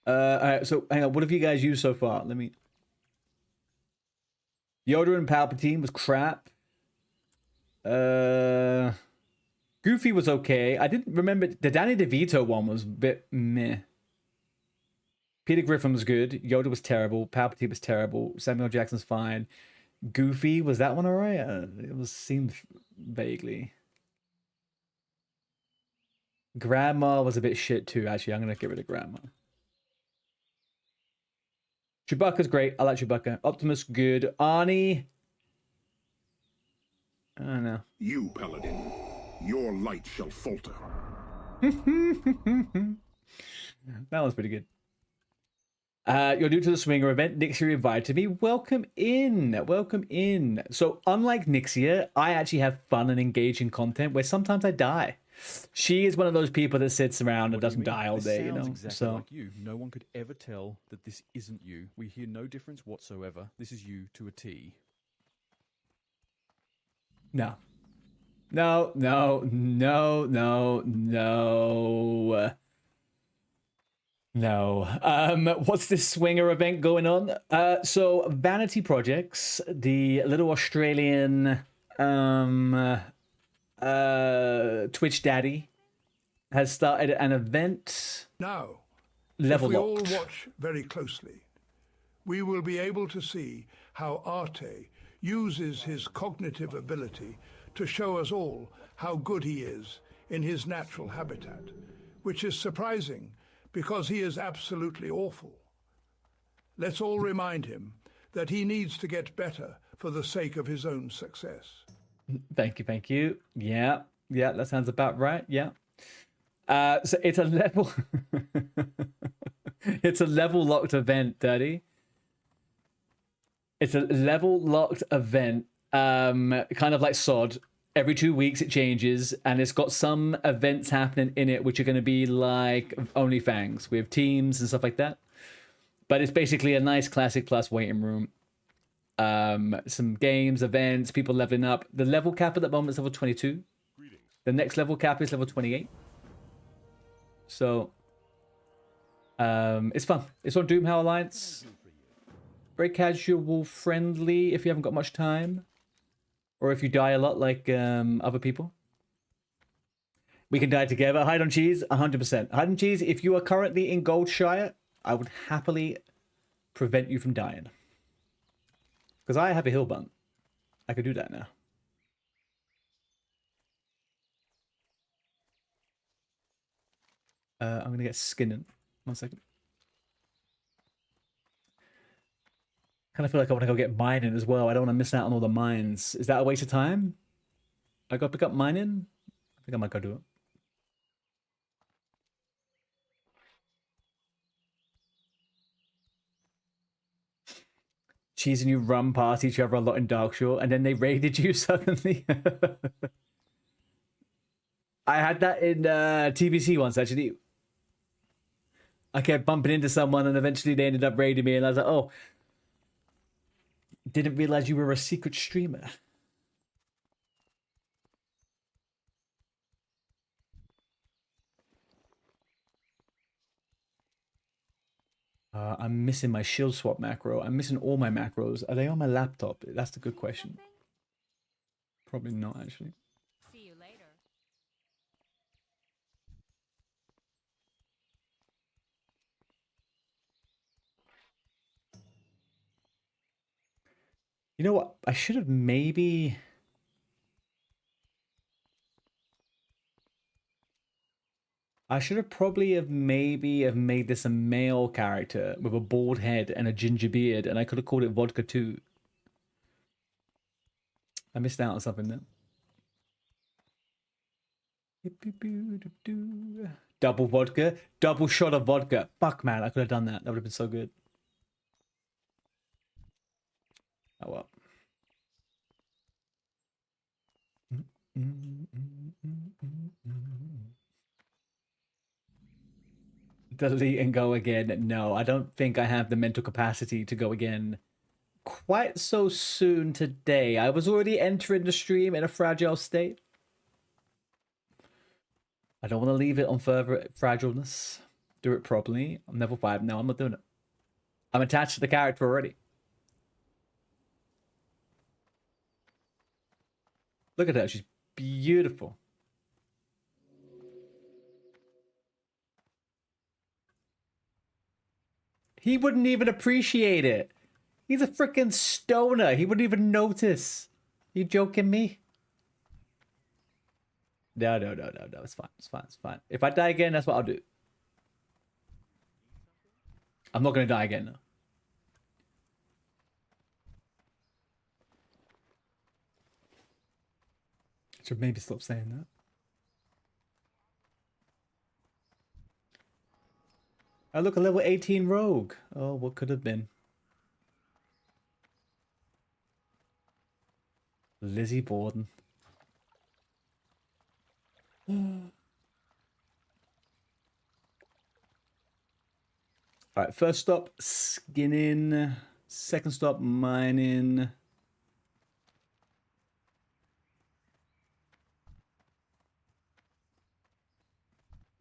Alright, so hang on. What have you guys used so far? Let me... Yoda and Palpatine was crap. Goofy was okay. I didn't remember... The Danny DeVito one was a bit meh. Peter Griffin was good. Yoda was terrible. Palpatine was terrible. Samuel Jackson's fine. Goofy, was that one alright? It was seemed vaguely. Grandma was a bit shit too, actually. I'm gonna get rid of Grandma. Chewbacca's great. I like Chewbacca. Optimus, good. Arnie. I don't know. You, Paladin, your light shall falter. That was pretty good. You're new to the Swinger event. Nixia invited me. Welcome in. Welcome in. So, unlike Nixia, I actually have fun and engaging content where sometimes I die. She is one of those people that sits around and doesn't die all day, you know? Exactly So, like you. No one could ever tell that this isn't you. We hear no difference whatsoever. This is you to a T. no. No, no, no, no, no. No. What's this Swinger event going on? So Vanity Projects, the little Australian Twitch daddy, has started an event. Now, level if we locked. all watch very closely, we will be able to see how Arte uses his cognitive ability to show us all how good he is in his natural habitat, which is surprising because he is absolutely awful. Let's all remind him that he needs to get better for the sake of his own success. Thank you, thank you. Yeah, that sounds about right. Yeah. So it's a level it's a level locked event, Daddy. It's a level locked event, kind of like SOD. Every 2 weeks it changes, and it's got some events happening in it which are going to be like OnlyFans with teams and stuff like that. But it's basically a nice classic plus waiting room. Some games, events, people leveling up. The level cap at the moment is level 22. The next level cap is level 28. So, it's fun. It's on Doomhowl Alliance. Very casual, friendly if you haven't got much time. Or if you die a lot like other people. We can die together. Hide on cheese, 100%. Hide on cheese, if you are currently in Goldshire, I would happily prevent you from dying. Because I have a hill bump. I could do that now. I'm going to get skinning. 1 second. Kind of feel like I want to go get mining as well. I don't want to miss out on all the mines. Is that a waste of time? I got to pick up mining? I think I might go do it. Cheese and you run past each other a lot in Darkshore, and then they raided you suddenly. I had that in TBC once, actually. I kept bumping into someone, and eventually they ended up raiding me, and I was like, oh, didn't realize you were a secret streamer. I'm missing my shield swap macro. I'm missing all my macros. Are they on my laptop? That's the good question. Probably not, actually. See you later. You know what? I should have maybe... I should have probably made this a male character with a bald head and a ginger beard, and I could have called it Vodka 2. I missed out on something there. Double vodka, double shot of vodka. Fuck, man, I could have done that. That would have been so good. Oh well. Delete and go again. No, I don't think I have the mental capacity to go again quite so soon today. I was already entering the stream in a fragile state. I don't want to leave it on further fragileness. Do it properly. I'm level 5 now. I'm not doing it. I'm attached to the character already. Look at her. She's beautiful. He wouldn't even appreciate it. He's a freaking stoner. He wouldn't even notice. You joking me? No. It's fine. It's fine. It's fine. If I die again, that's what I'll do. I'm not going to die again, though. I should maybe stop saying that. Oh, look, a level 18 rogue. Oh, what could have been? Lizzie Borden. Alright, first stop, skinning. Second stop, mining.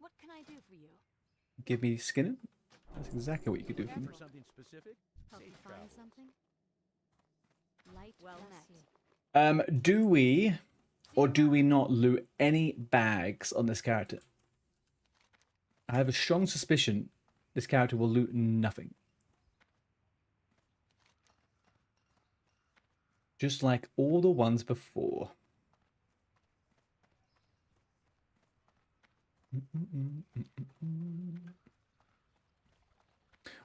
What can I do for you? Give me skinning? That's exactly what you could do for me. For something specific? Help you find something? Light well met. Do we or do we not loot any bags on this character? I have a strong suspicion this character will loot nothing. Just like all the ones before.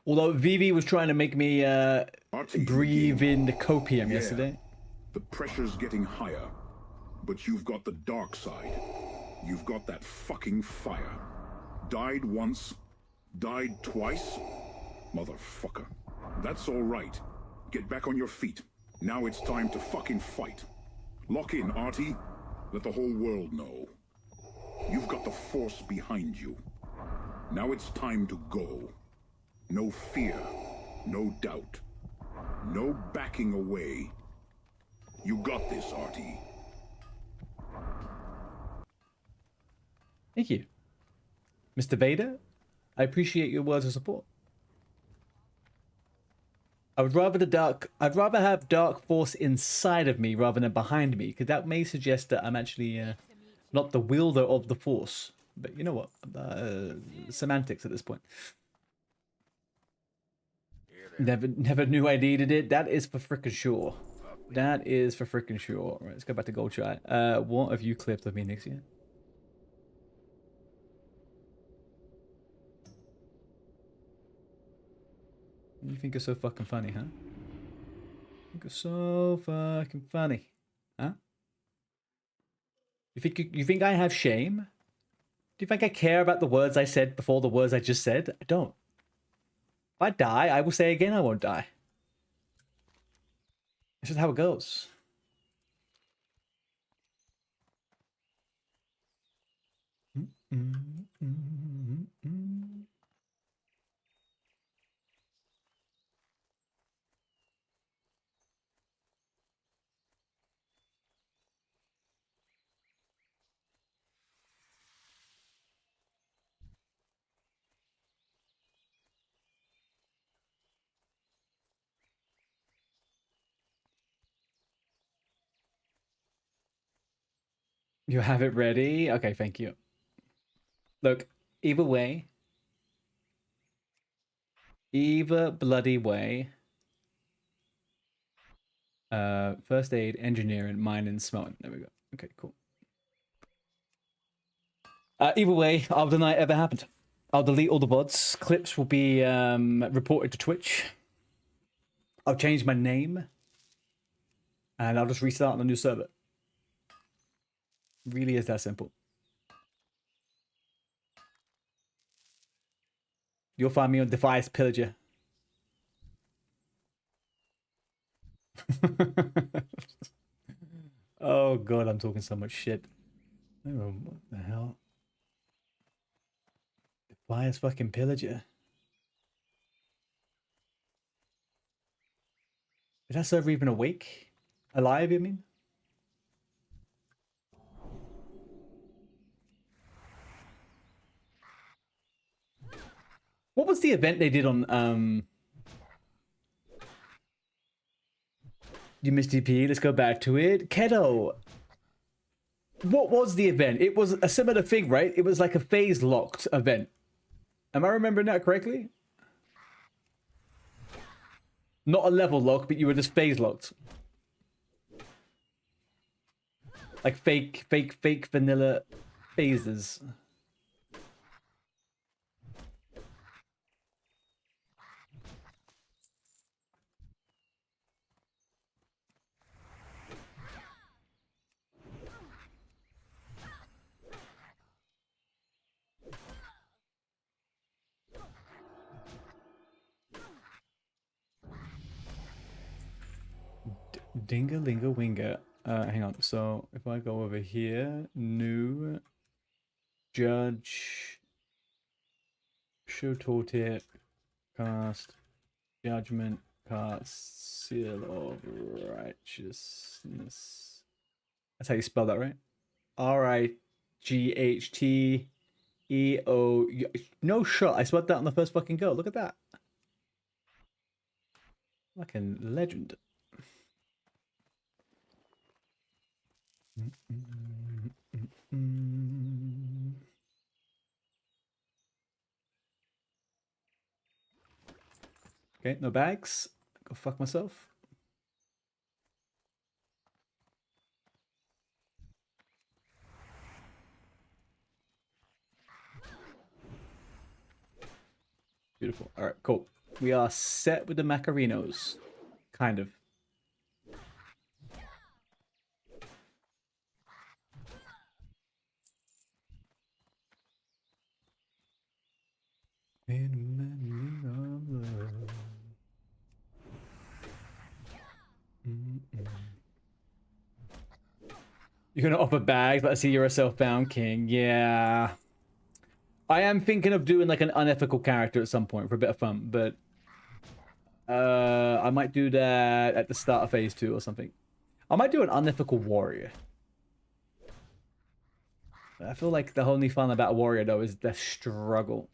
Although Vivi was trying to make me breathe in the copium yesterday. The pressure's getting higher, but you've got the dark side. You've got that fucking fire. Died once, died twice. Motherfucker. That's all right. Get back on your feet. Now it's time to fucking fight. Lock in, Artie. Let the whole world know. You've got the force behind you. Now it's time to go. No fear, no doubt, no backing away. You got this, Artie. Thank you. Mr. Vader, I appreciate your words of support. I'd rather have dark force inside of me rather than behind me, because that may suggest that I'm actually not the wielder of the force. But you know what? Semantics at this point. Never knew I needed it. That is for frickin' sure. That is for frickin' sure. Right, let's go back to Gold Chat. What have you clipped of me, Nixie? You think you're so fucking funny, huh? You think you're so fucking funny, huh? You think I have shame? Do you think I care about the words I said before the words I just said? I don't. If I die, I will say again I won't die. It's just how it goes. You have it ready? Okay, thank you. Look, either way. Either bloody way. First aid, engineering, mining, smelting. There we go. Okay, cool. Either way, I'll deny it ever happened. I'll delete all the VODs. Clips will be reported to Twitch. I'll change my name. And I'll just restart on a new server. Really is that simple. You'll find me on Defiance Pillager. Oh god, I'm talking so much shit. Oh, what the hell? Defiance fucking Pillager. Is that server even awake? Alive, you mean? What was the event they did on you missed DP? Let's go back to it. Keto. What was the event? It was a similar thing, right? It was like a phase locked event. Am I remembering that correctly? Not a level lock, but you were just phase locked. Like fake vanilla phases. Dinga-linga winga. Hang on. So if I go over here, new judge, show tooltip, cast, judgment, cast, seal of righteousness. That's how you spell that, right? R-I-G-H-T-E-O. No shot. I spelled that on the first fucking go. Look at that. Fucking legend. Okay, no bags. Go fuck myself. Beautiful. All right, cool. We are set with the Macarinos. Kind of. You're gonna offer bags, but I see you're a self-bound king. Yeah. I am thinking of doing like an unethical character at some point for a bit of fun, but I might do that at the start of phase 2 or something. I might do an unethical warrior. I feel like the only fun about a warrior though is the struggle.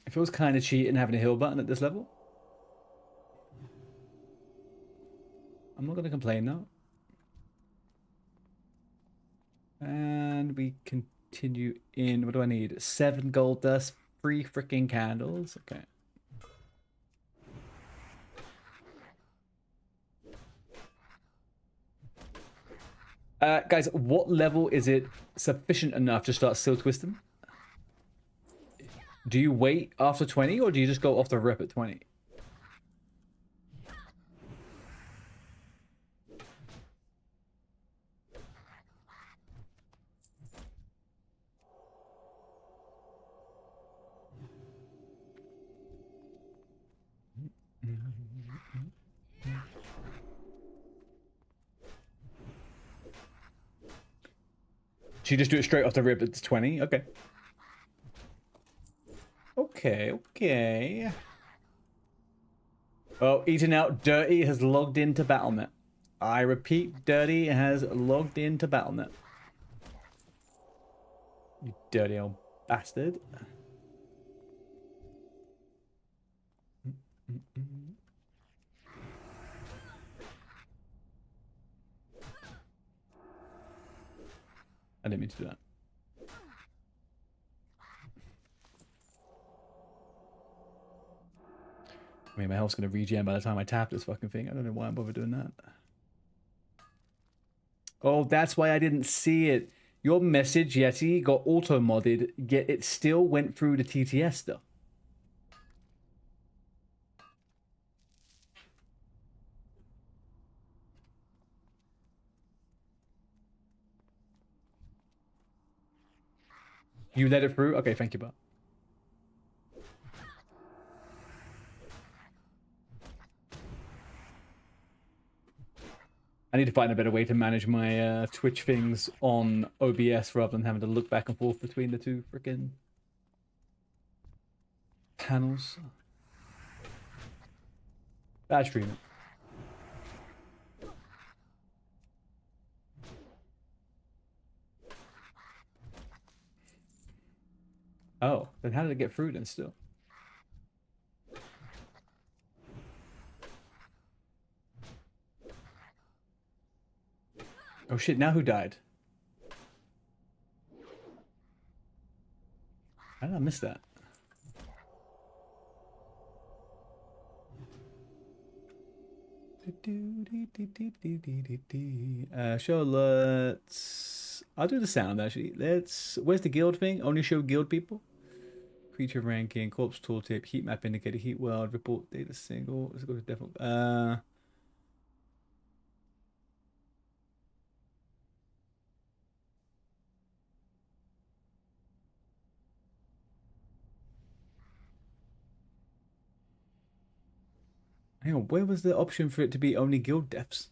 It feels kind of cheating having a heal button at this level. I'm not going to complain though. And we continue in. What do I need? 7 gold dust, 3 freaking candles. Okay. Guys, what level is it sufficient enough to start still twisting? Do you wait after 20 or do you just go off the rip at 20? So you just do it straight off the rip at 20? Okay. Okay. Oh, Eating Out Dirty has logged into Battle.net. I repeat, Dirty has logged into Battle.net. You dirty old bastard. I didn't mean to do that. I mean, my health's going to regen by the time I tap this fucking thing. I don't know why I'm bothered doing that. Oh, that's why I didn't see it. Your message, Yeti, got auto-modded, yet it still went through the TTS though. You let it through? Okay, thank you, Bob. I need to find a better way to manage my Twitch things on OBS rather than having to look back and forth between the two freaking panels. Bad streaming. Oh, then how did it get through then still? Oh shit, now who died? How did I miss that? Sure, let's... I'll do the sound actually. Where's the guild thing? Only show guild people? Creature ranking, corpse tooltip, heat map indicator, heat world, report data single. Let's go to default. Hang on, where was the option for it to be only guild deaths?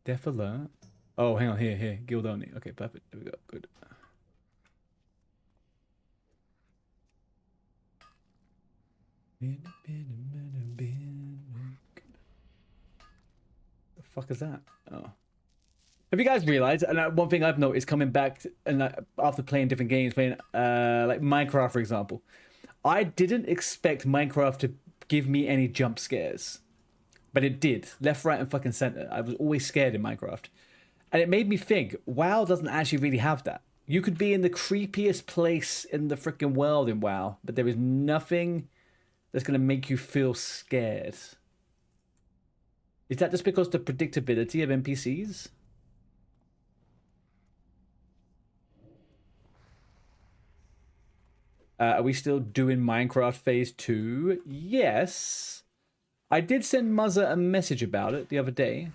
Death alert. Oh, hang on, here, guild only. Okay, perfect. There we go. Good. The fuck is that? Oh. Have you guys realized, and one thing I've noticed coming back and after playing different games, playing like Minecraft, for example, I didn't expect Minecraft to give me any jump scares, but it did. Left, right, and fucking center. I was always scared in Minecraft. And it made me think, WoW doesn't actually really have that. You could be in the creepiest place in the freaking world in WoW, but there is nothing that's going to make you feel scared. Is that just because the predictability of NPCs? Are we still doing Minecraft Phase 2? Yes. I did send Muzza a message about it the other day.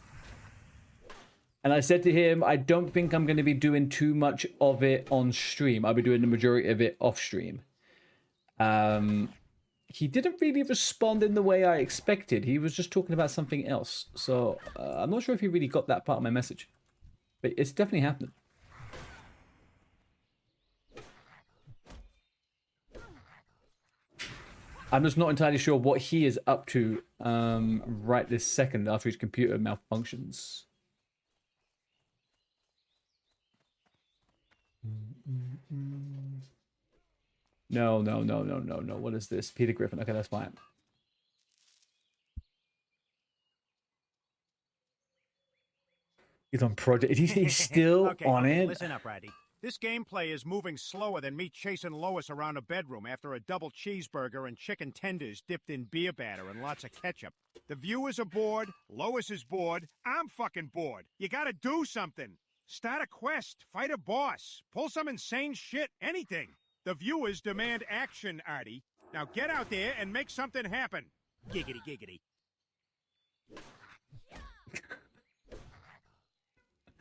And I said to him, I don't think I'm going to be doing too much of it on stream. I'll be doing the majority of it off stream. He didn't really respond in the way I expected. He was just talking about something else. So I'm not sure if he really got that part of my message. But it's definitely happening. I'm just not entirely sure what he is up to right this second after his computer malfunctions. No. What is this? Peter Griffin. Okay, that's fine. He's on project. He's still okay, on it. Listen up, Ratty. This gameplay is moving slower than me chasing Lois around a bedroom after a double cheeseburger and chicken tenders dipped in beer batter and lots of ketchup. The viewers are bored, Lois is bored, I'm fucking bored. You gotta do something. Start a quest, fight a boss, pull some insane shit, anything. The viewers demand action, Artie. Now get out there and make something happen. Giggity, giggity.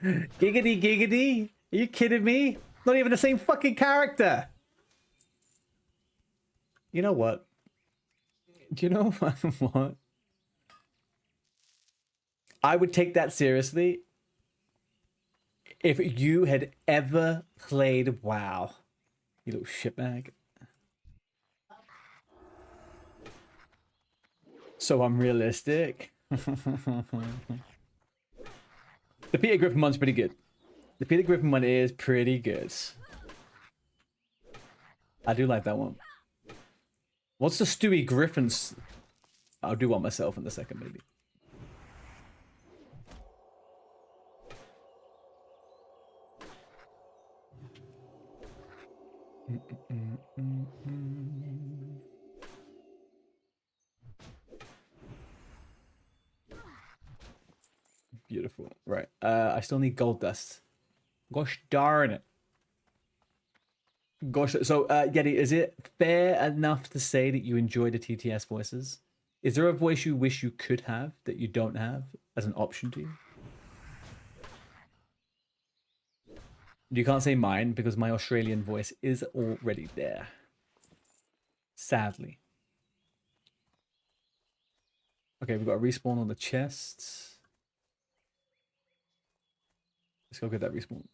Giggity, giggity. Are you kidding me? Not even the same fucking character. You know what? Do you know what? I would take that seriously if you had ever played WoW. You little shitbag. So unrealistic. The Peter Griffin one's pretty good. The Peter Griffin one is pretty good. I do like that one. What's the Stewie Griffin's? I'll do one myself in a second, maybe. Beautiful. Right. I still need gold dust. Gosh darn it. Gosh. So, Yeti, is it fair enough to say that you enjoy the TTS voices? Is there a voice you wish you could have that you don't have as an option to you? You can't say mine because my Australian voice is already there. Sadly. Okay, we've got a respawn on the chest. Let's go get that respawn.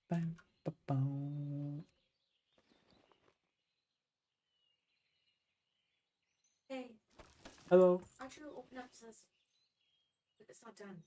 Bang, ba-bow. Hey. Hello. Aren't you open up says it's not done?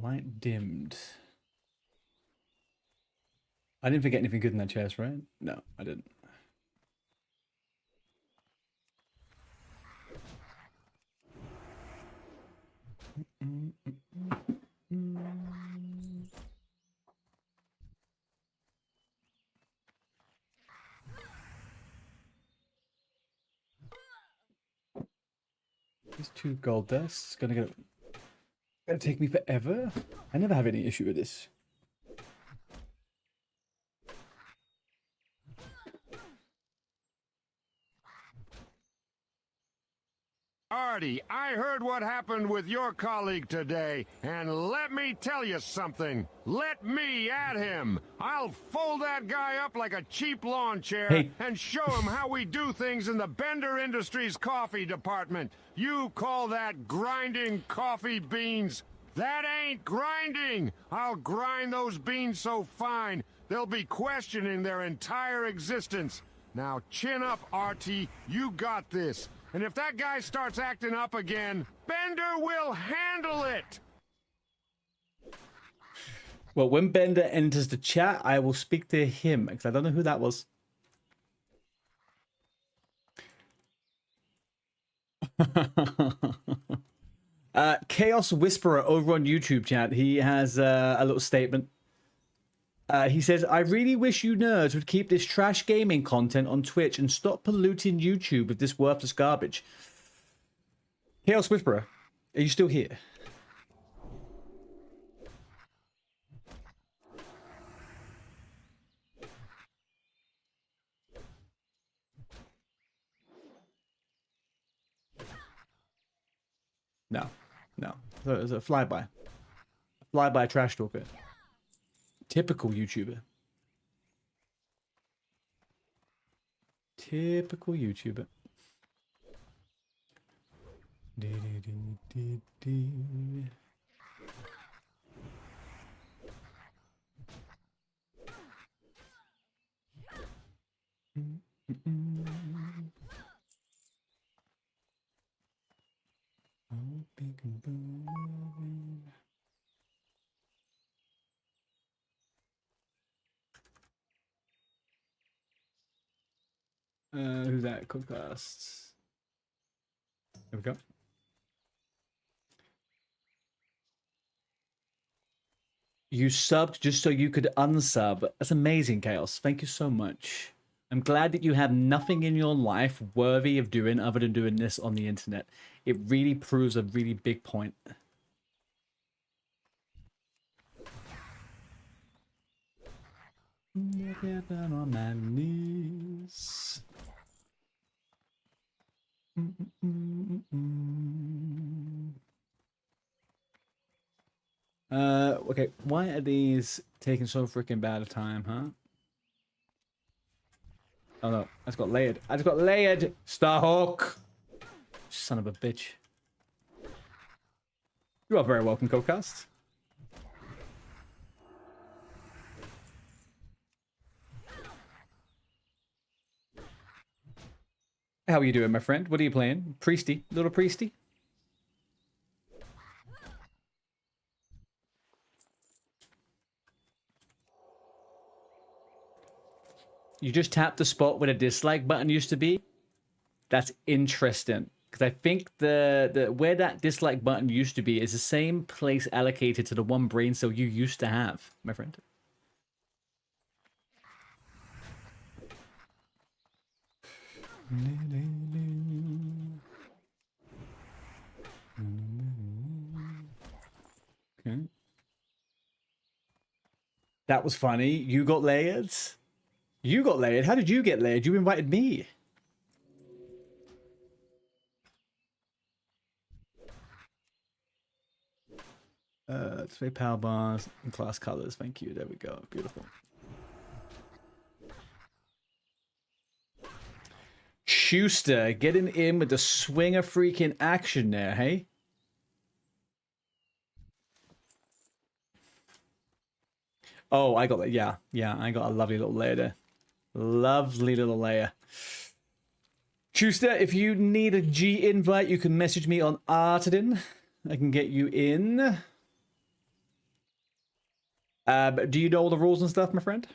Light dimmed. I didn't forget anything good in that chest, right? No, I didn't. These 2 gold dusts gonna take me forever. I never have any issue with this. Artie, I heard what happened with your colleague today, and let me tell you something. Let me at him. I'll fold that guy up like a cheap lawn chair and show him how we do things in the Bender Industries coffee department. You call that grinding coffee beans? That ain't grinding. I'll grind those beans so fine, they'll be questioning their entire existence. Now chin up, Artie. You got this. And if that guy starts acting up again, Bender will handle it! Well, when Bender enters the chat, I will speak to him, because I don't know who that was. Chaos Whisperer over on YouTube chat. He has a little statement. He says, I really wish you nerds would keep this trash gaming content on Twitch and stop polluting YouTube with this worthless garbage. Chaos Whisperer, are you still here? No, no. It's a flyby. Flyby trash talker. Typical YouTuber. Typical YouTuber. Who's that? Codcasts. There we go. You subbed just so you could unsub. That's amazing, Chaos. Thank you so much. I'm glad that you have nothing in your life worthy of doing other than doing this on the internet. It really proves a really big point. Get down on my knees. Okay, why are these taking so freaking bad a time, huh? Oh no, I just got layered. I just got layered! Starhawk! Son of a bitch. You are very welcome, Codecast. How are you doing, my friend? What are you playing? Priesty? Little Priesty? You just tapped the spot where the dislike button used to be? That's interesting. Because I think the where that dislike button used to be is the same place allocated to the one brain cell you used to have, my friend. Okay. That was funny. You got layered? You got layered? How did you get layered? You invited me. Display power bars and class colors. Thank you. There we go. Beautiful. Schuster getting in with the swinger freaking action there, hey? Oh, I got that. Yeah, I got a lovely little layer there. Lovely little layer. Schuster, if you need a G invite, you can message me on Artedin. I can get you in. Do you know all the rules and stuff, my friend?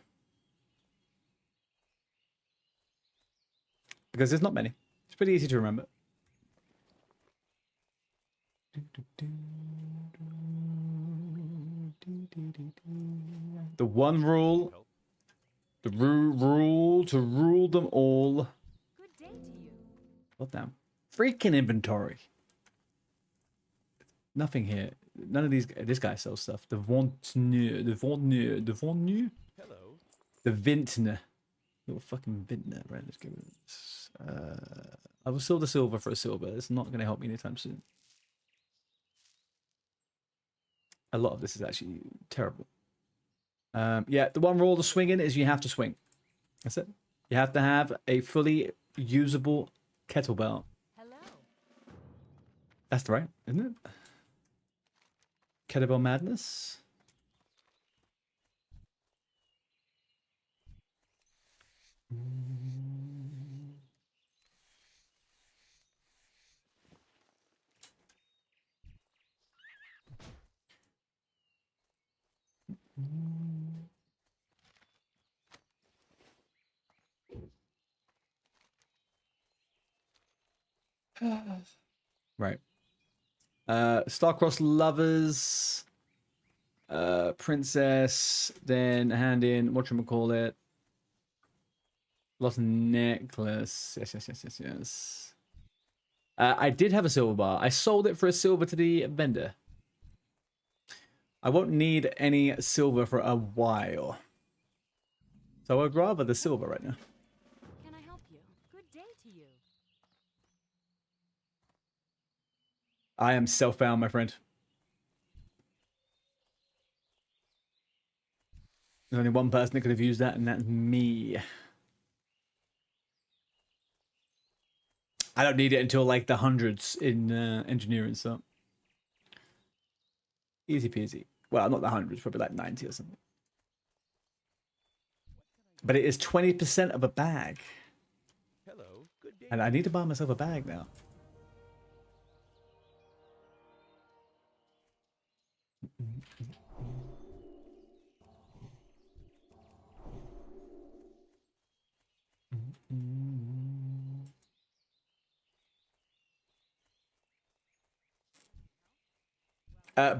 Because there's not many. It's pretty easy to remember. The one rule. The rule to rule them all. Good day to you. What damn? Freaking inventory. Nothing here. None of these. This guy sells stuff. The Ventneur. Hello. The Vintner. Little fucking Vintner. Right, let's give it this. I will sell the silver for a silver. It's not going to help me anytime soon. A lot of this is actually terrible. Yeah, the one rule to swinging is you have to swing. That's it. You have to have a fully usable kettlebell. Hello. That's right, isn't it? Kettlebell madness. Right. Star-crossed lovers. Princess. Then hand in, whatchamacallit. Lost necklace. Yes. I did have a silver bar. I sold it for a silver to the vendor. I won't need any silver for a while. So I'd rather the silver right now. Can I help you? Good day to you. I am self-bound, my friend. There's only one person that could have used that, and that's me. I don't need it until like the hundreds in engineering, so easy peasy. Well, not the hundreds, probably like 90 or something. But it is 20% of a bag. Hello, good day. And I need to buy myself a bag now.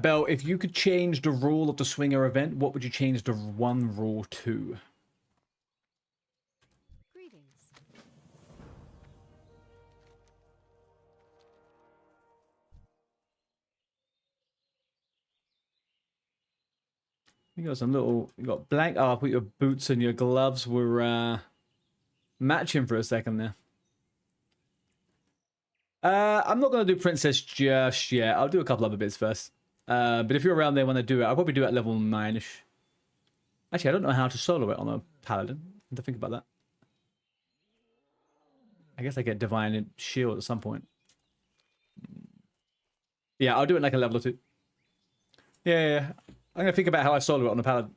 Belle, if you could change the rule of the swinger event, what would you change the one rule to? Greetings. You got some little, you got blank. Oh, I put your boots and your gloves were matching for a second there. I'm not going to do Princess just yet. I'll do a couple other bits first. But if you're around there when I do it, I'll probably do it at level 9-ish. Actually, I don't know how to solo it on a paladin. I have to think about that. I guess I get divine shield at some point. Yeah, I'll do it like a level or 2. Yeah. I'm going to think about how I solo it on a paladin.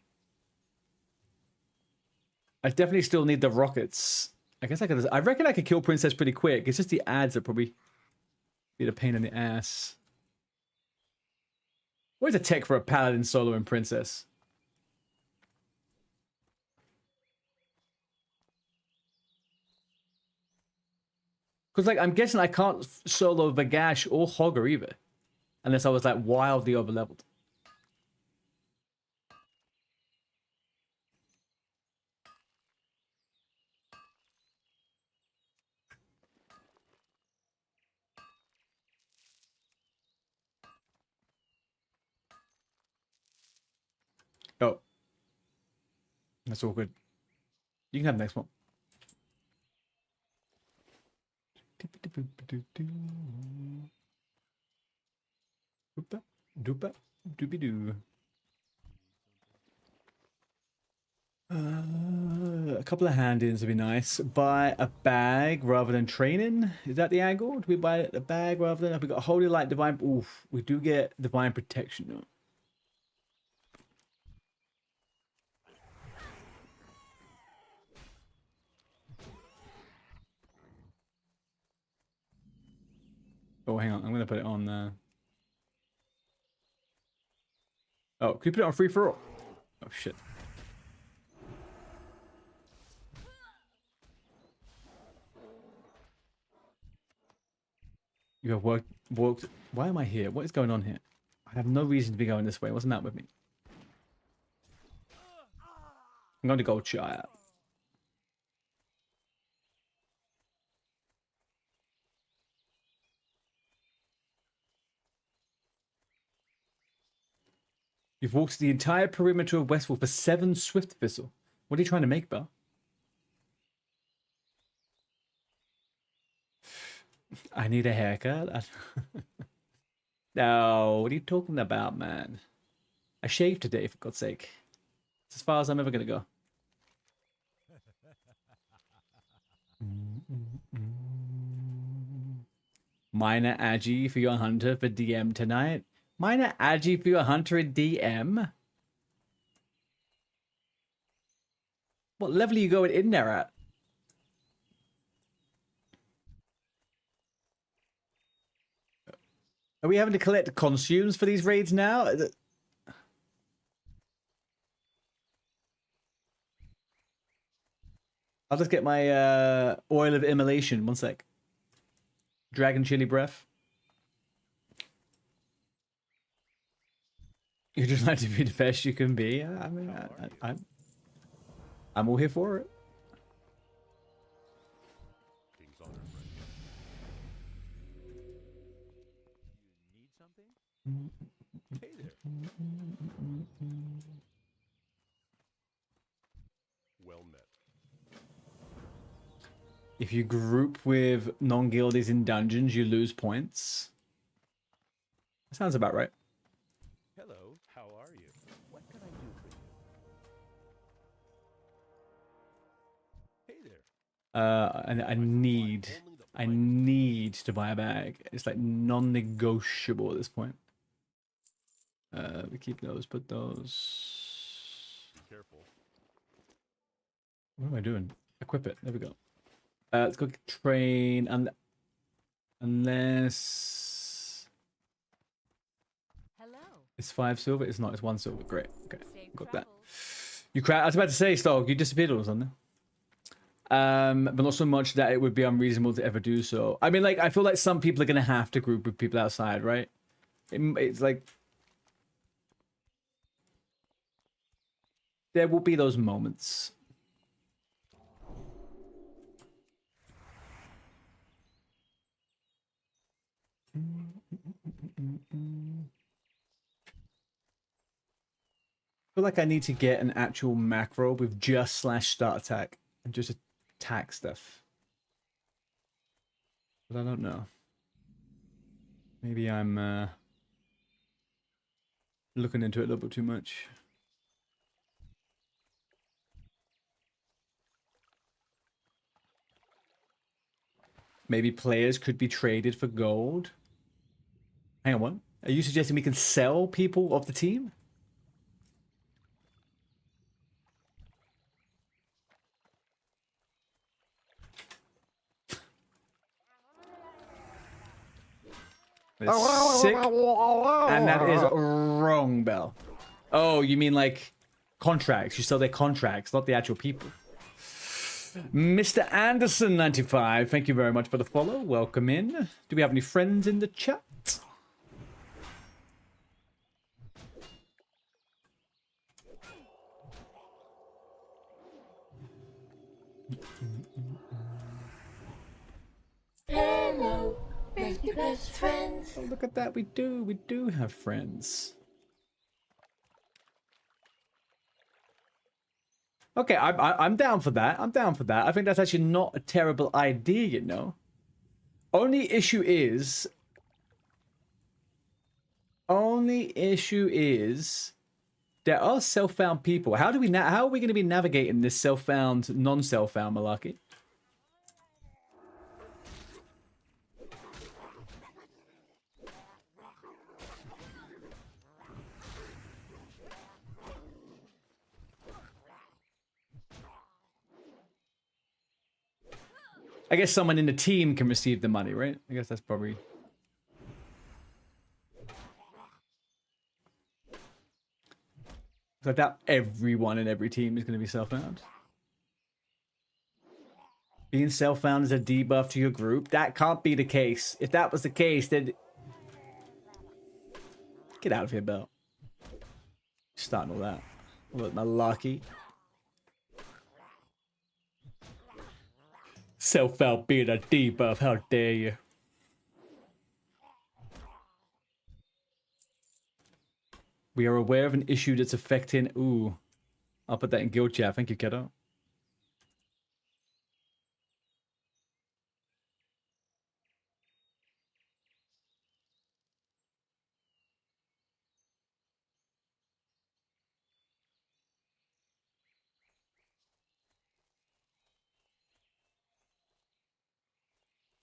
I definitely still need the rockets. I guess I reckon I could kill Princess pretty quick. It's just the ads that probably be the pain in the ass. Where's a tech for a paladin solo and Princess? Because, like, I'm guessing I can't solo Vagash or Hogger either. Unless I was, like, wildly overleveled. Oh. That's all good. You can have the next one. Doopa, doobie-doo. A couple of hand-ins would be nice. Buy a bag rather than training. Is that the angle? Do we buy a bag rather than... Have we got Holy Light, Divine... Oof, we do get Divine Protection though. Oh, hang on. I'm going to put it on... Oh, can you put it on free for all? Oh, shit. You have walked... Why am I here? What is going on here? I have no reason to be going this way. What's the matter with me? I'm going to go Goldshire. You've walked the entire perimeter of Westfall for 7 Swift Thistle. What are you trying to make, Belle? I need a haircut. No, what are you talking about, man? I shaved today, for God's sake. It's as far as I'm ever going to go. Minor Agi for your hunter for DM tonight. Minor Agi for your hunter in DM? What level are you going in there at? Are we having to collect consumes for these raids now? I'll just get my oil of immolation. One sec. Dragon chili breath. You just like to be the best you can be. I mean, I'm all here for it. King's honor, friend. You need something? Hey there. Well met. If you group with non-guildies in dungeons, you lose points. That sounds about right. Hello, how are you? What can I do for you? Hey there. And I need to buy a bag. It's like non-negotiable at this point. We keep those, put those. Be careful. What am I doing? Equip it. There we go. Let's go train and unless it's 5 silver. It's not. It's 1 silver. Great. Okay, got that. You I was about to say, Stog, you disappeared all of a sudden. But not so much that it would be unreasonable to ever do so. I mean, like, I feel like some people are gonna have to group with people outside, right? It's like there will be those moments. I feel like I need to get an actual macro with just /start attack and just attack stuff. But I don't know. Maybe I'm looking into it a little bit too much. Maybe players could be traded for gold. Hang on, what? Are you suggesting we can sell people off the team? That's sick. And that is wrong, Bell. Oh, you mean like contracts? You sell their contracts, not the actual people. Mr. Anderson 95, thank you very much for the follow. Welcome in. Do we have any friends in the chat? Hello, we're your best friends. Oh, look at that. We do have friends. Okay, I'm down for that. I'm down for that. I think that's actually not a terrible idea, you know. Only issue is there are self-found people. How are we going to be navigating this self-found, non-self-found malarkey? I guess someone in the team can receive the money, right? I guess that's probably... I doubt everyone in every team is going to be self-found. Being self-found is a debuff to your group. That can't be the case. If that was the case, then... Get out of here, Bell. Starting all that. Look, malarkey. Self-found being a debuff, how dare you? We are aware of an issue that's affecting... Ooh. I'll put that in guild chat. Thank you, kiddo.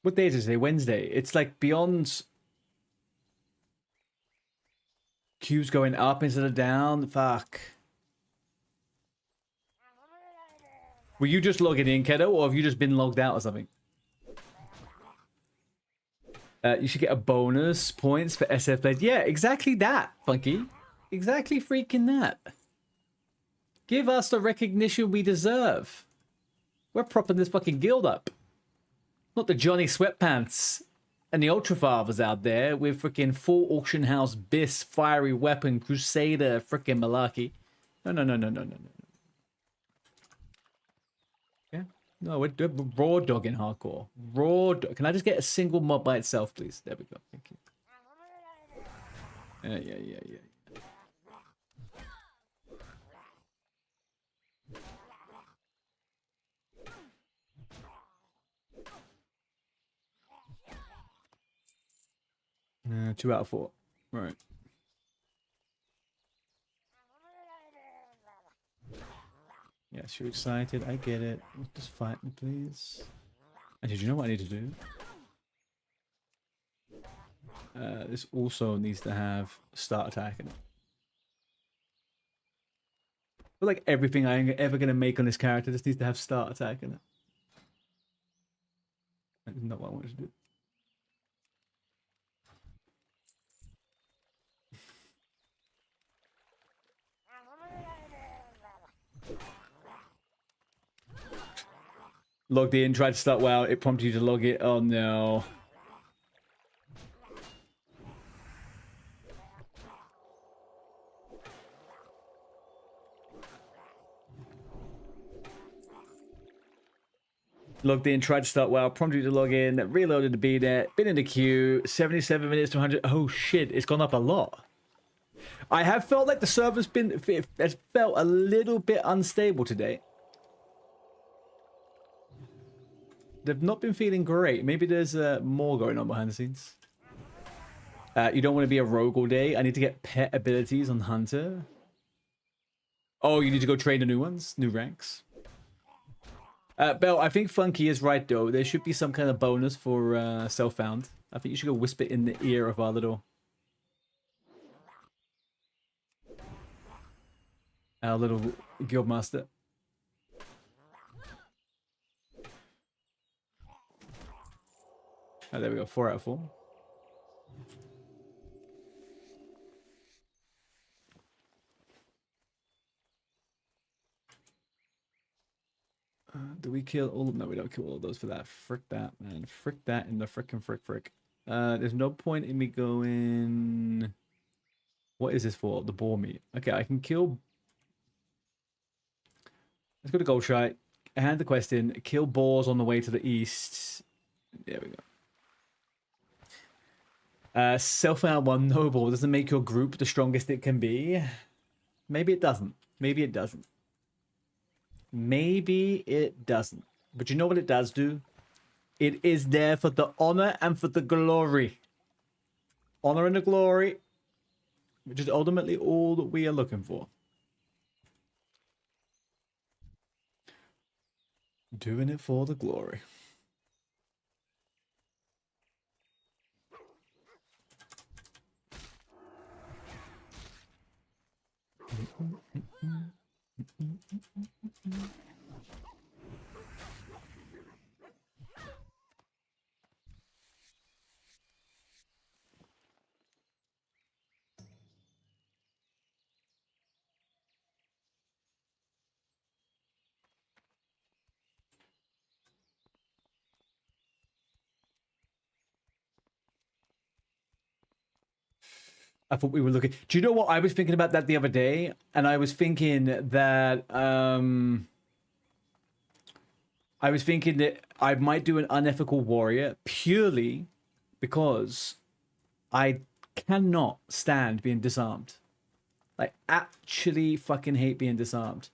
What day is it today? Wednesday. It's like beyond... Queues going up instead of down. Fuck. Were you just logging in, kiddo, or have you just been logged out or something? You should get a bonus points for SF plays. Yeah, exactly that, Funky. Exactly freaking that. Give us the recognition we deserve. We're propping this fucking guild up. Not the Johnny Sweatpants And the Ultra Fathers out there with freaking full auction house, Biss, fiery weapon, Crusader, freaking malarkey. No. Yeah. No, we're raw dogging hardcore. Raw dog. Can I just get a single mob by itself, please? There we go. Thank you. Yeah. 2 out of 4. Right. Yes, you're excited. I get it. Just fight me, please. And did you know what I need to do? This also needs to have start attack in it. I feel like everything I'm ever going to make on this character just needs to have start attack in it. That is not what I wanted to do. Logged in, tried to start WoW, it prompted you to log it. Oh no. Logged in, tried to start WoW, prompted you to log in, reloaded the BNet, been in the queue, 77 minutes to 100. Oh shit, it's gone up a lot. I have felt like the server's has felt a little bit unstable today. They've not been feeling great. Maybe there's more going on behind the scenes. You don't want to be a rogue all day. I need to get pet abilities on Hunter. Oh, you need to go train the new ones? New ranks? Bell, I think Funky is right, though. There should be some kind of bonus for self-found. I think you should go whisper in the ear of our little guildmaster. Oh, there we go. 4 out of 4. Do we kill all? No, we don't kill all of those for that. Frick that, man. Frick that and the frickin' frick. There's no point in me going. What is this for? The boar meat. Okay, I can kill. Let's go to Goldshite. Hand the quest in. Kill boars on the way to the east. There we go. Self-found one noble doesn't make your group the strongest it can be. Maybe it doesn't. Maybe it doesn't. Maybe it doesn't. But you know what it does do? It is there for the honor and for the glory. Honor and the glory, which is ultimately all that we are looking for. Doing it for the glory. I thought we were looking. Do you know what I was thinking about that the other day? And I was thinking that I might do an unethical warrior purely because I cannot stand being disarmed. Like, actually fucking hate being disarmed.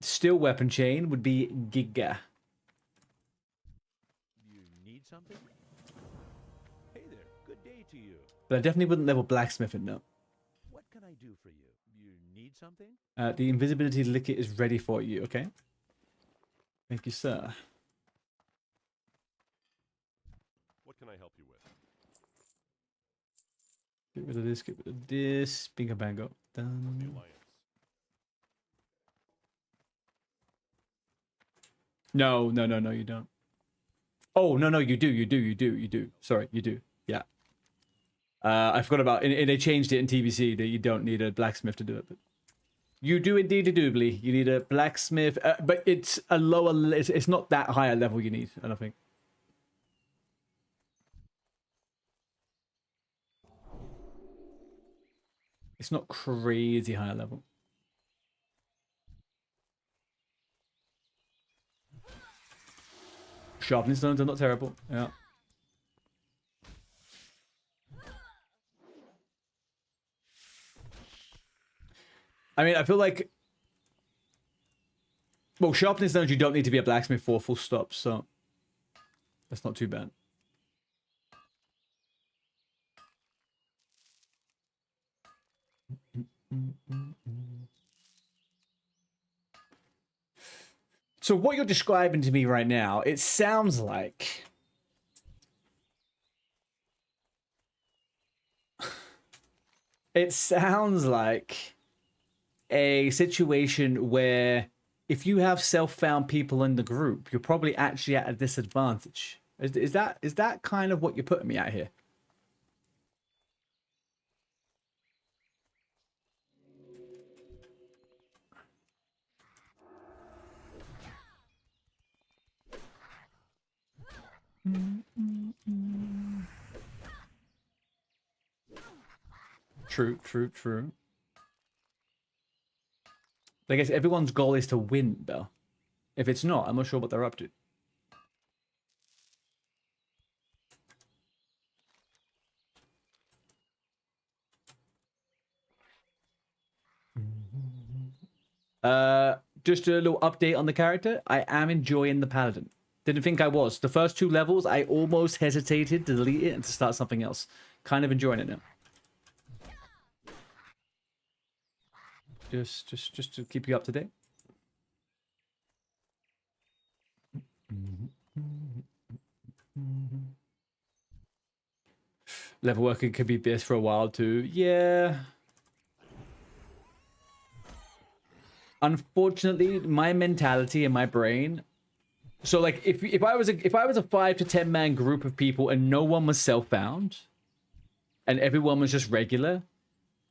Steel weapon chain would be giga. You need something? Hey there, good day to you. But I definitely wouldn't level blacksmithing, no. What can I do for you? You need something? The invisibility licket is ready for you, okay? Thank you, sir. What can I help you with? Get rid of this, get rid of this. Bingo bango. Done. No, you don't. Oh, no, you do. Sorry, you do. Yeah. I forgot about it. They changed it in TBC that you don't need a blacksmith to do it. But you do indeed, doobly. You need a blacksmith, but it's a lower. It's not that high a level you need, I don't think. It's not crazy high level. Sharpening stones are not terrible. Yeah. I mean, I feel like... Well, sharpening stones you don't need to be a blacksmith for, full stop, so... That's not too bad. So what you're describing to me right now, it sounds like... It sounds like a situation where if you have self-found people in the group, you're probably actually at a disadvantage. Is that kind of what you're putting me at here? True, true, true. I guess everyone's goal is to win, though. If it's not, I'm not sure what they're up to. Just a little update on the character. I am enjoying the Paladin. Didn't think I was. The first 2 levels, I almost hesitated to delete it and to start something else. Kind of enjoying it now. Just to keep you up to date. Level working could be best for a while too. Yeah. Unfortunately, my mentality and my brain. So like if I was a 5 to 10 man group of people and no one was self-found and everyone was just regular,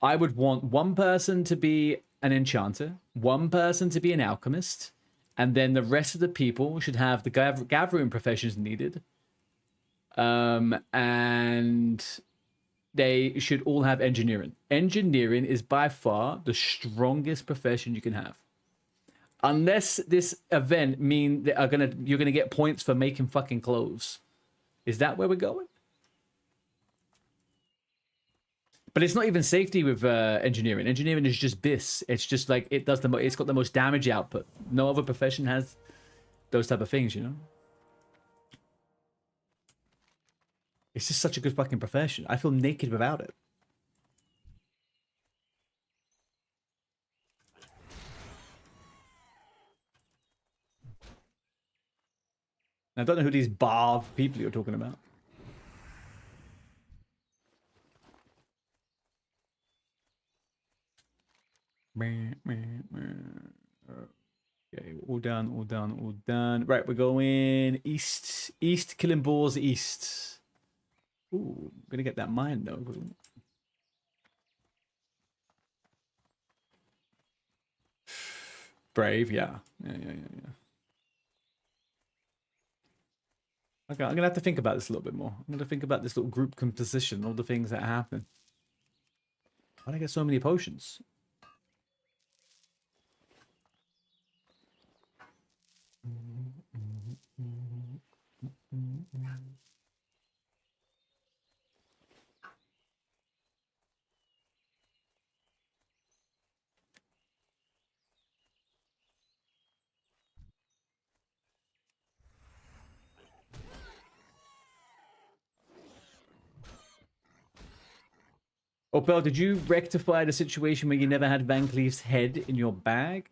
I would want one person to be an enchanter, one person to be an alchemist, and then the rest of the people should have the gathering professions needed. And they should all have engineering. Engineering is by far the strongest profession you can have. Unless this event mean that you're gonna get points for making fucking clothes. Is that where we're going? But it's not even safety with engineering. Engineering is just BIS. It's just like it's got the most damage output. No other profession has those type of things, you know? It's just such a good fucking profession. I feel naked without it. I don't know who these Barv people you're talking about. Okay, all done, all done, all done. Right, we're going east. East, killing balls east. Ooh, I'm gonna get that mine though. Brave, yeah. Yeah. Okay, I'm gonna have to think about this a little bit more. I'm gonna think about this little group composition, all the things that happen. Why did I get so many potions? Opel, did you rectify the situation where you never had Van Cleef's head in your bag?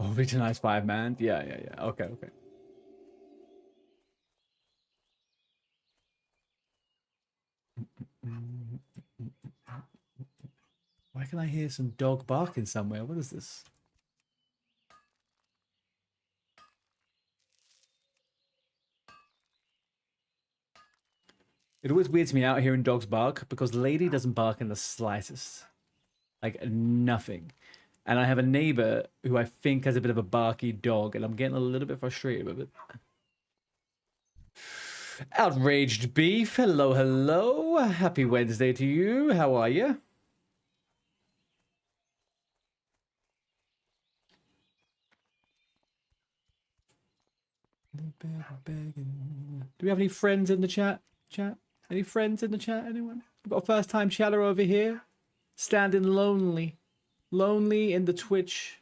Oh, Victorized 5-man? Yeah. Okay. Why can I hear some dog barking somewhere? What is this? It always weirds me out hearing dogs bark because Lady doesn't bark in the slightest. Like, nothing. And I have a neighbor who I think has a bit of a barky dog, and I'm getting a little bit frustrated with it. Outraged Beef, hello, hello. Happy Wednesday to you. How are you? Do we have any friends in the chat? Any friends in the chat? Anyone? We've got a first-time chatter over here. Standing lonely. Lonely in the Twitch.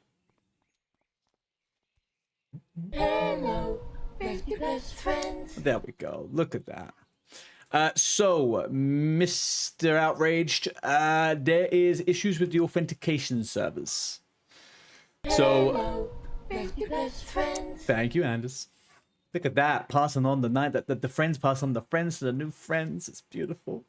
Hello, best best friends. There we go. Look at that. So, Mr. Outraged, there is issues with the authentication servers. So, Hello, best friends. Thank you, Anders. Look at that, passing on the night that the friends pass on the friends to the new friends. It's beautiful.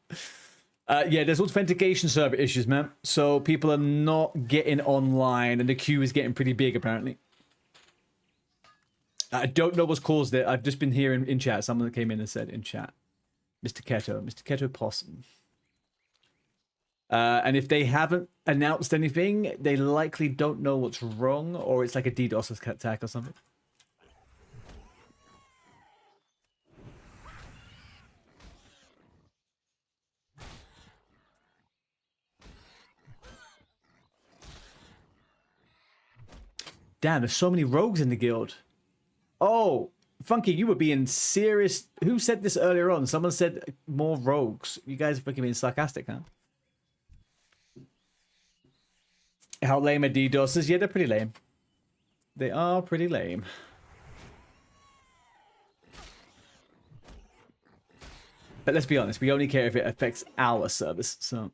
Yeah, there's authentication server issues, man. So people are not getting online, and the queue is getting pretty big, apparently. I don't know what's caused it. I've just been hearing in chat. Someone that came in and said in chat, Mr. Keto Possum. And if they haven't announced anything, they likely don't know what's wrong, or it's like a DDoS attack or something. Damn, there's so many rogues in the guild. Oh, Funky, you were being serious. Who said this earlier on? Someone said more rogues. You guys are fucking being sarcastic, huh? How lame are DDoSes? Yeah, they're pretty lame. They are pretty lame. But let's be honest, we only care if it affects our service, so...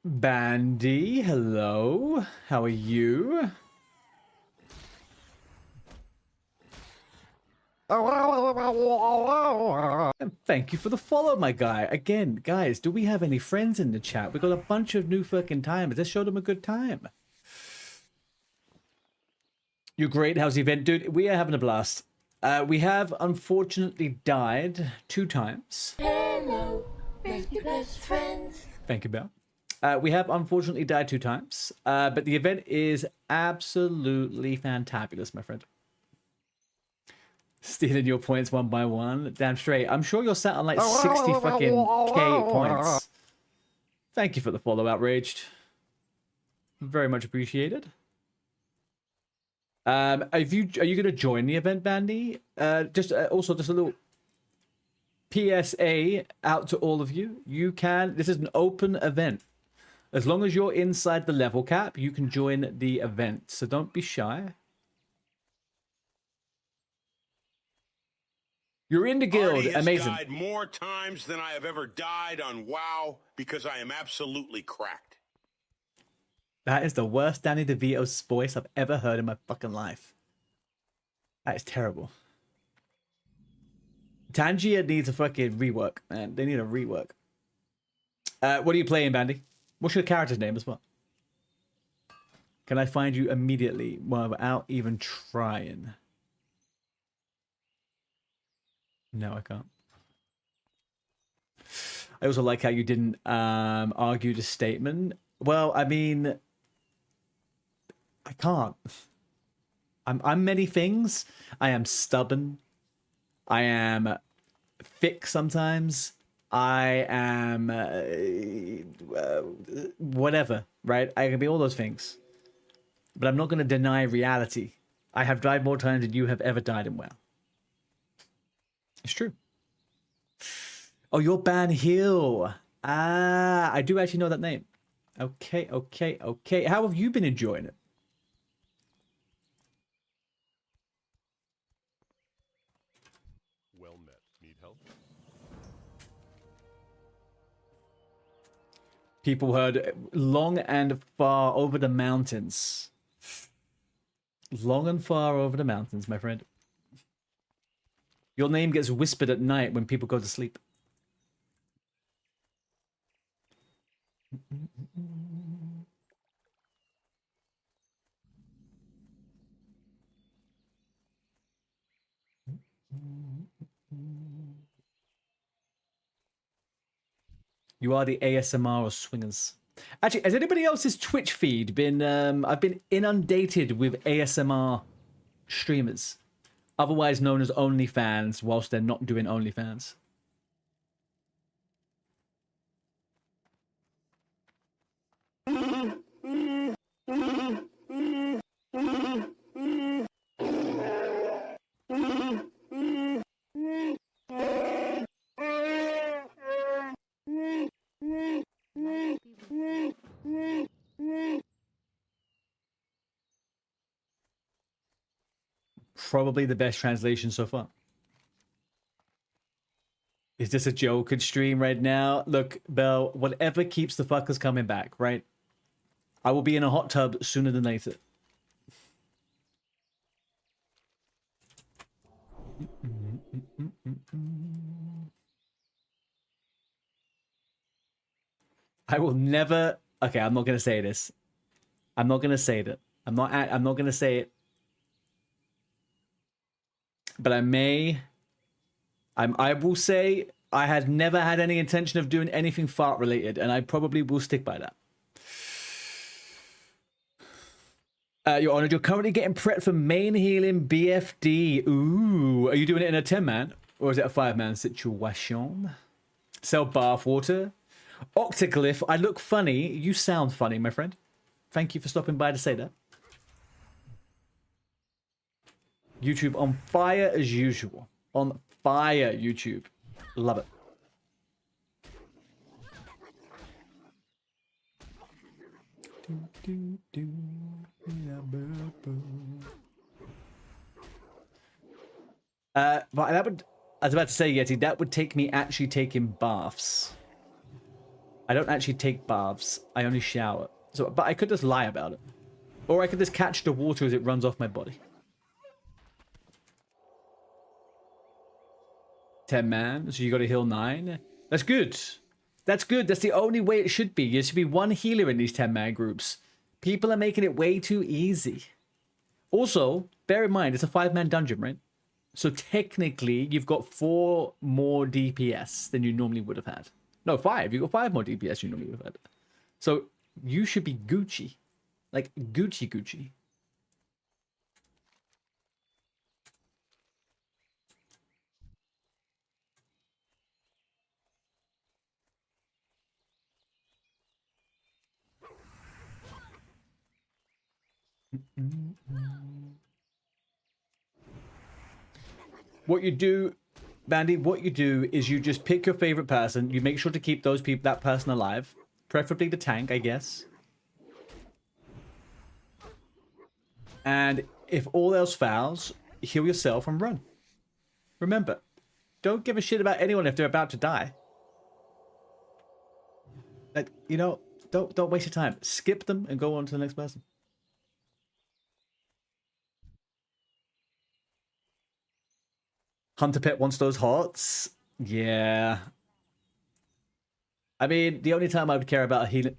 Bandy, hello. How are you? And thank you for the follow, my guy. Again, guys, do we have any friends in the chat? We got a bunch of new fucking timers. Let's show them a good time. You're great. How's the event, dude? We are having a blast. We have unfortunately died 2 times. Hello, best friends. Thank you, Belle. We have unfortunately died 2 times, but the event is absolutely fantabulous, my friend. Stealing your points one by one. Damn straight. I'm sure you're sat on like 60 fucking K points. Thank you for the follow, Outraged. Very much appreciated. Are you going to join the event, Bandy? Also just a little PSA out to all of you. You can. This is an open event. As long as you're inside the level cap, you can join the event. So don't be shy. You're in the guild. Artie has amazing. Died more times than I have ever died on WoW because I am absolutely cracked. That is the worst Danny DeVito's voice I've ever heard in my fucking life. That is terrible. Tangia needs a fucking rework, man. They need a rework. What are you playing, Bandy? What's your character's name as well? Can I find you immediately without even trying? No, I can't. I also like how you didn't argue the statement. Well, I mean, I can't. I'm many things. I am stubborn. I am thick sometimes. I am whatever, right? I can be all those things. But I'm not going to deny reality. I have died more times than you have ever died in WoW. It's true. Oh, you're Ban Hill. Ah, I do actually know that name. Okay. How have you been enjoying it? Well met. Need help? People heard long and far over the mountains. long and far over the mountains, my friend. Your name gets whispered at night when people go to sleep. You are the ASMR of swingers. Actually, has anybody else's Twitch feed been... I've been inundated with ASMR streamers. Otherwise known as OnlyFans, whilst they're not doing OnlyFans. Probably the best translation so far. Is this a joking stream right now? Look, Belle, whatever keeps the fuckers coming back, right? I will be in a hot tub sooner than later. I will never... Okay, I'm not going to say this. I'm not going to say that. I'm not going to say it. But I will say I had never had any intention of doing anything fart related, and I probably will stick by that. Your Honor, you're currently getting prepped for main healing BFD. Ooh, are you doing it in a 10-man? Or is it a 5-man situation? Sell bathwater. Octoglyph, I look funny. You sound funny, my friend. Thank you for stopping by to say that. YouTube on fire as usual. On fire, YouTube. Love it. But that would... I was about to say, Yeti, that would take me actually taking baths. I don't actually take baths. I only shower. So, but I could just lie about it. Or I could just catch the water as it runs off my body. 10 man, so you got to heal 9. That's good. That's good. That's the only way it should be. There should be one healer in these 10-man groups. People are making it way too easy. Also, bear in mind, it's a 5-man dungeon, right? So technically, you've got 4 more DPS than you normally would have had. No, 5. You've got 5 more DPS you normally would have had. So you should be Gucci. Like, Gucci. What you do, Bandy, what you do is you just pick your favorite person. You make sure to keep that person alive. Preferably the tank, I guess. And if all else fails, heal yourself and run. Remember, don't give a shit about anyone if they're about to die. Like, you know, don't waste your time. Skip them and go on to the next person. Hunter Pet wants those hearts. Yeah. I mean, the only time I would care about healing...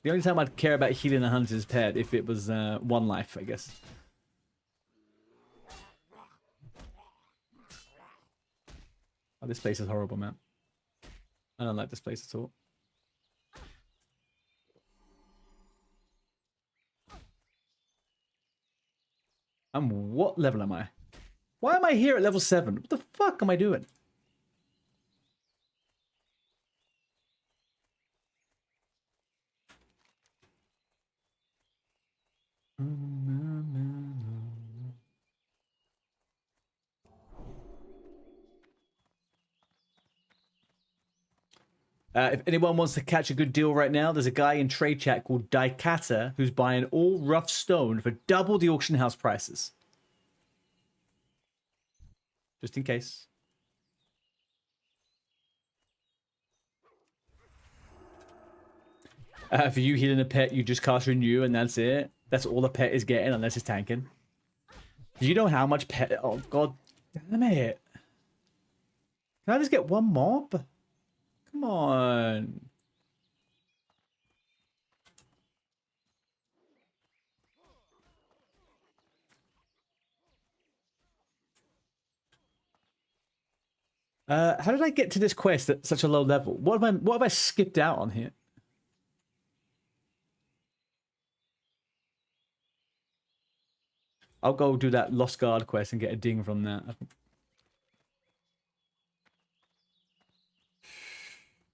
The only time I'd care about healing a hunter's pet if it was 1 life, I guess. Oh, this place is horrible, man. I don't like this place at all. And what level am I? Why am I here at level 7? What the fuck am I doing? If anyone wants to catch a good deal right now, there's a guy in trade chat called Daikata who's buying all rough stone for double the auction house prices. Just in case. For you healing a pet, you just cast Renew and that's it. That's all the pet is getting unless it's tanking. Do you know how much pet? Oh god damn it! Can I just get one mob? Come on. How did I get to this quest at such a low level? What have I skipped out on here? I'll go do that Lost Guard quest and get a ding from that.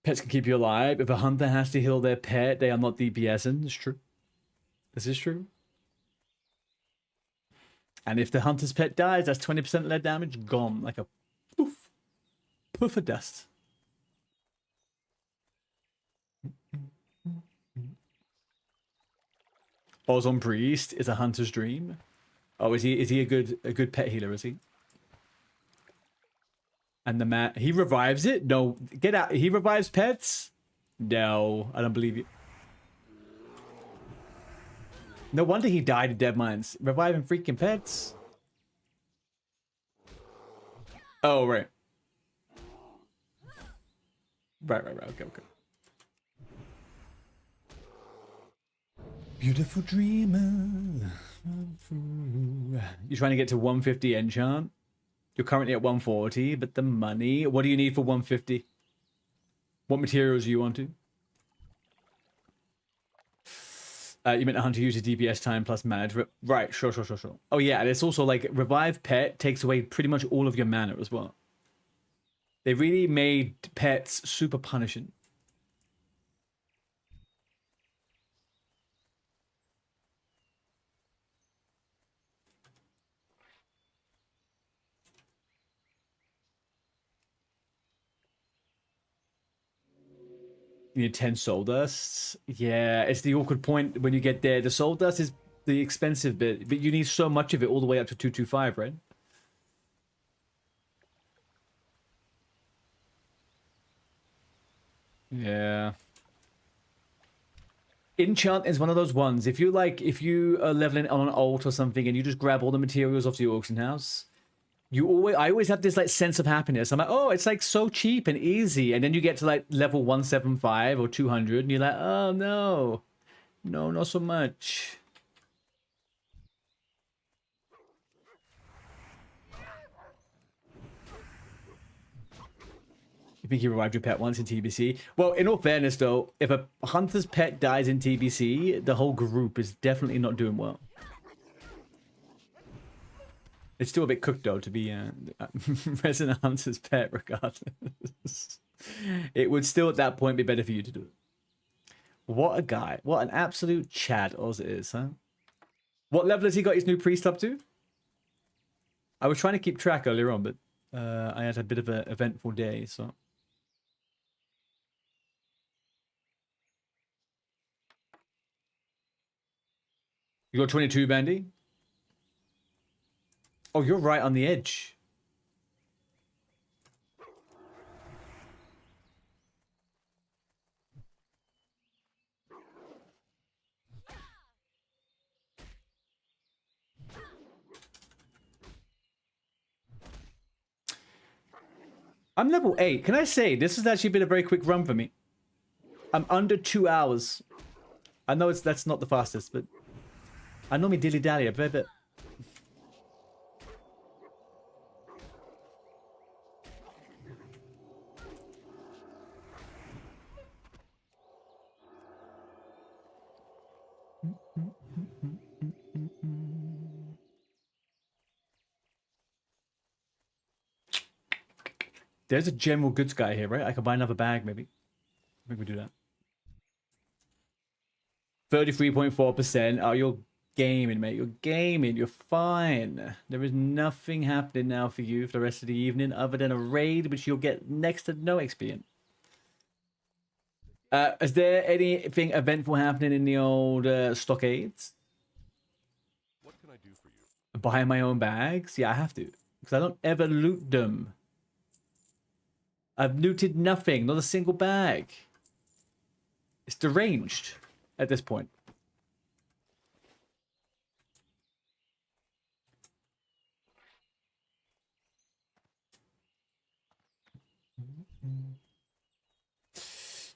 Pets can keep you alive. If a hunter has to heal their pet, they are not DPSing. It's true. This is true. And if the hunter's pet dies, that's 20% lead damage gone. Like a poof. Poof of dust. Ozone Priest is a hunter's dream. Oh, is he a good pet healer, is he? And the man, he revives it? No, get out. He revives pets? No, I don't believe you. No wonder he died in Dead Mines. Reviving freaking pets. Oh, right. Right. Okay. Beautiful dreamer. You're trying to get to 150 enchant? You're currently at 140, but the money... What do you need for 150? What materials do you want to? You meant a hunter uses DPS time plus mana. Right, sure. Oh yeah, and it's also like Revive Pet takes away pretty much all of your mana as well. They really made pets super punishing. You need 10 soul dusts. Yeah, it's the awkward point when you get there. The soul dust is the expensive bit, but you need so much of it all the way up to 225, right? Yeah. Enchant is one of those ones. If you are leveling on an alt or something and you just grab all the materials off the auction house, I always have this like sense of happiness. I'm like, oh, it's like so cheap and easy. And then you get to like level 175 or 200 and you're like, oh no, not so much. You think you revived your pet once in TBC? Well, in all fairness though, if a hunter's pet dies in TBC, the whole group is definitely not doing well. It's still a bit cooked though to be Resident Hunter's pet regardless. It would still at that point be better for you to do it. What a guy. What an absolute Chad Oz it is, huh? What level has he got his new priest up to? I was trying to keep track earlier on, but I had a bit of an eventful day, so... You got 22, Bandy? Oh, you're right on the edge. I'm level 8. Can I say, this has actually been a very quick run for me. I'm under 2 hours. I know that's not the fastest, but... I normally dilly-dally a bit. There's a general goods guy here, right? I could buy another bag, maybe. Maybe we do that. 33.4%. Oh, you're gaming, mate. You're gaming. You're fine. There is nothing happening now for you for the rest of the evening other than a raid, which you'll get next to no XP in. Is there anything eventful happening in the old stockades? What can I do for you? Buy my own bags? Yeah, I have to. Because I don't ever loot them. I've looted nothing. Not a single bag. It's deranged at this point.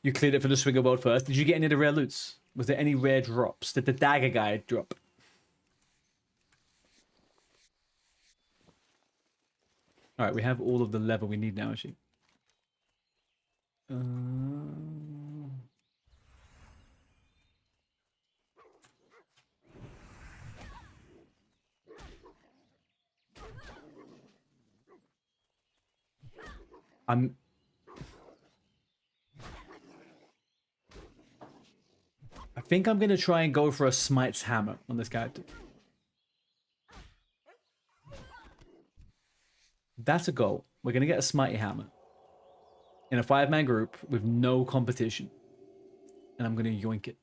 You cleared it for the Swinger World first. Did you get any of the rare loots? Was there any rare drops? Did the dagger guy drop? All right, we have all of the level we need now, actually. I think I'm gonna try and go for a Smite's Hammer on this character. That's a goal. We're gonna get a Smitey Hammer in a 5-man group with no competition, and I'm gonna yoink it.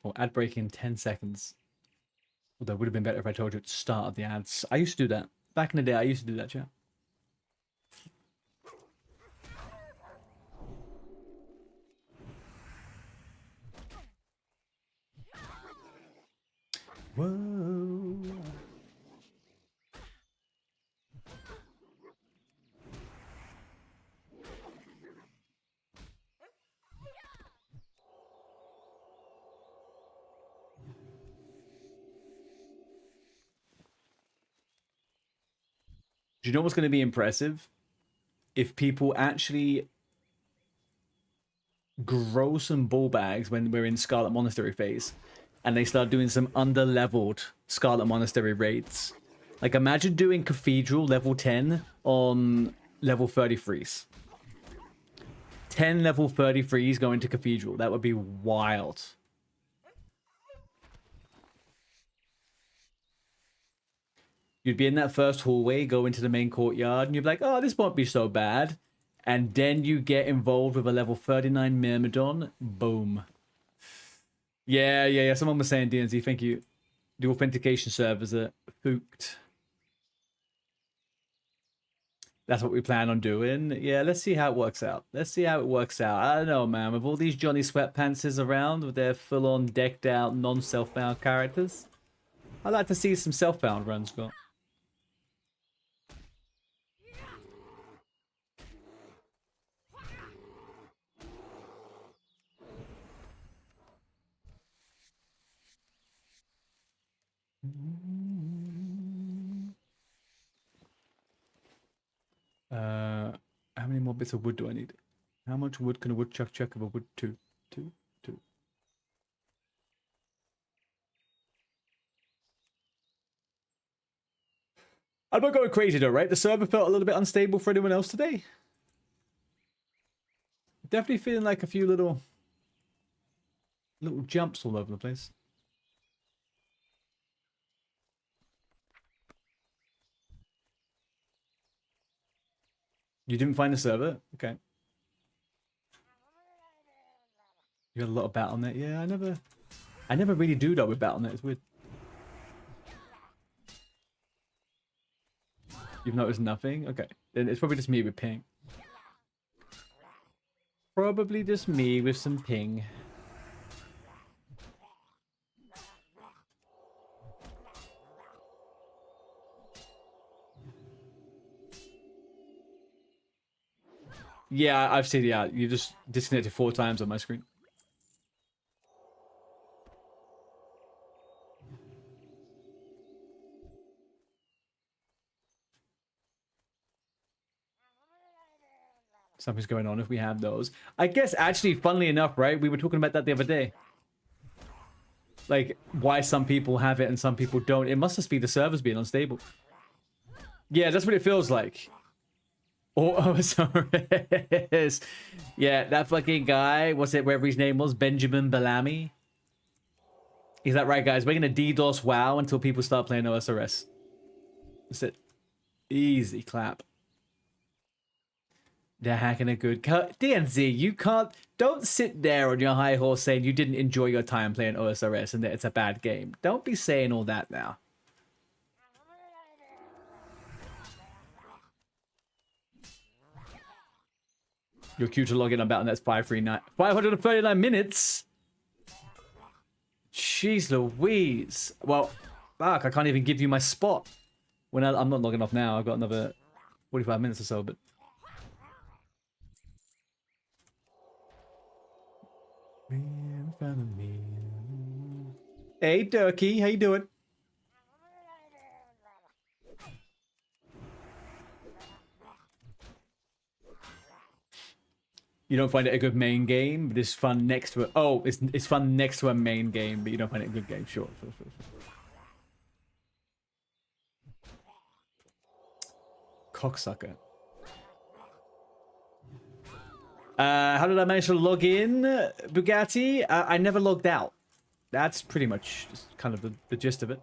Or ad break in 10 seconds. Although it would have been better if I told you at the start of the ads. I used to do that. Back in the day, I used to do that, chat. Whoa. Do you know what's going to be impressive? If people actually grow some ball bags when we're in Scarlet Monastery phase, and they start doing some under-leveled Scarlet Monastery raids. Like, imagine doing Cathedral level 10 on level 33s. 10 level 33s going to Cathedral. That would be wild. You'd be in that first hallway, go into the main courtyard, and you'd be like, oh, this won't be so bad. And then you get involved with a level 39 Myrmidon. Boom. Yeah. Someone was saying, DNZ, thank you. The authentication servers are fooked. That's what we plan on doing. Yeah, let's see how it works out. I don't know, man. With all these Johnny Sweatpantses around with their full-on decked out non-self-bound characters, I'd like to see some self-bound runs, Scott. How many more bits of wood do I need? How much wood can a woodchuck chuck of a wood? Two. I'm not going crazy though, right? The server felt a little bit unstable for anyone else today. Definitely feeling like a few little jumps all over the place. You didn't find the server? Okay. You got a lot of Battle.net? Yeah, I never really do that with Battle.net. It's weird. You've noticed nothing? Okay. Then it's probably just me with ping. Probably just me with some ping. Yeah, I've seen it. Yeah, you just disconnected 4 times on my screen. Something's going on if we have those. I guess, actually, funnily enough, right? We were talking about that the other day. Like, why some people have it and some people don't. It must just be the servers being unstable. Yeah, that's what it feels like. Oh, sorry. Yeah, that fucking guy, what's it, whatever his name was, Benjamin Bellamy. Is that right, guys? We're going to DDoS WoW until people start playing OSRS. That's it. Easy clap. They're hacking a good DNZ, you can't... Don't sit there on your high horse saying you didn't enjoy your time playing OSRS and that it's a bad game. Don't be saying all that now. Your queue to log in about, and that's 539 minutes. Jeez Louise. Well, fuck, I can't even give you my spot. When I'm not logging off now. I've got another 45 minutes or so, but... Hey, Turkey, how you doing? You don't find it a good main game, but it's fun next to it. Oh, it's fun next to a main game, but you don't find it a good game. Sure. Cocksucker. How did I manage to log in, Bugatti? I never logged out. That's pretty much just kind of the gist of it.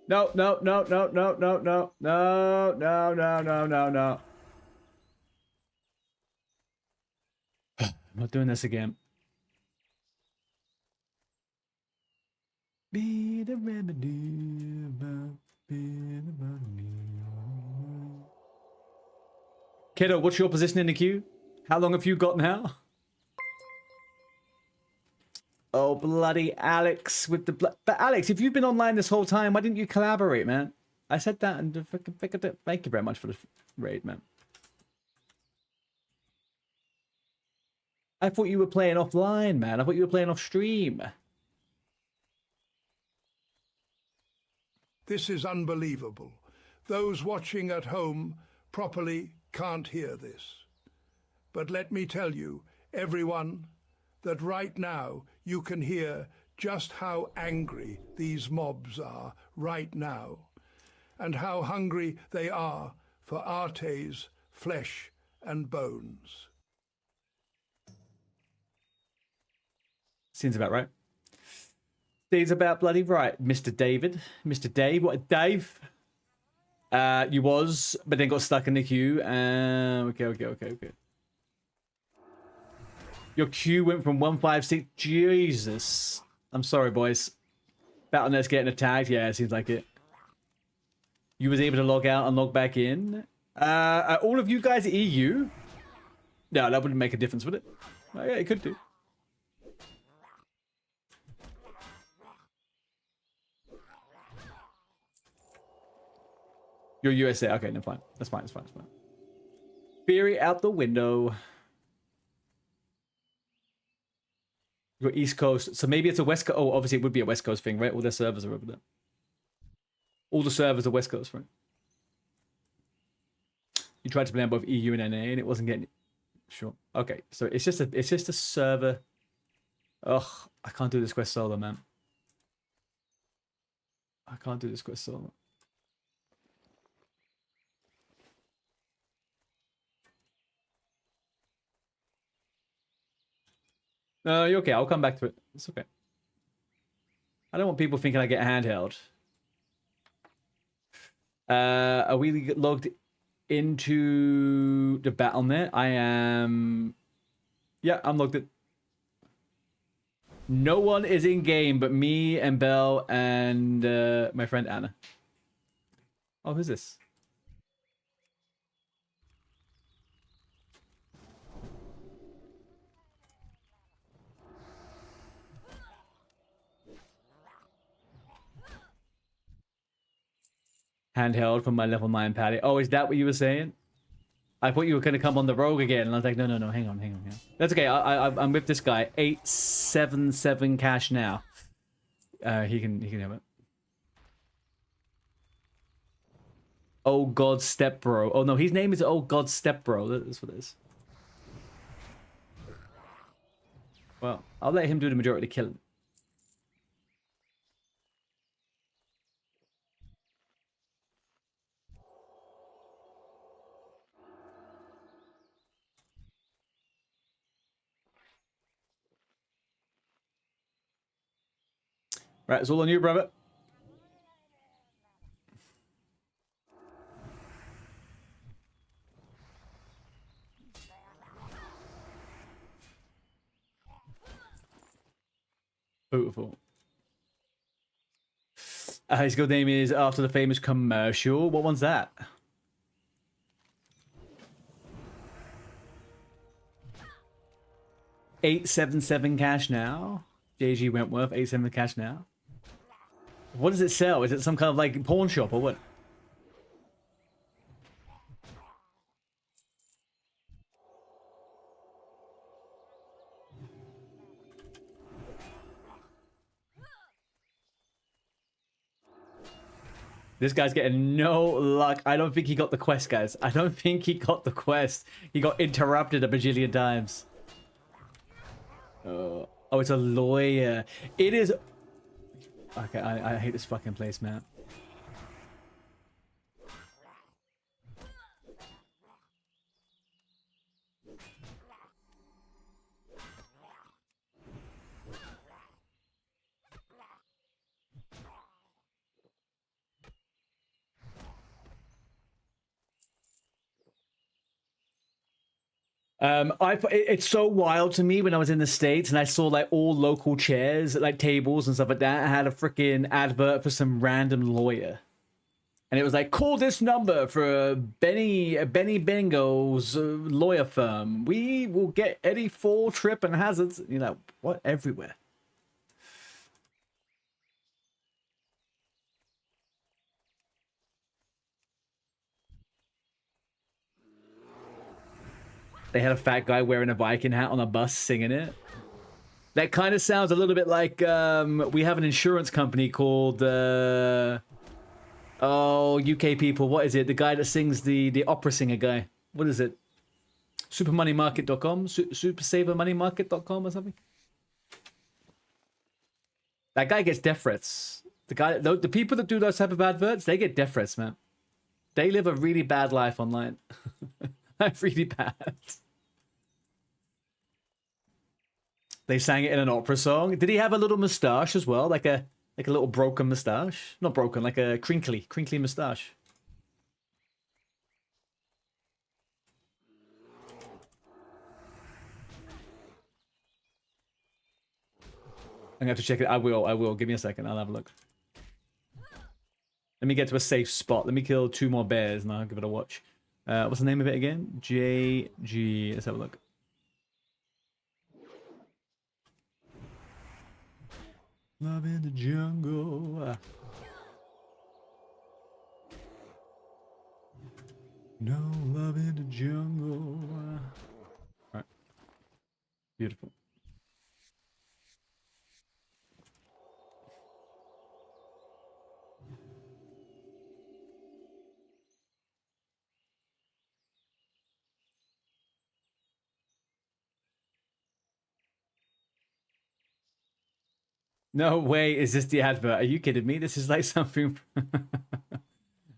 No. I'm not doing this again. Be the remedy about being about me. Kiddo, what's your position in the queue? How long have you got now? Oh, bloody Alex with the But Alex, if you've been online this whole time, why didn't you collaborate, man? I said that and figured it. Thank you very much for the raid, man. I thought you were playing offline, man. I thought you were playing off stream. This is unbelievable. Those watching at home properly can't hear this. But let me tell you, everyone, that right now you can hear just how angry these mobs are right now, and how hungry they are for Arte's flesh and bones. Seems about right. Seems about bloody right, Mr. David. Mr. Dave. What, Dave? You was, but then got stuck in the queue. Okay. Your queue went from 156. Jesus. I'm sorry, boys. Battle.net's getting attacked. Yeah, it seems like it. You was able to log out and log back in. Are all of you guys EU? No, that wouldn't make a difference, would it? Oh, yeah, it could do. You're USA. Okay, no, fine. That's fine. Theory out the window. You're East Coast. So maybe it's a West Coast. Oh, obviously it would be a West Coast thing, right? All their servers are over there. All the servers are West Coast, right? You tried to blame both EU and NA and it wasn't getting... Sure. Okay, so it's just a server. Ugh, I can't do this quest solo, man. I can't do this quest solo. No, you're okay. I'll come back to it. It's okay. I don't want people thinking I get handheld. Are we logged into the Battle.net? I am... Yeah, I'm logged in. No one is in game but me and Belle and my friend Anna. Oh, who's this? Handheld from my level 9 Patty. Oh, is that what you were saying? I thought you were going to come on the rogue again. And I was like, no, hang on. Yeah. That's okay. I'm with this guy. 877 cash now. He can have it. Oh, God, Step Bro. Oh, no, his name is Oh, God, Step Bro. That's what it is. Well, I'll let him do the majority of the killing. Right, it's all on you, brother. Beautiful. His good name is after the famous commercial. What one's that? 877 cash now. JG Wentworth, 877 cash now. What does it sell? Is it some kind of like pawn shop or what? This guy's getting no luck. I don't think he got the quest, guys. I don't think he got the quest. He got interrupted a bajillion times. Oh, it's a lawyer. It is... Okay, I hate this fucking place, man. It's so wild to me when I was in the States and I saw like all local chairs, like tables and stuff like that. I had a freaking advert for some random lawyer. And it was like, call this number for Benny Bingo's lawyer firm. We will get any fall, trip, and hazards. You know, what? Everywhere. They had a fat guy wearing a Viking hat on a bus singing it. That kind of sounds a little bit like we have an insurance company called oh, UK people, what is it? The guy that sings the opera singer guy. What is it? Supermoneymarket.com? Supersavermoneymarket.com or something? That guy gets death threats. The people that do those type of adverts, they get death threats, man. They live a really bad life online. Like really bad. They sang it in an opera song. Did he have a little mustache as well? Like a little broken mustache? Not broken, like a crinkly mustache. I'm gonna have to check it. I will. Give me a second. I'll have a look. Let me get to a safe spot. Let me kill 2 more bears and I'll give it a watch. What's the name of it again? JG. Let's have a look. Love in the jungle. No love in the jungle. All right. Beautiful. No way is this the advert. Are you kidding me? This is like something...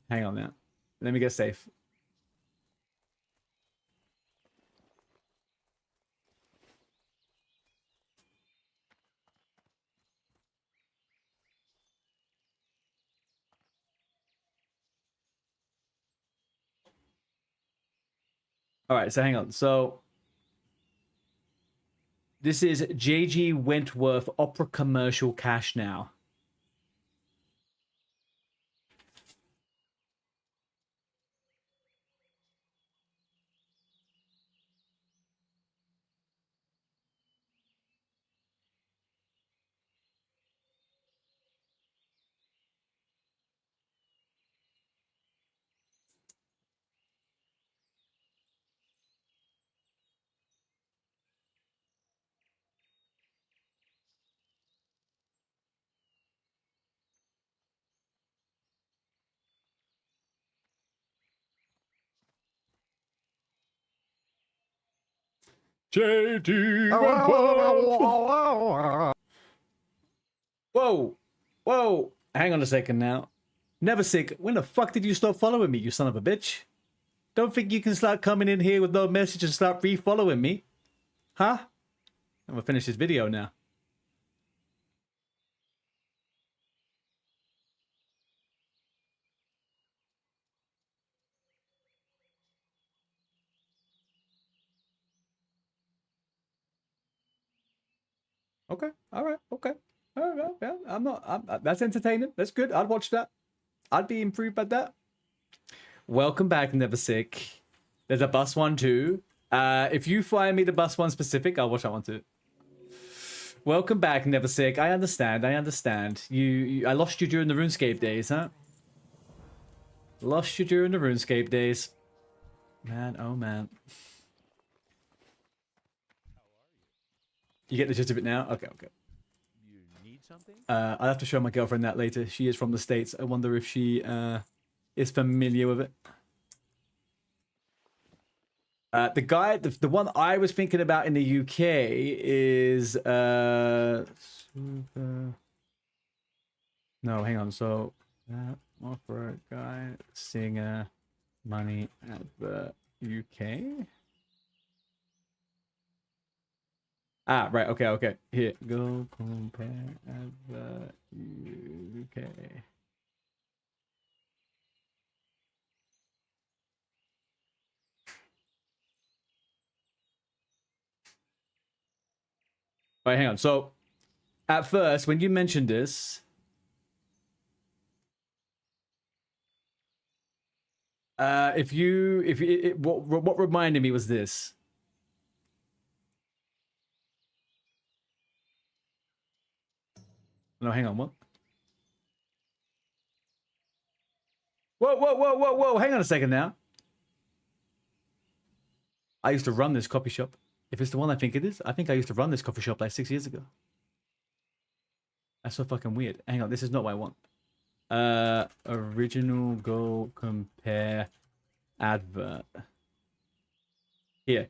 Hang on now. Let me get safe. All right, so hang on. So... This is JG Wentworth opera commercial cash now. JD Whoa. Whoa. Hang on a second now. Never sick. When the fuck did you stop following me, you son of a bitch? Don't think you can start coming in here with no message and start re-following me? Huh? I'm gonna finish this video now. Okay. All right. Okay. All right. Yeah. That's entertaining. That's good. I'd watch that. I'd be improved by that. Welcome back, Never Sick. There's a bus one too. If you fire me the bus one specific, I'll watch that one too. Welcome back, Never Sick. I understand. I understand. I lost you during the RuneScape days, huh? Lost you during the RuneScape days. Man, oh man. You get the gist of it now? Okay, okay. You need something? I'll have to show my girlfriend that later. She is from the States. I wonder if she is familiar with it. The guy, the one I was thinking about in the UK is super... No, hang on. So offer guy, singer, money at the UK. Ah, right. Okay, okay. Here, go compare at the UK. Right, hang on. So, at first, when you mentioned this, what reminded me was this. No, hang on. What? Whoa, whoa, whoa, whoa, whoa! Hang on a second now. I used to run this coffee shop. If it's the one I think it is, I think I used to run this coffee shop like 6 years ago. That's so fucking weird. Hang on, this is not what I want. Original go compare advert. Here.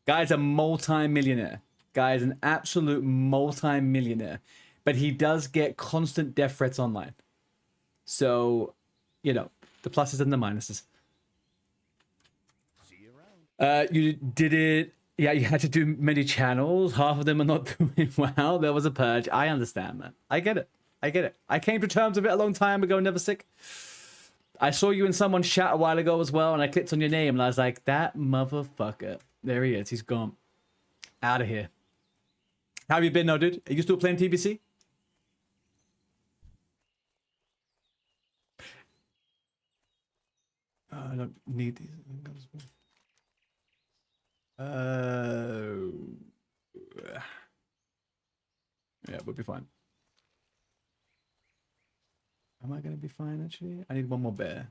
Guy's a multi-millionaire. Guy's an absolute multi-millionaire. But he does get constant death threats online. So, you know, the pluses and the minuses. See you around. You did it. Yeah, you had to do many channels. Half of them are not doing well. There was a purge. I understand, man. I get it. I came to terms with it a long time ago, Never Sick. I saw you in someone's chat a while ago as well, and I clicked on your name, and I was like, that motherfucker. There he is. He's gone. Out of here. How have you been, though, dude? Are you still playing TBC? I don't need these. Yeah, we'll be fine. Am I going to be fine, actually? I need one more bear.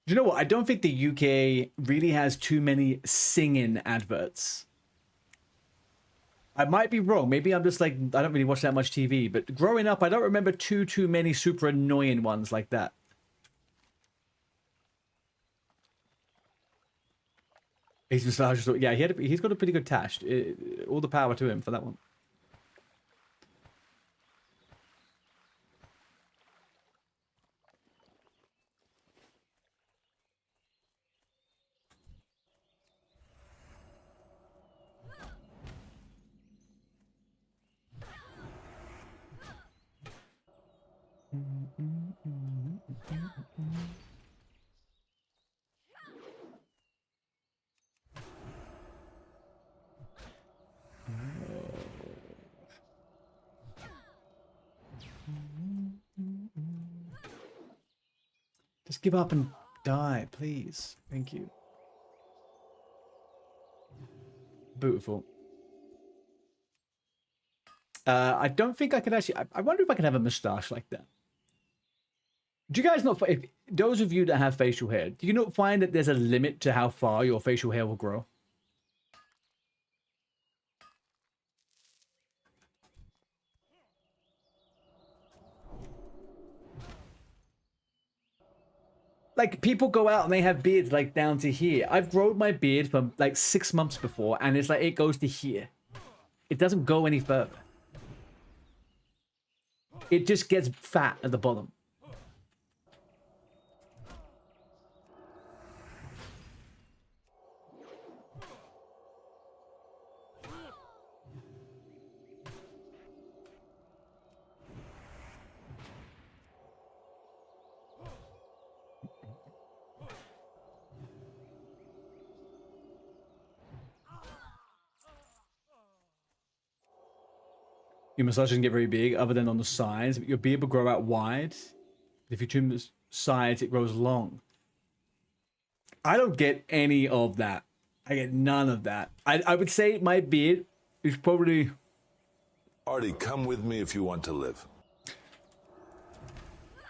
Do you know what? I don't think the UK really has too many singing adverts. I might be wrong. Maybe I'm just like, I don't really watch that much TV. But growing up, I don't remember too many super annoying ones like that. He's just, yeah, he's got a pretty good tash. All the power to him for that one. Just give up and die, please. Thank you. Beautiful. I don't think I could actually... I wonder if I can have a moustache like that. Do you guys not... If, those of you that have facial hair, do you not find that there's a limit to how far your facial hair will grow? Like, people go out and they have beards, like, down to here. I've grown my beard for, like, 6 months before, and it's like, it goes to here. It doesn't go any further. It just gets fat at the bottom. Your moustache doesn't get very big other than on the sides. Your beard will grow out wide. If you trim the sides, it grows long. I don't get any of that. I get none of that. I would say my beard is probably... Artie, come with me if you want to live.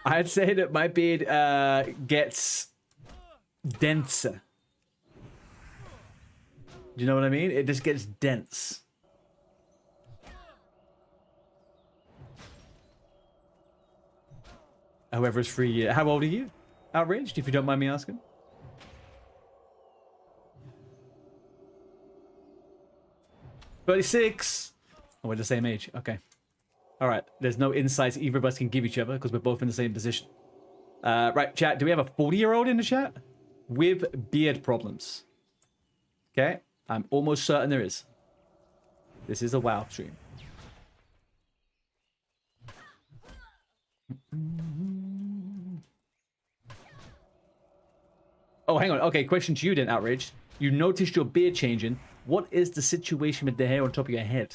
I'd say that my beard gets denser. Do you know what I mean? It just gets dense. However, it's free. How old are you? Outraged, if you don't mind me asking. "36. Oh, we're the same age. Okay. All right. There's no insights either of us can give each other because we're both in the same position. Right, chat. Do we have a 40-year-old in the chat? With beard problems. Okay. I'm almost certain there is. This is a WoW stream. Oh, hang on. Okay, question to you then, Outraged. You noticed your beard changing. What is the situation with the hair on top of your head?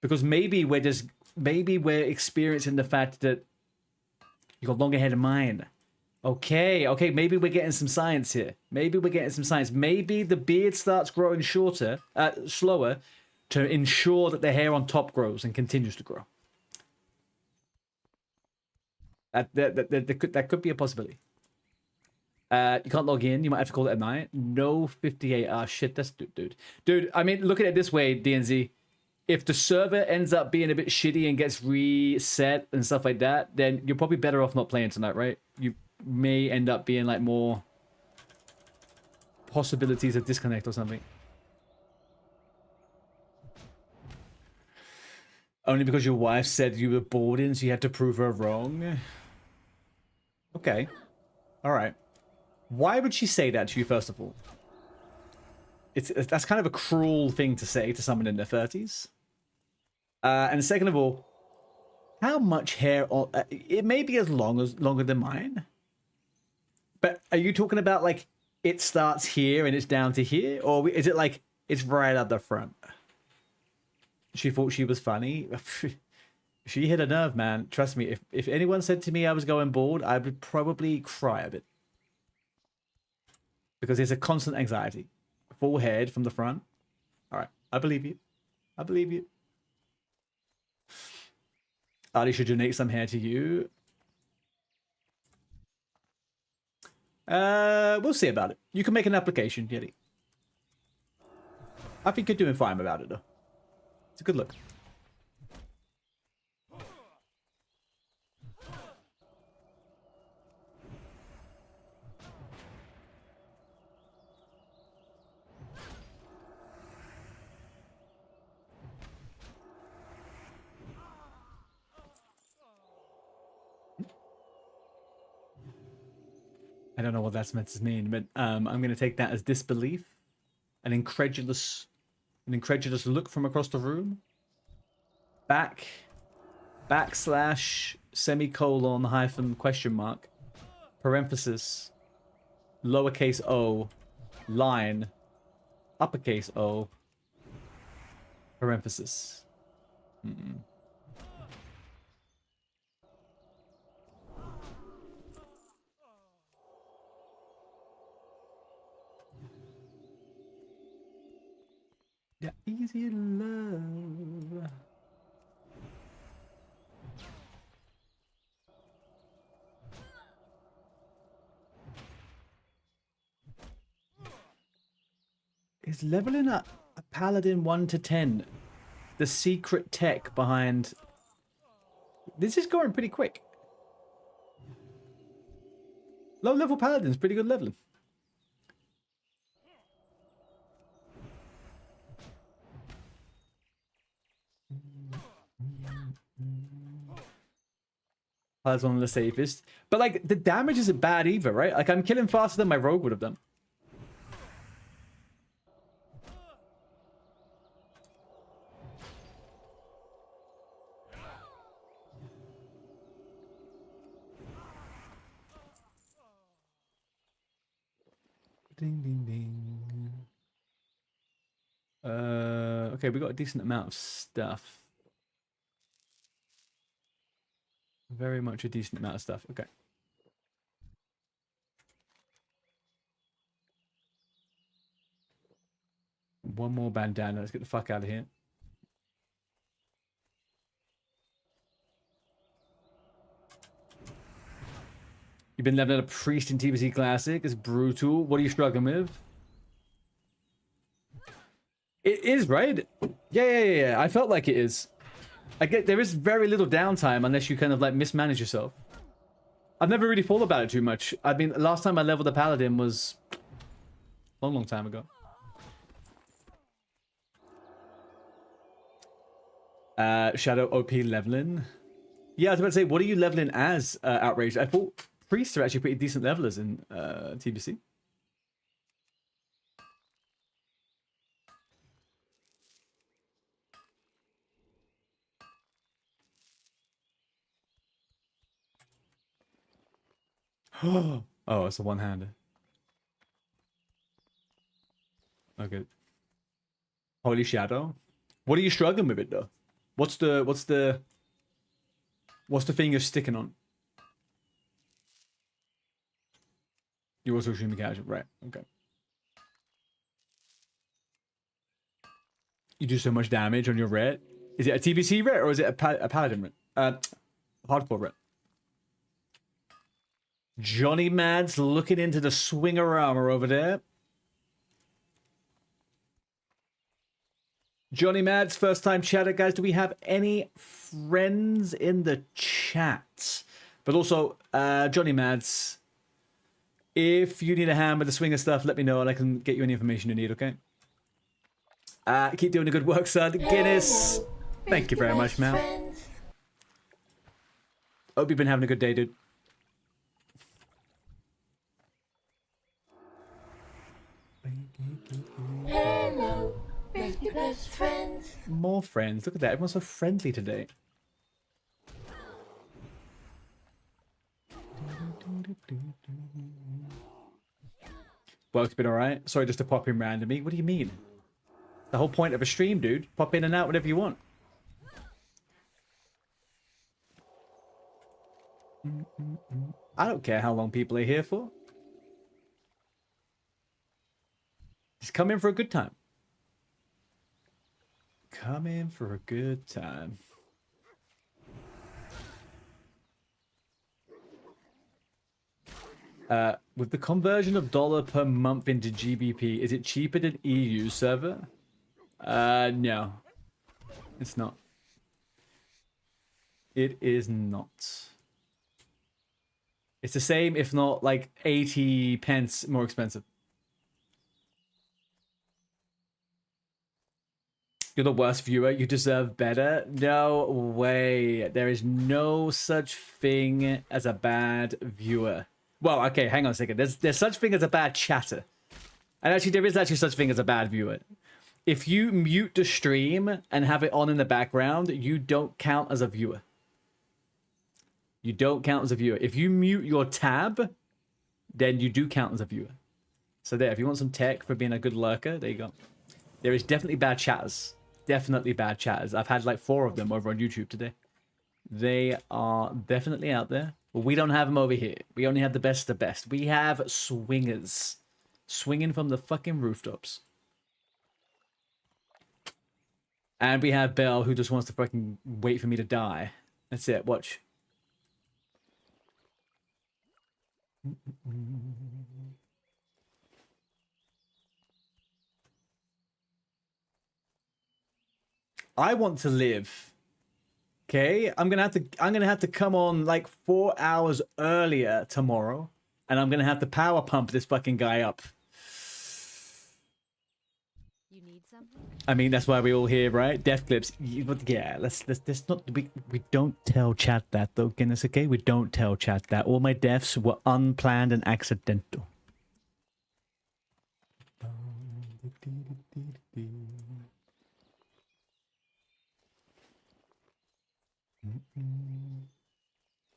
Because maybe we're experiencing the fact that you got longer hair than mine. Okay, maybe we're getting some science here. Maybe the beard starts growing slower to ensure that the hair on top grows and continues to grow. That could be a possibility. You can't log in. You might have to call it at night. No 58. Ah, shit. That's dude. Dude, I mean, look at it this way, DNZ. If the server ends up being a bit shitty and gets reset and stuff like that, then you're probably better off not playing tonight, right? You may end up being like more possibilities of disconnect or something. Only because your wife said you were bored in, so you had to prove her wrong. Okay. All right. Why would she say that to you, first of all? That's kind of a cruel thing to say to someone in their 30s. And second of all, how much hair on... it may be longer than mine. But are you talking about, like, it starts here and it's down to here? Or is it like, it's right at the front? She thought she was funny. She hit a nerve, man. Trust me, if anyone said to me I was going bald, I would probably cry a bit. Because there's a constant anxiety. Full head from the front. All right, I believe you. I believe you. Artie should donate some hair to you. We'll see about it. You can make an application, Yeti. I think you're doing fine about it, though. It's a good look. I don't know what that's meant to mean, but I'm going to take that as disbelief, an incredulous look from across the room. Backslash semicolon hyphen question mark parenthesis lowercase o line uppercase O parenthesis. Yeah, easy love. Is leveling a paladin 1 to 10 the secret tech behind... This is going pretty quick. Low level paladin's pretty good leveling. That's one of the safest. But like the damage isn't bad either, right? Like I'm killing faster than my rogue would have done. Ding, ding, ding. Okay, we got a decent amount of stuff. Very much a decent amount of stuff. Okay. One more bandana. Let's get the fuck out of here. You've been leveling a priest in TBC Classic. It's brutal. What are you struggling with? It is, right? Yeah. I felt like it is. I get there is very little downtime unless you kind of like mismanage yourself. I've never really thought about it too much. I mean, last time I leveled a paladin was a long time ago. Shadow OP leveling. Yeah, I was about to say, what are you leveling as, Outrage? I thought priests are actually pretty decent levelers in TBC. Oh, it's a one-hander. Okay. Holy Shadow. What are you struggling with it though? What's the thing you're sticking on? You're also extremely casual, right? Okay. You do so much damage on your ret. Is it a TBC ret or is it a paladin ret? Hardcore ret. Johnny Mads looking into the swinger armor over there. Johnny Mads, first time chatter, guys. Do we have any friends in the chat? But also, Johnny Mads, if you need a hand with the swinger stuff, let me know and I can get you any information you need, okay? Keep doing the good work, son. Guinness, thank you very much, man. Hope you've been having a good day, dude. Hello, make your best friends. More friends. Look at that. Everyone's so friendly today. Work's been alright. Sorry just to pop in randomly. What do you mean? The whole point of a stream, dude. Pop in and out whenever you want. I don't care how long people are here for. Just come in for a good time. Come in for a good time. With the conversion of dollar per month into GBP, is it cheaper than EU server? No. It's not. It is not. It's the same, if not like 80 pence more expensive. You're the worst viewer. You deserve better. No way. There is no such thing as a bad viewer. Well, okay, hang on a second. There's such thing as a bad chatter. And actually, there is actually such thing as a bad viewer. If you mute the stream and have it on in the background, you don't count as a viewer. You don't count as a viewer. If you mute your tab, then you do count as a viewer. So there, if you want some tech for being a good lurker, there you go. There is definitely bad chatters. Definitely bad chatters. I've had like 4 of them over on YouTube today. They are definitely out there. But we don't have them over here. We only have the best of the best. We have swingers. Swinging from the fucking rooftops. And we have Belle who just wants to fucking wait for me to die. That's it. Watch. I want to live. Okay, I'm gonna have to come on like 4 hours earlier tomorrow, and I'm gonna have to power pump this fucking guy up. You need something? I mean, that's why we all here, right? Death clips. But yeah, let's not we don't tell chat that though, Guinness. Okay, we don't tell chat that. All my deaths were unplanned and accidental.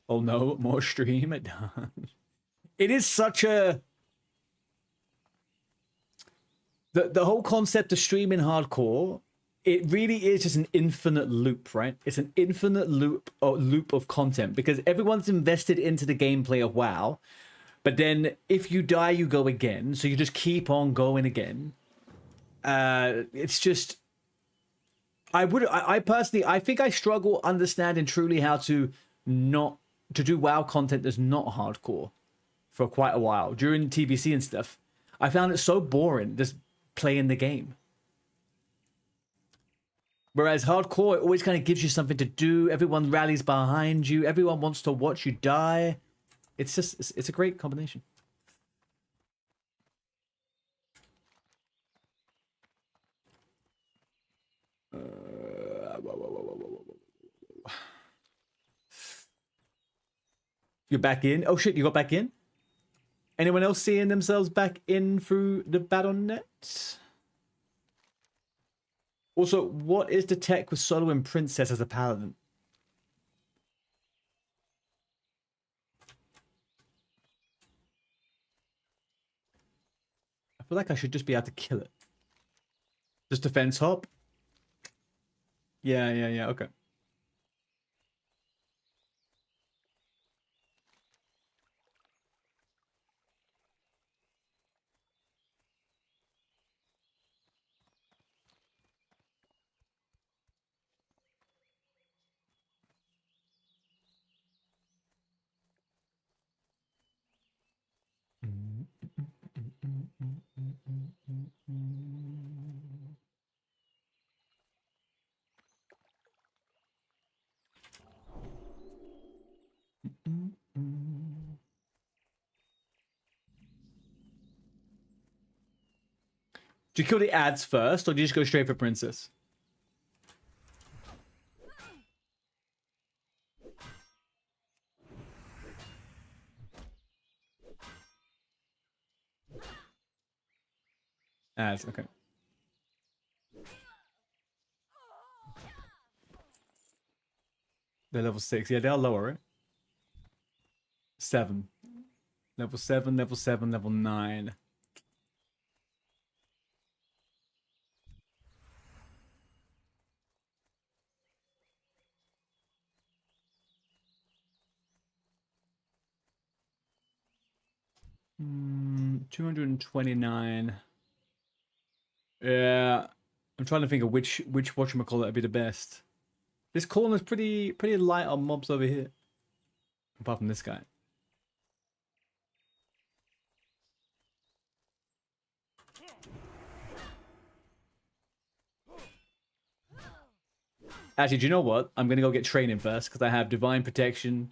Oh no, more stream. It is such a The whole concept of streaming hardcore, it really is just an infinite loop, right? It's an infinite loop of content because everyone's invested into the gameplay of WoW, but then if you die, you go again. So you just keep on going again. It's just, I personally, I think I struggle understanding truly how to do WoW content that's not hardcore for quite a while during TBC and stuff. I found it so boring just playing the game. Whereas hardcore, it always kind of gives you something to do. Everyone rallies behind you. Everyone wants to watch you die. It's just, it's a great combination. You're back in? Oh shit, you got back in? Anyone else seeing themselves back in through the Battle.net? Also, what is the tech with Solo and Princess as a paladin? I feel like I should just be able to kill it. Just defense hop? Yeah, okay. Do you kill the ads first, or do you just go straight for Princess? Ads, okay. They're level 6. Yeah, they are lower, right? 7. Level 7, level 7, level 9. Hmm, 229. Yeah, I'm trying to think of which whatchamacallit would be the best. This corner's pretty light on mobs over here. Apart from this guy. Actually, do you know what? I'm going to go get training first because I have Divine Protection,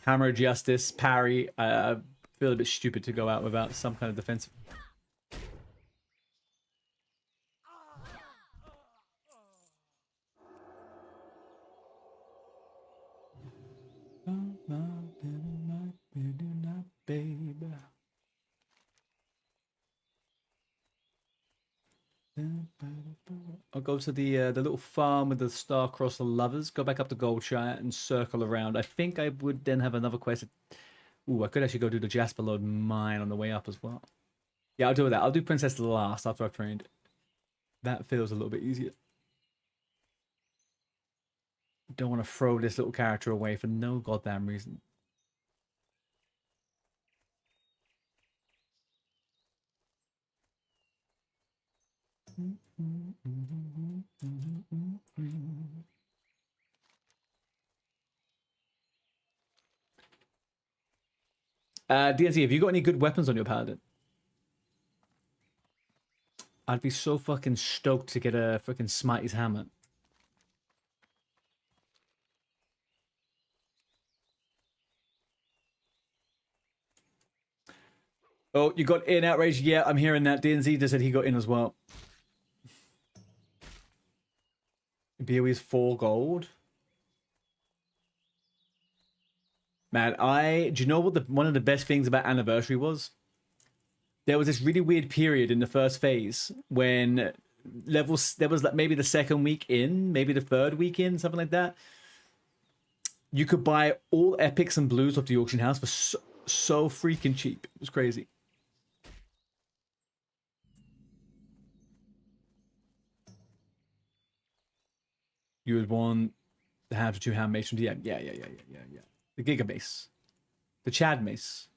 Hammer of Justice, Parry. I feel a bit stupid to go out without some kind of defensive. I'll go to the little farm with the star-crossed lovers, go back up to Goldshire and circle around. I think I would then have another quest. Ooh, I could actually go do the Jasper Lord mine on the way up as well. Yeah, I'll do that. I'll do Princess last after I've trained. That feels a little bit easier. Don't want to throw this little character away for no goddamn reason. DNC, have you got any good weapons on your paladin? I'd be so fucking stoked to get a freaking Smitey's hammer. Oh, you got in, Outrage? Yeah, I'm hearing that. DNZ just said he got in as well. BOE's 4 gold. Man, do you know what one of the best things about Anniversary was? There was this really weird period in the first phase when there was like maybe the second week in, maybe the third week in, something like that. You could buy all epics and blues off the auction house for so freaking cheap. It was crazy. You would want to have 2 hand mace from DM. Yeah. The Giga mace. The Chad mace.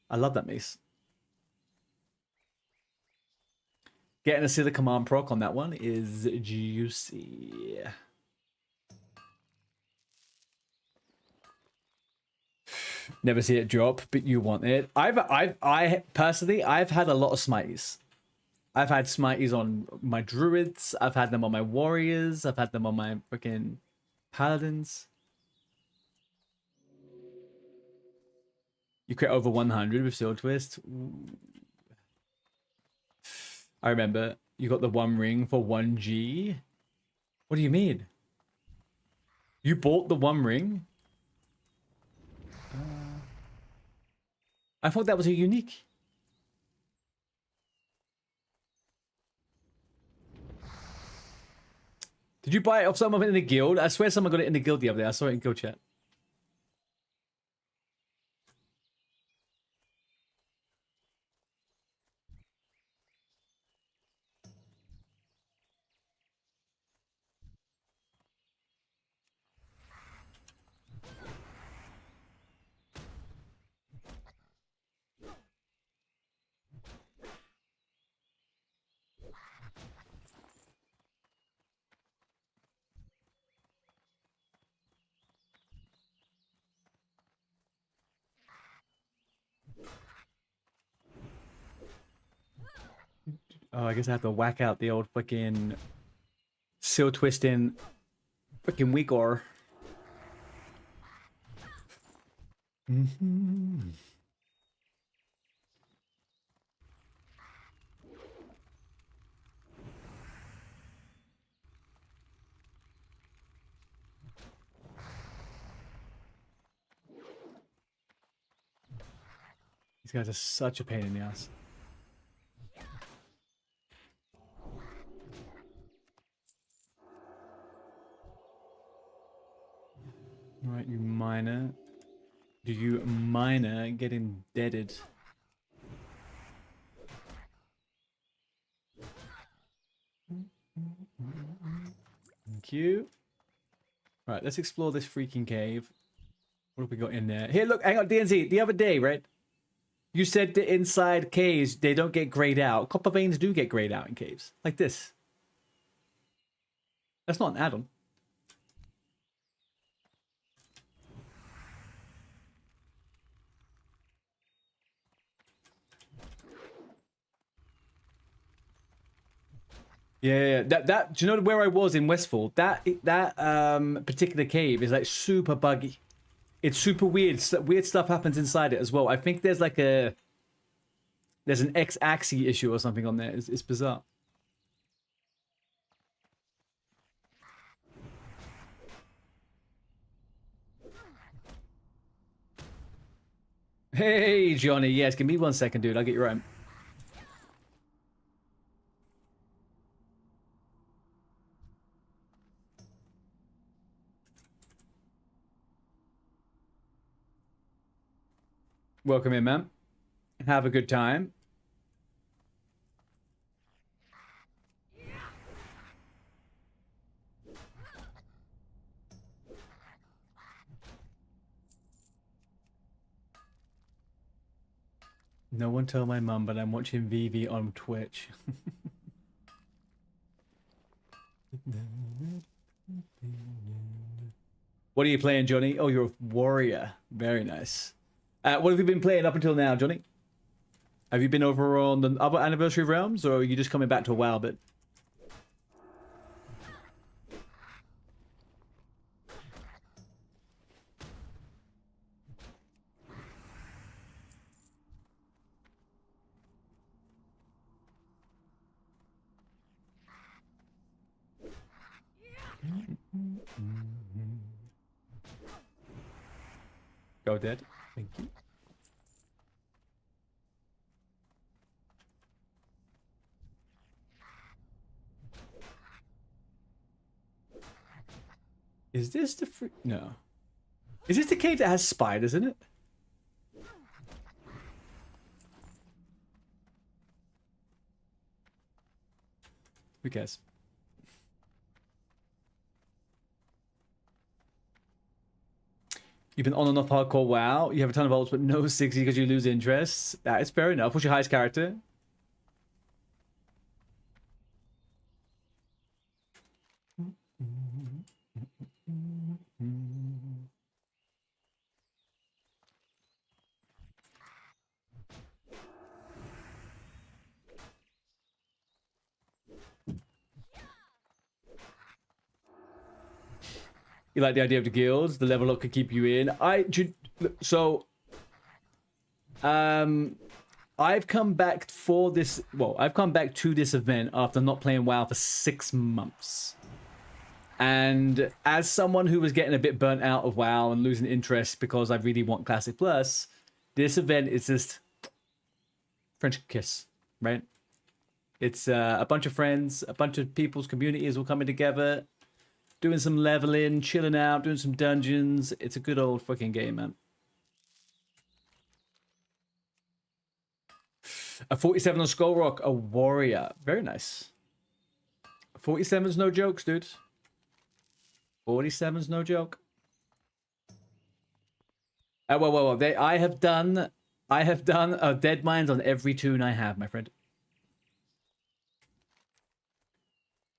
I love that mace. Getting a Silla command proc on that one is juicy. Never see it drop, but you want it. I personally, I've had a lot of smites. I've had smites on my druids. I've had them on my warriors. I've had them on my freaking paladins. You crit over 100 with Seal Twist. Ooh. I remember you got the 1 ring for 1G. What do you mean? You bought the 1 ring? I thought that was a unique. Did you buy it off someone in the guild? I swear someone got it in the guild the other day. I saw it in guild chat. Oh, I guess I have to whack out the old fucking seal twisting freaking Weakor. These guys are such a pain in the ass. Alright, you miner. Do you miner getting deaded? Thank you. Right, let's explore this freaking cave. What have we got in there? Here, look, hang on, DNZ. The other day, right? You said that inside caves, they don't get grayed out. Copper veins do get grayed out in caves. Like this. That's not an add-on. Yeah. That. Do you know where I was in Westfall? That particular cave is like super buggy. It's super weird. Weird stuff happens inside it as well. I think there's like there's an X-axis issue or something on there. It's bizarre. Hey, Johnny. Yes, give me 1 second, dude. I'll get you right. Welcome in, man. Have a good time. No one tell my mum, but I'm watching VV on Twitch. What are you playing, Johnny? Oh, you're a warrior. Very nice. What have you been playing up until now, Johnny? Have you been over on the other Anniversary of Realms, or are you just coming back to WoW a bit? Go dead. Thank you. Is this the No. Is this the cave that has spiders in it? Who cares? You've been on and off hardcore WoW. You have a ton of ults, but no 60 because you lose interest. That is fair enough. What's your highest character? You like the idea of the guilds? The level up could keep you in. I've come back for this. Well, I've come back to this event after not playing WoW for 6 months. And as someone who was getting a bit burnt out of WoW and losing interest because I really want Classic Plus, this event is just French kiss, right? It's a bunch of friends, a bunch of people's communities all coming together, doing some leveling, chilling out, doing some dungeons. It's a good old fucking game, man. A 47 on Skull Rock, a warrior. Very nice. 47's no jokes, dude. 47's no joke. Whoa. I have done Dead Minds on every tune I have, my friend.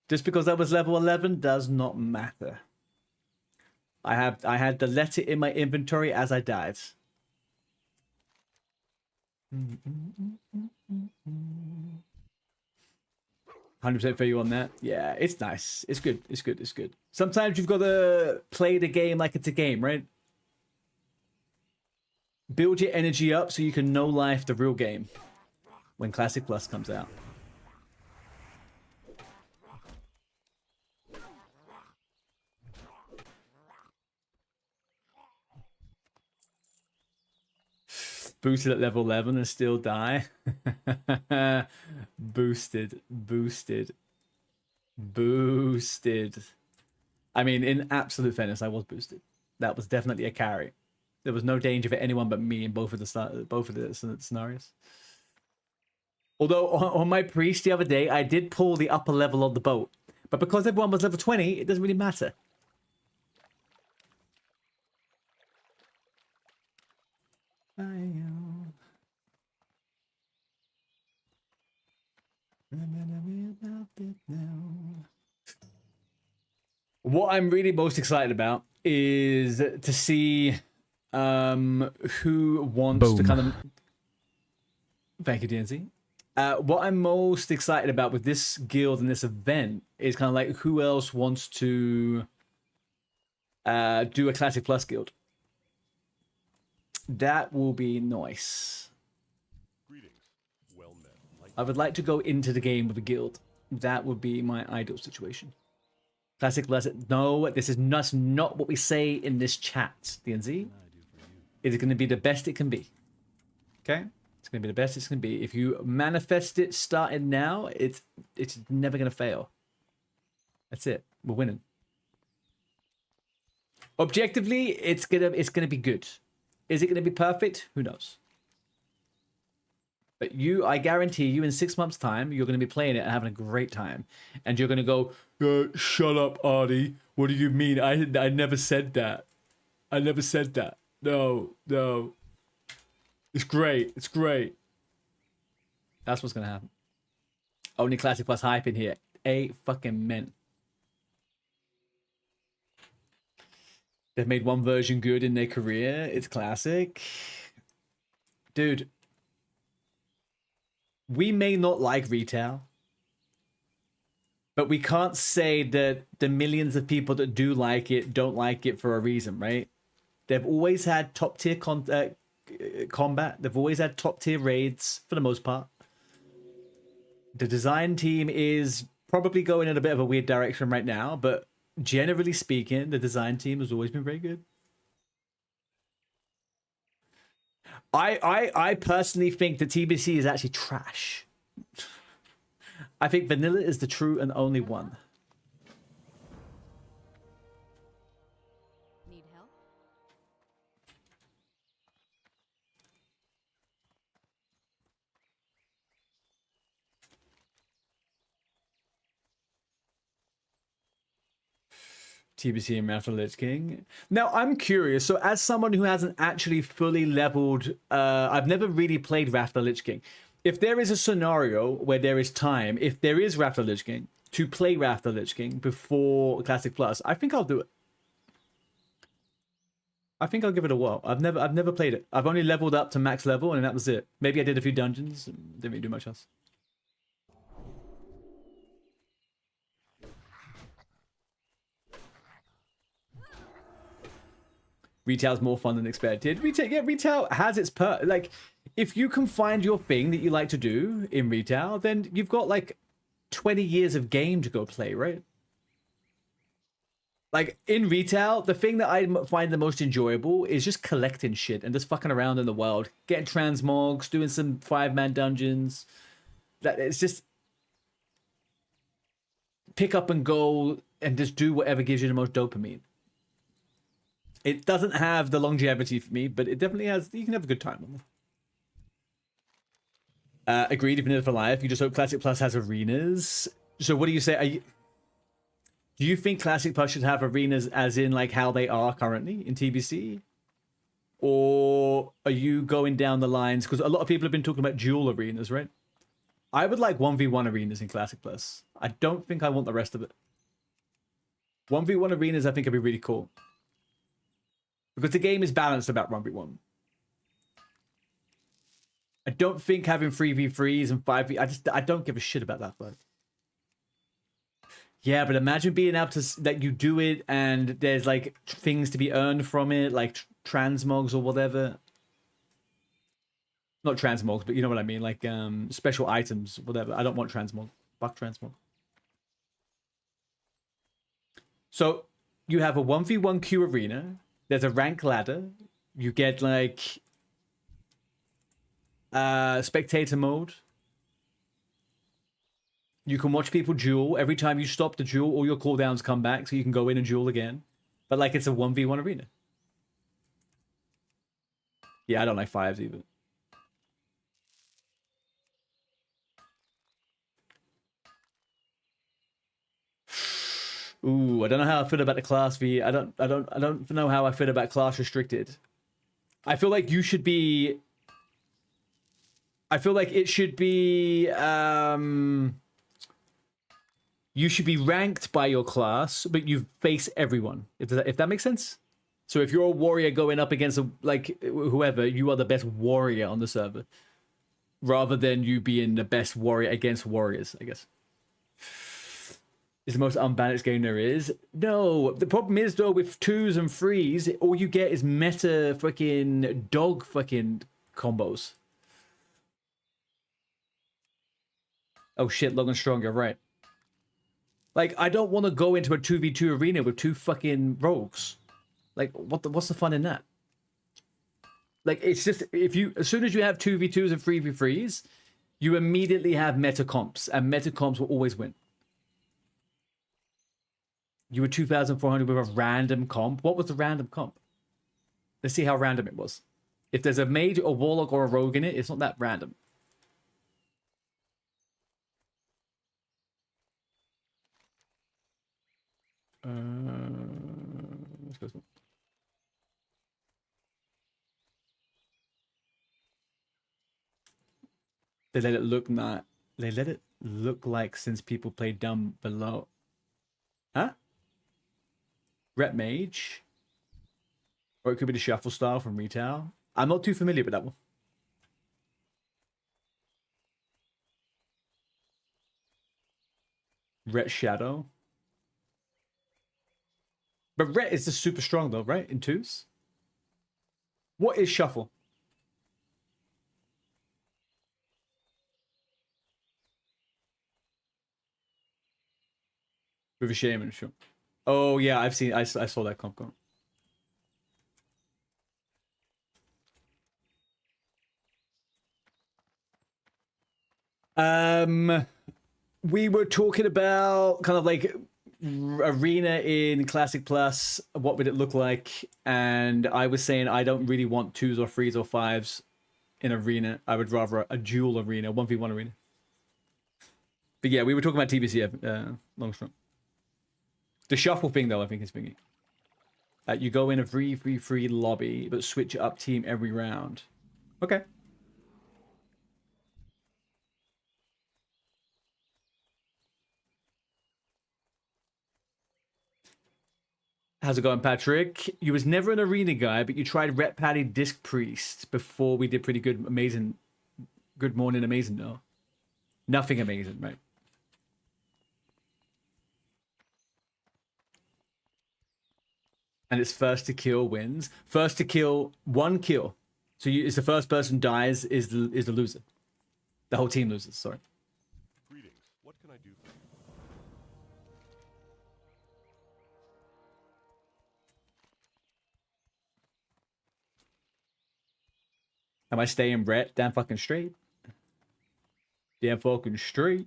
Just because I was level 11 does not matter. I had the letter in my inventory as I died. 100% for you on that. Yeah, it's nice. It's good. It's good. It's good. Sometimes you've got to play the game like it's a game, right? Build your energy up so you can know life the real game when Classic Plus comes out. Boosted at level 11 and still die. Boosted. I mean, in absolute fairness, I was boosted. That was definitely a carry. There was no danger for anyone but me in both of the scenarios. Although on my priest the other day, I did pull the upper level of the boat. But because everyone was level 20, it doesn't really matter. What I'm really most excited about is to see who wants to kind of... Thank you, DNC. What I'm most excited about with this guild and this event is kind of like who else wants to do a Classic Plus guild. That will be nice. I would like to go into the game with a guild. That would be my ideal situation. Classic Plus. No, this is not what we say in this chat, DNZ. It is going to be the best it can be. Okay? It's going to be the best it can be. If you manifest it starting now, it's never going to fail. That's it. We're winning. Objectively, it's gonna be good. Is it going to be perfect? Who knows? But I guarantee you in 6 months' time, you're going to be playing it and having a great time. And you're going to go, shut up, Artie. What do you mean? I never said that. I never said that. No. It's great. It's great. That's what's going to happen. Only Classic Plus hype in here. Fucking men. They've made one version good in their career. It's classic. Dude. We may not like retail. But we can't say that the millions of people that do like it don't like it for a reason, right? They've always had top tier combat. They've always had top tier raids for the most part. The design team is probably going in a bit of a weird direction right now, but generally speaking, the design team has always been very good. I personally think that TBC is actually trash. I think vanilla is the true and only one. Need help? TBC and Wrath of the Lich King. Now, I'm curious. So, as someone who hasn't actually fully leveled, I've never really played Wrath of the Lich King. If there is a scenario where there is time, if there is Wrath of the Lich King, to play Wrath of the Lich King before Classic Plus, I think I'll do it. I think I'll give it a whirl. I've never played it. I've only leveled up to max level, and that was it. Maybe I did a few dungeons, and didn't really do much else. Retail's more fun than expected. Retail has its like, if you can find your thing that you like to do in retail, then you've got like 20 years of game to go play, right? Like, in retail, the thing that I find the most enjoyable is just collecting shit and just fucking around in the world, getting transmogs, doing some 5-man dungeons. That it's just pick up and go and just do whatever gives you the most dopamine. It doesn't have the longevity for me, but it definitely has. You can have a good time on them. Agreed. Even if for life, you just hope Classic Plus has arenas. So, what do you say? Do you think Classic Plus should have arenas as in like how they are currently in TBC? Or are you going down the lines? Because a lot of people have been talking about dual arenas, right? I would like 1v1 arenas in Classic Plus. I don't think I want the rest of it. 1v1 arenas, I think, would be really cool. Because the game is balanced about 1v1. I don't think having 3v3s and 5v... I don't give a shit about that, but... Yeah, but imagine being able to... That you do it and there's, like, things to be earned from it, like transmogs or whatever. Not transmogs, but you know what I mean. Like, special items, whatever. I don't want transmog. Fuck transmog. So, you have a 1v1 queue arena... There's a rank ladder. You get like spectator mode. You can watch people duel. Every time you stop the duel, all your cooldowns come back, so you can go in and duel again. But like it's a 1v1 arena. Yeah, I don't like 5s either. Ooh, I don't know how I feel about the class V. I don't know how I feel about class restricted. I feel like you should be... I feel like it should be... You should be ranked by your class, but you face everyone. If that makes sense? So if you're a warrior going up against like whoever, you are the best warrior on the server. Rather than you being the best warrior against warriors, I guess. Is the most unbalanced game there is. No, the problem is though with 2s and 3s, all you get is meta fucking dog fucking combos. Oh shit, long and stronger, right? Like I don't want to go into a 2v2 arena with 2 fucking rogues. Like what's the fun in that? Like it's just as soon as you have 2v2s and 3v3s, you immediately have meta comps, and meta comps will always win. You were 2,400 with a random comp. What was the random comp? Let's see how random it was. If there's a mage, a warlock, or a rogue in it, it's not that random. Let's go. They let it look not. They let it look like since people play dumb below. Huh? Rep Mage. Or it could be the Shuffle style from Retail. I'm not too familiar with that one. Ret Shadow. But Ret is just super strong though, right? In 2s? What is Shuffle? With a Shaman, sure. Oh yeah, I saw that comp go. We were talking about kind of like arena in Classic Plus. What would it look like? And I was saying I don't really want 2s or 3s or 5s in arena. I would rather a dual arena, 1v1 arena. But yeah, we were talking about TBC long strong. The shuffle thing, though, I think is thingy. You go in a 3-3-3 lobby, but switch up team every round. Okay. How's it going, Patrick? You was never an arena guy, but you tried Rep Patty Disc Priest before we did pretty good, amazing. Good morning, amazing, no. Nothing amazing, right? And it's first to kill wins. First to kill, 1 kill. So it's the first person dies is the loser. The whole team loses, sorry. Greetings. What can I do for you? Am I staying Brett? Damn fucking straight. Damn fucking straight.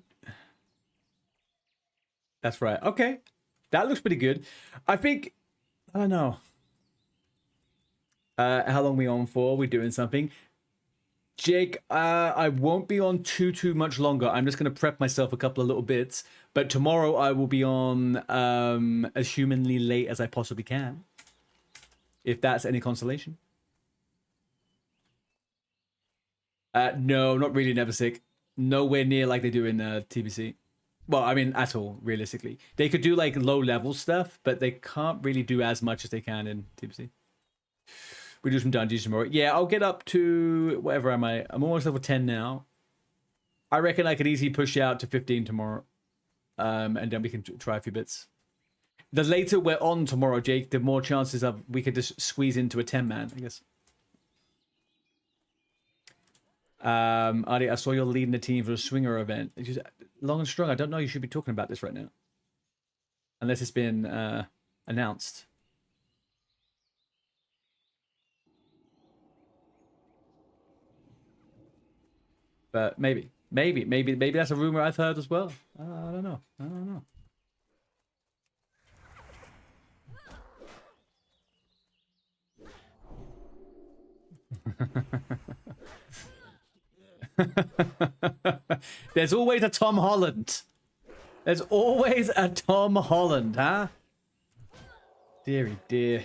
That's right. Okay. That looks pretty good. I think, I don't know. How long are we on for? We're doing something. Jake, I won't be on too much longer. I'm just going to prep myself a couple of little bits. But tomorrow I will be on as humanly late as I possibly can. If that's any consolation. No, not really Never Sick. Nowhere near like they do in TBC. Well, I mean, at all, realistically. They could do like low-level stuff, but they can't really do as much as they can in TBC. We do some dungeons tomorrow. Yeah, I'll get up to... Whatever am I? I'm almost level 10 now. I reckon I could easily push out to 15 tomorrow. And then we can try a few bits. The later we're on tomorrow, Jake, the more chances of we could just squeeze into a 10-man, I guess. Adi, I saw you're leading the team for a swinger event. It's just, long and strong, I don't know you should be talking about this right now. Unless it's been announced. But maybe that's a rumor I've heard as well. I don't know. There's always a Tom Holland. There's always a Tom Holland, huh? Deary dear.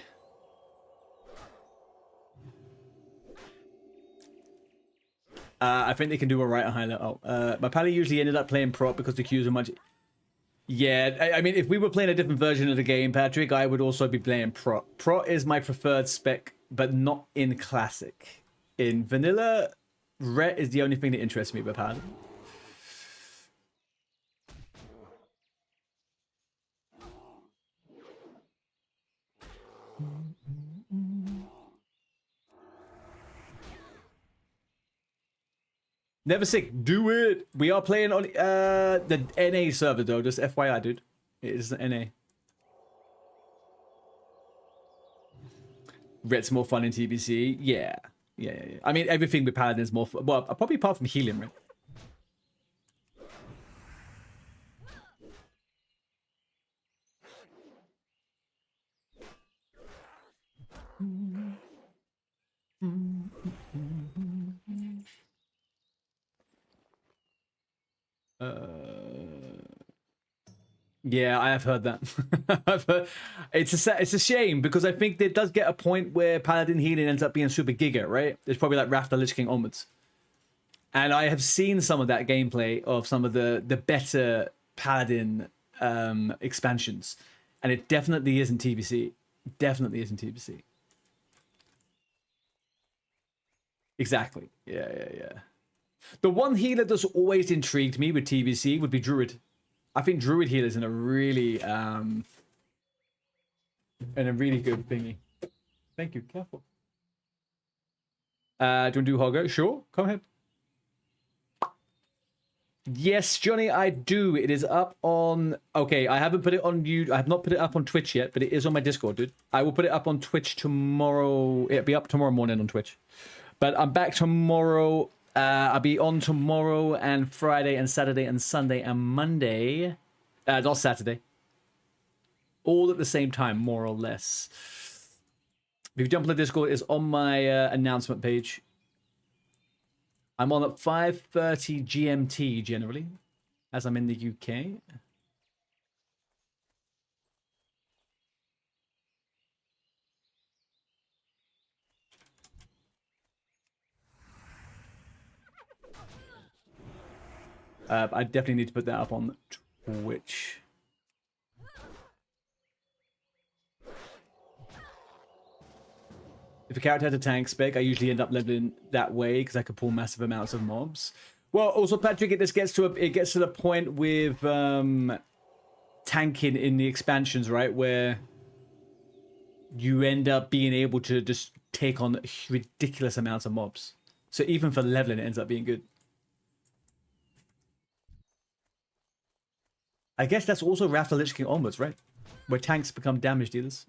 I think they can do all right at high level. My pally usually ended up playing prop because the queues are much... Yeah, I mean, if we were playing a different version of the game, Patrick, I would also be playing prop. Prop is my preferred spec, but not in classic. In vanilla, ret is the only thing that interests me about Paladin. Never Sick, do it. We are playing on the NA server though, just FYI, dude. It is the NA. Ret's more fun in TBC. Yeah. I mean, everything with Paladin is more fun. Well, probably apart from healing, right? Yeah, I have heard that. It's a shame because I think there does get a point where Paladin healing ends up being super giga, right? It's probably like Wrath the Lich King onwards. And I have seen some of that gameplay of some of the better Paladin expansions. And it definitely isn't TBC. Definitely isn't TBC. Exactly. Yeah. The one healer that's always intrigued me with TBC would be Druid. I think Druid healers in a really good thingy. Thank you. Careful. Do you want to do Hogger? Sure. Come ahead. Yes, Johnny, I do. It is up on... Okay, I haven't put it on you. I have not put it up on Twitch yet, but it is on my Discord, dude. I will put it up on Twitch tomorrow. It'll be up tomorrow morning on Twitch. But I'm back tomorrow. I'll be on tomorrow and Friday and Saturday and Sunday and Monday. Not Saturday. All at the same time, more or less. If you jump on the Discord, it's on my announcement page. I'm on at 5:30 GMT generally, as I'm in the UK. I definitely need to put that up on Twitch. If a character has a tank spec, I usually end up leveling that way because I can pull massive amounts of mobs. Well, also, Patrick, it gets to the point with tanking in the expansions, right, where you end up being able to just take on ridiculous amounts of mobs. So even for leveling, it ends up being good. I guess that's also Wrath of the Lich King onwards, right? Where tanks become damage dealers.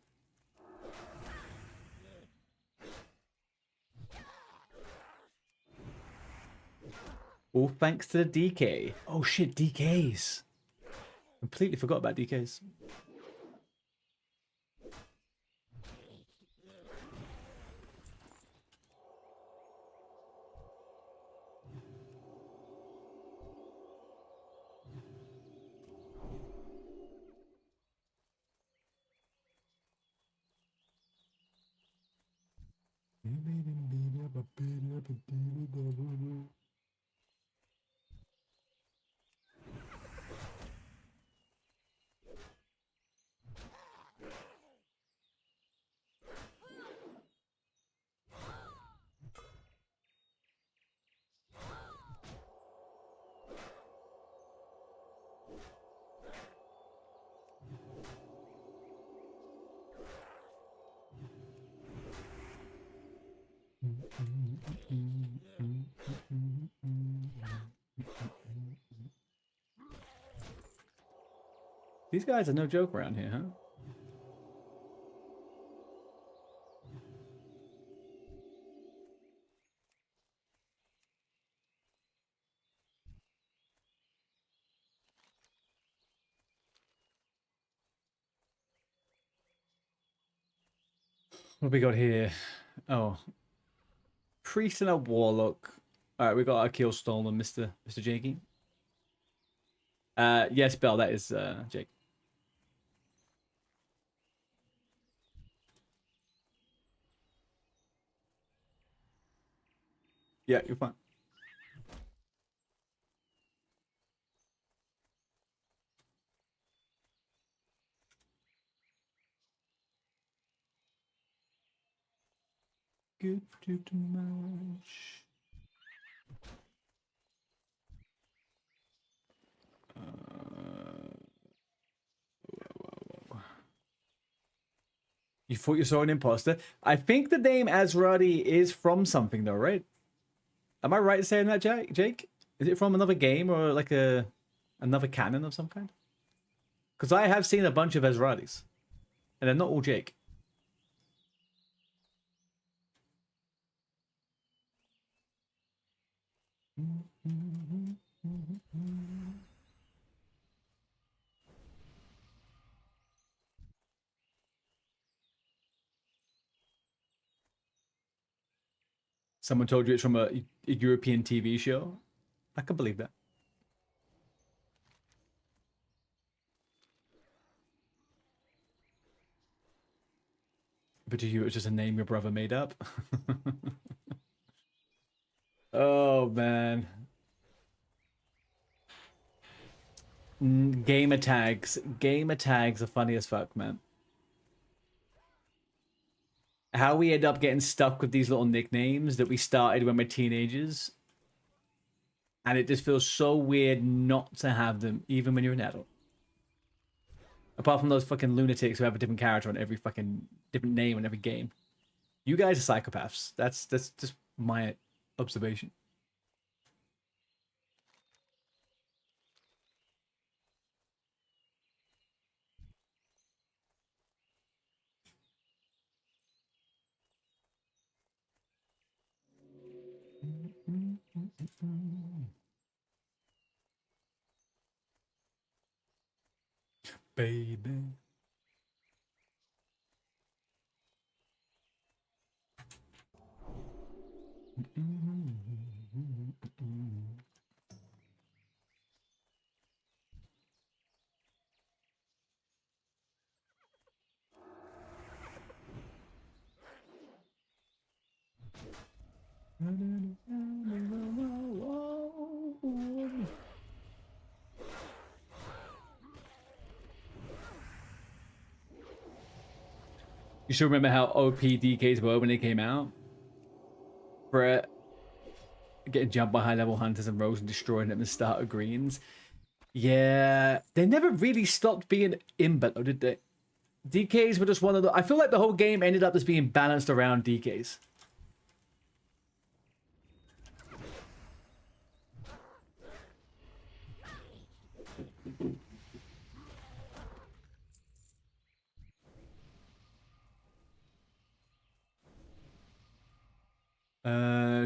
All thanks to the DK. Oh shit, DKs. Completely forgot about DKs. These guys are no joke around here, huh? What we got here? Oh, priest and a warlock. All right, we got our kill stolen, Mr. Jakey. Yes, Bell, that is Jake. Yeah, you're fine. Good too much. You thought you saw an imposter? I think the name Azradi is from something though, right? Am I right in saying that, Jake? Is it from another game or like another canon of some kind? Because I have seen a bunch of Azradis, and they're not all Jake. Someone told you it's from a European TV show? I can believe that. But to you, it's just a name your brother made up. Oh, man. Gamer tags. Gamer tags are funny as fuck, man. How we end up getting stuck with these little nicknames that we started when we're teenagers. And it just feels so weird not to have them, even when you're an adult. Apart from those fucking lunatics who have a different character on every fucking different name in every game. You guys are psychopaths. That's just my observation. Baby. You still remember how OP DKs were when they came out? Brett getting jumped by high-level hunters and rogues and destroying them and starter greens. Yeah, they never really stopped being imbat, though, did they? DKs were just one of the... I feel like the whole game ended up just being balanced around DKs.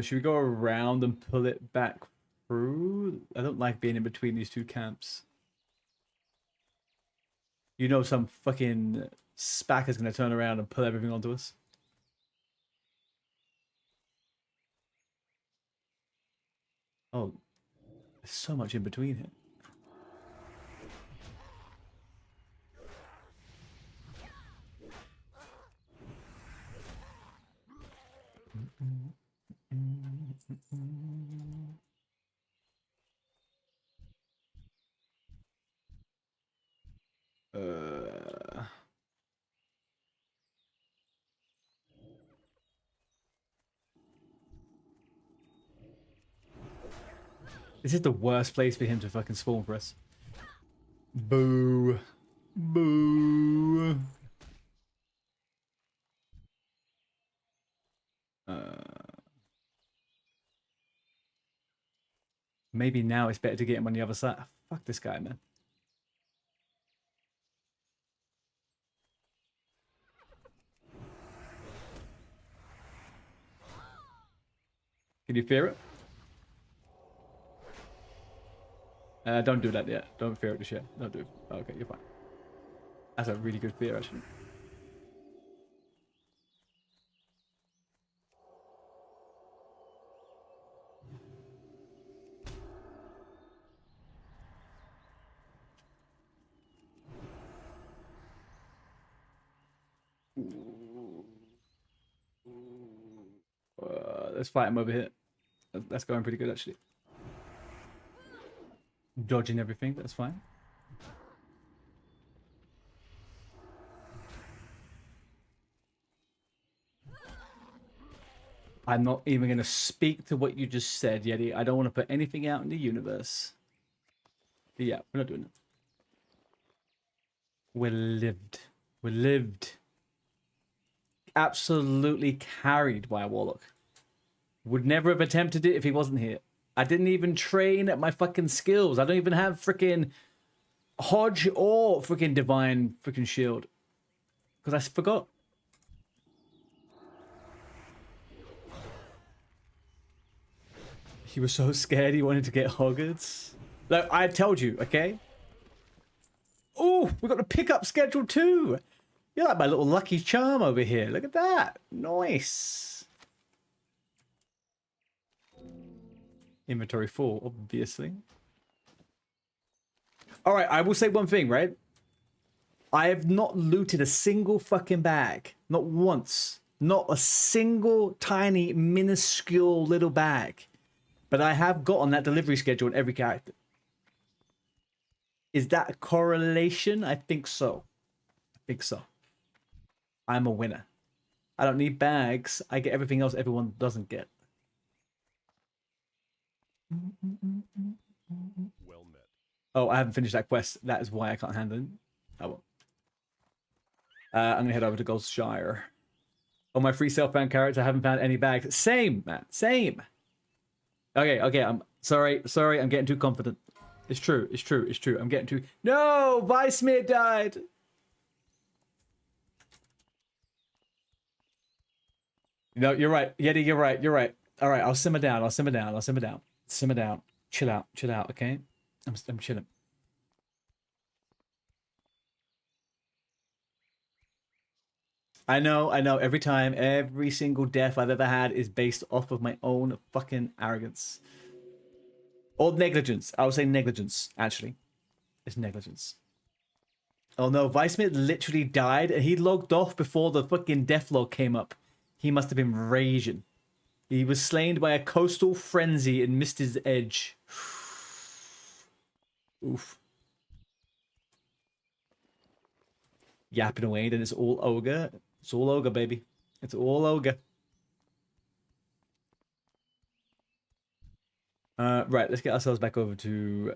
Should we go around and pull it back through? I don't like being in between these two camps. You know some fucking spack is going to turn around and pull everything onto us. Oh, there's so much in between here. This is the worst place for him to fucking spawn for us. Boo. Boo. Maybe now it's better to get him on the other side. Fuck this guy, man. Can you fear it? Don't do that yet. Don't fear it to shit. Don't do it. Okay, you're fine. That's a really good fear, actually. Let's fight him over here. That's going pretty good, actually. Dodging everything, that's fine. I'm not even going to speak to what you just said, Yeti. I don't want to put anything out in the universe. But yeah, we're not doing it. We're lived. We're lived. Absolutely carried by a warlock. Would never have attempted it if he wasn't here. I didn't even train at my fucking skills. I don't even have freaking Hodge or freaking Divine freaking Shield. Because I forgot. He was so scared he wanted to get Hoggarts. Look, I told you, okay? Oh, we got a pickup schedule too. You're like my little lucky charm over here. Look at that. Nice. Inventory full, obviously. All right, I will say one thing, right? I have not looted a single fucking bag. Not once. Not a single tiny, minuscule little bag. But I have got on that delivery schedule on every character. Is that a correlation? I think so. I think so. I'm a winner. I don't need bags. I get everything else everyone doesn't get. Well met. Oh, I haven't finished that quest. That is why I can't handle it. Oh well. I'm gonna head over to Goldshire. On my free self-found character, I haven't found any bags. Same, man. Same. Okay. I'm sorry. I'm getting too confident. It's true. I'm getting too... No! Weissmere died! No, you're right. Yeti, you're right. All right, I'll simmer down. Simmer down. Chill out, okay? I'm chilling. I know. Every single death I've ever had is based off of my own fucking arrogance. Or negligence. I would say negligence, actually. It's negligence. Oh no, Weissmere literally died and he logged off before the fucking death log came up. He must have been raging. He was slain by a coastal frenzy and missed his edge. Oof. Yapping away, then it's all ogre. It's all ogre, baby. It's all ogre. Right, let's get ourselves back over to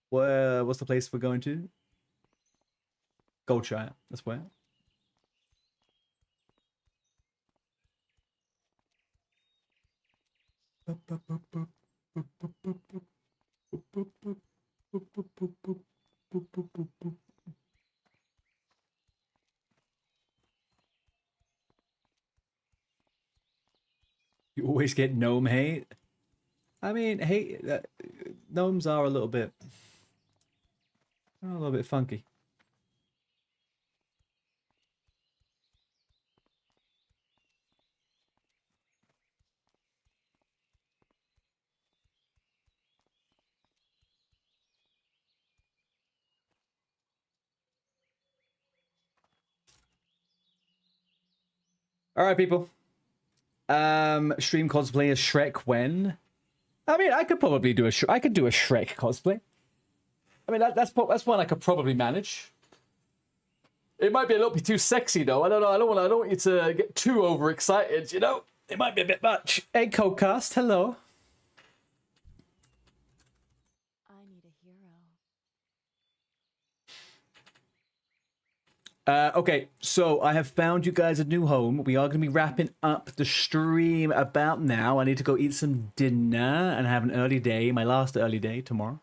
what's the place we're going to? Goldshire. That's where. You always get gnome hate. I mean, hate gnomes are a little bit funky. All right, people. Stream cosplay as Shrek when? I mean, I could probably do a Shrek cosplay. I mean, that's one I could probably manage. It might be a little bit too sexy though. I don't know. I don't want you to get too overexcited. You know, it might be a bit much. Hey, Codecast, hello. Okay, so I have found you guys a new home. We are going to be wrapping up the stream about now. I need to go eat some dinner and have an early day, my last early day tomorrow.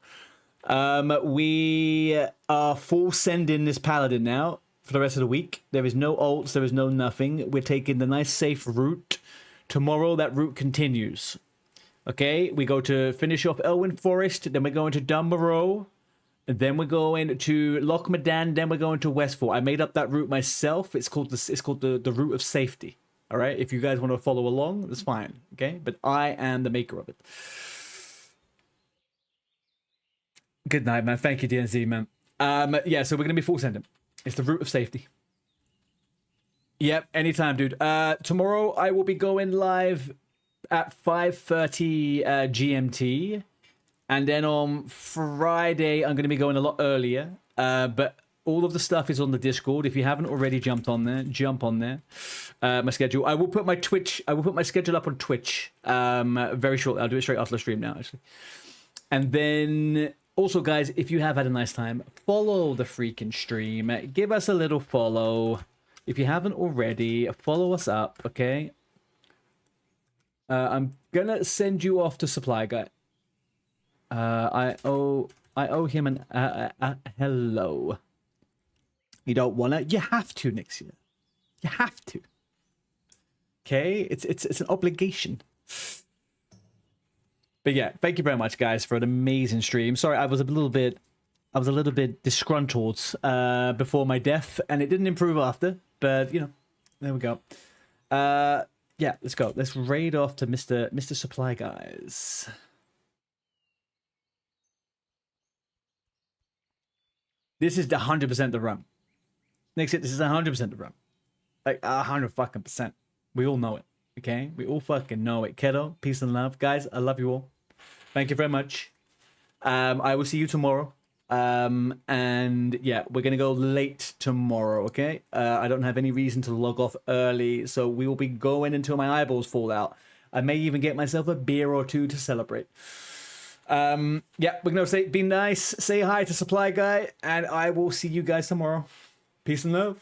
We are full sending this paladin now for the rest of the week. There is no ults, there is no nothing. We're taking the nice safe route. Tomorrow that route continues. Okay, we go to finish off Elwyn Forest, then we're going to Dunbarrow. Then we're going to Loch Madan. Then we're going to Westfall. I made up that route myself. It's called the route of safety. All right. If you guys want to follow along, that's fine. Okay. But I am the maker of it. Good night, man. Thank you, DNZ, man. Yeah. So we're gonna be full sending. It's the route of safety. Yep. Anytime, dude. Tomorrow I will be going live at 5:30 GMT. And then on Friday, I'm going to be going a lot earlier. But all of the stuff is on the Discord. If you haven't already jumped on there, jump on there. My schedule. I will put my schedule up on Twitch very shortly. I'll do it straight after the stream now, actually. And then also, guys, if you have had a nice time, follow the freaking stream. Give us a little follow. If you haven't already, follow us up, okay? I'm going to send you off to Supply Guy. I owe him an hello. You don't wanna? You have to, Nixia. You have to. Okay, it's an obligation. But yeah, thank you very much, guys, for an amazing stream. Sorry, I was a little bit disgruntled before my death, and it didn't improve after. But you know, there we go. Yeah, let's go. Let's raid off to Mr. Supply Guys. This is 100% the run. Next hit, this is 100% the run. Like 100%. We all know it. Okay? We all fucking know it. Kiddo, peace and love. Guys, I love you all. Thank you very much. I will see you tomorrow. And yeah, we're gonna go late tomorrow, okay? I don't have any reason to log off early, so we will be going until my eyeballs fall out. I may even get myself a beer or two to celebrate. Yeah, we're gonna be nice, say hi to Supply Guy, and I will see you guys tomorrow. Peace and love.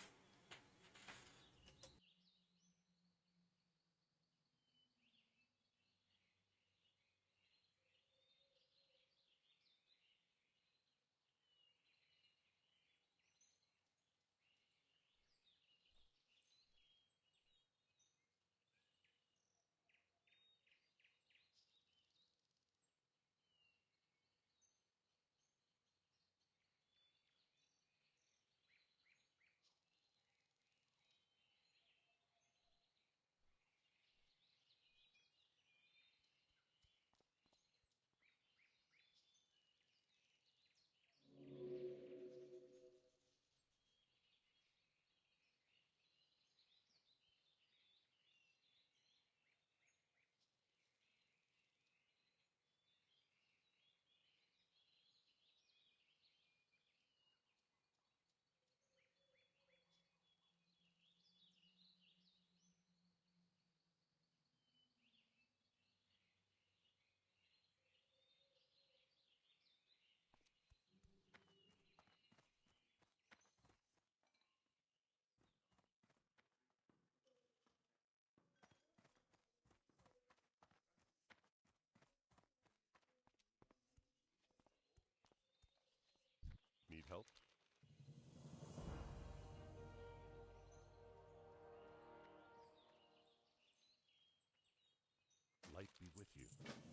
help? Light be with you.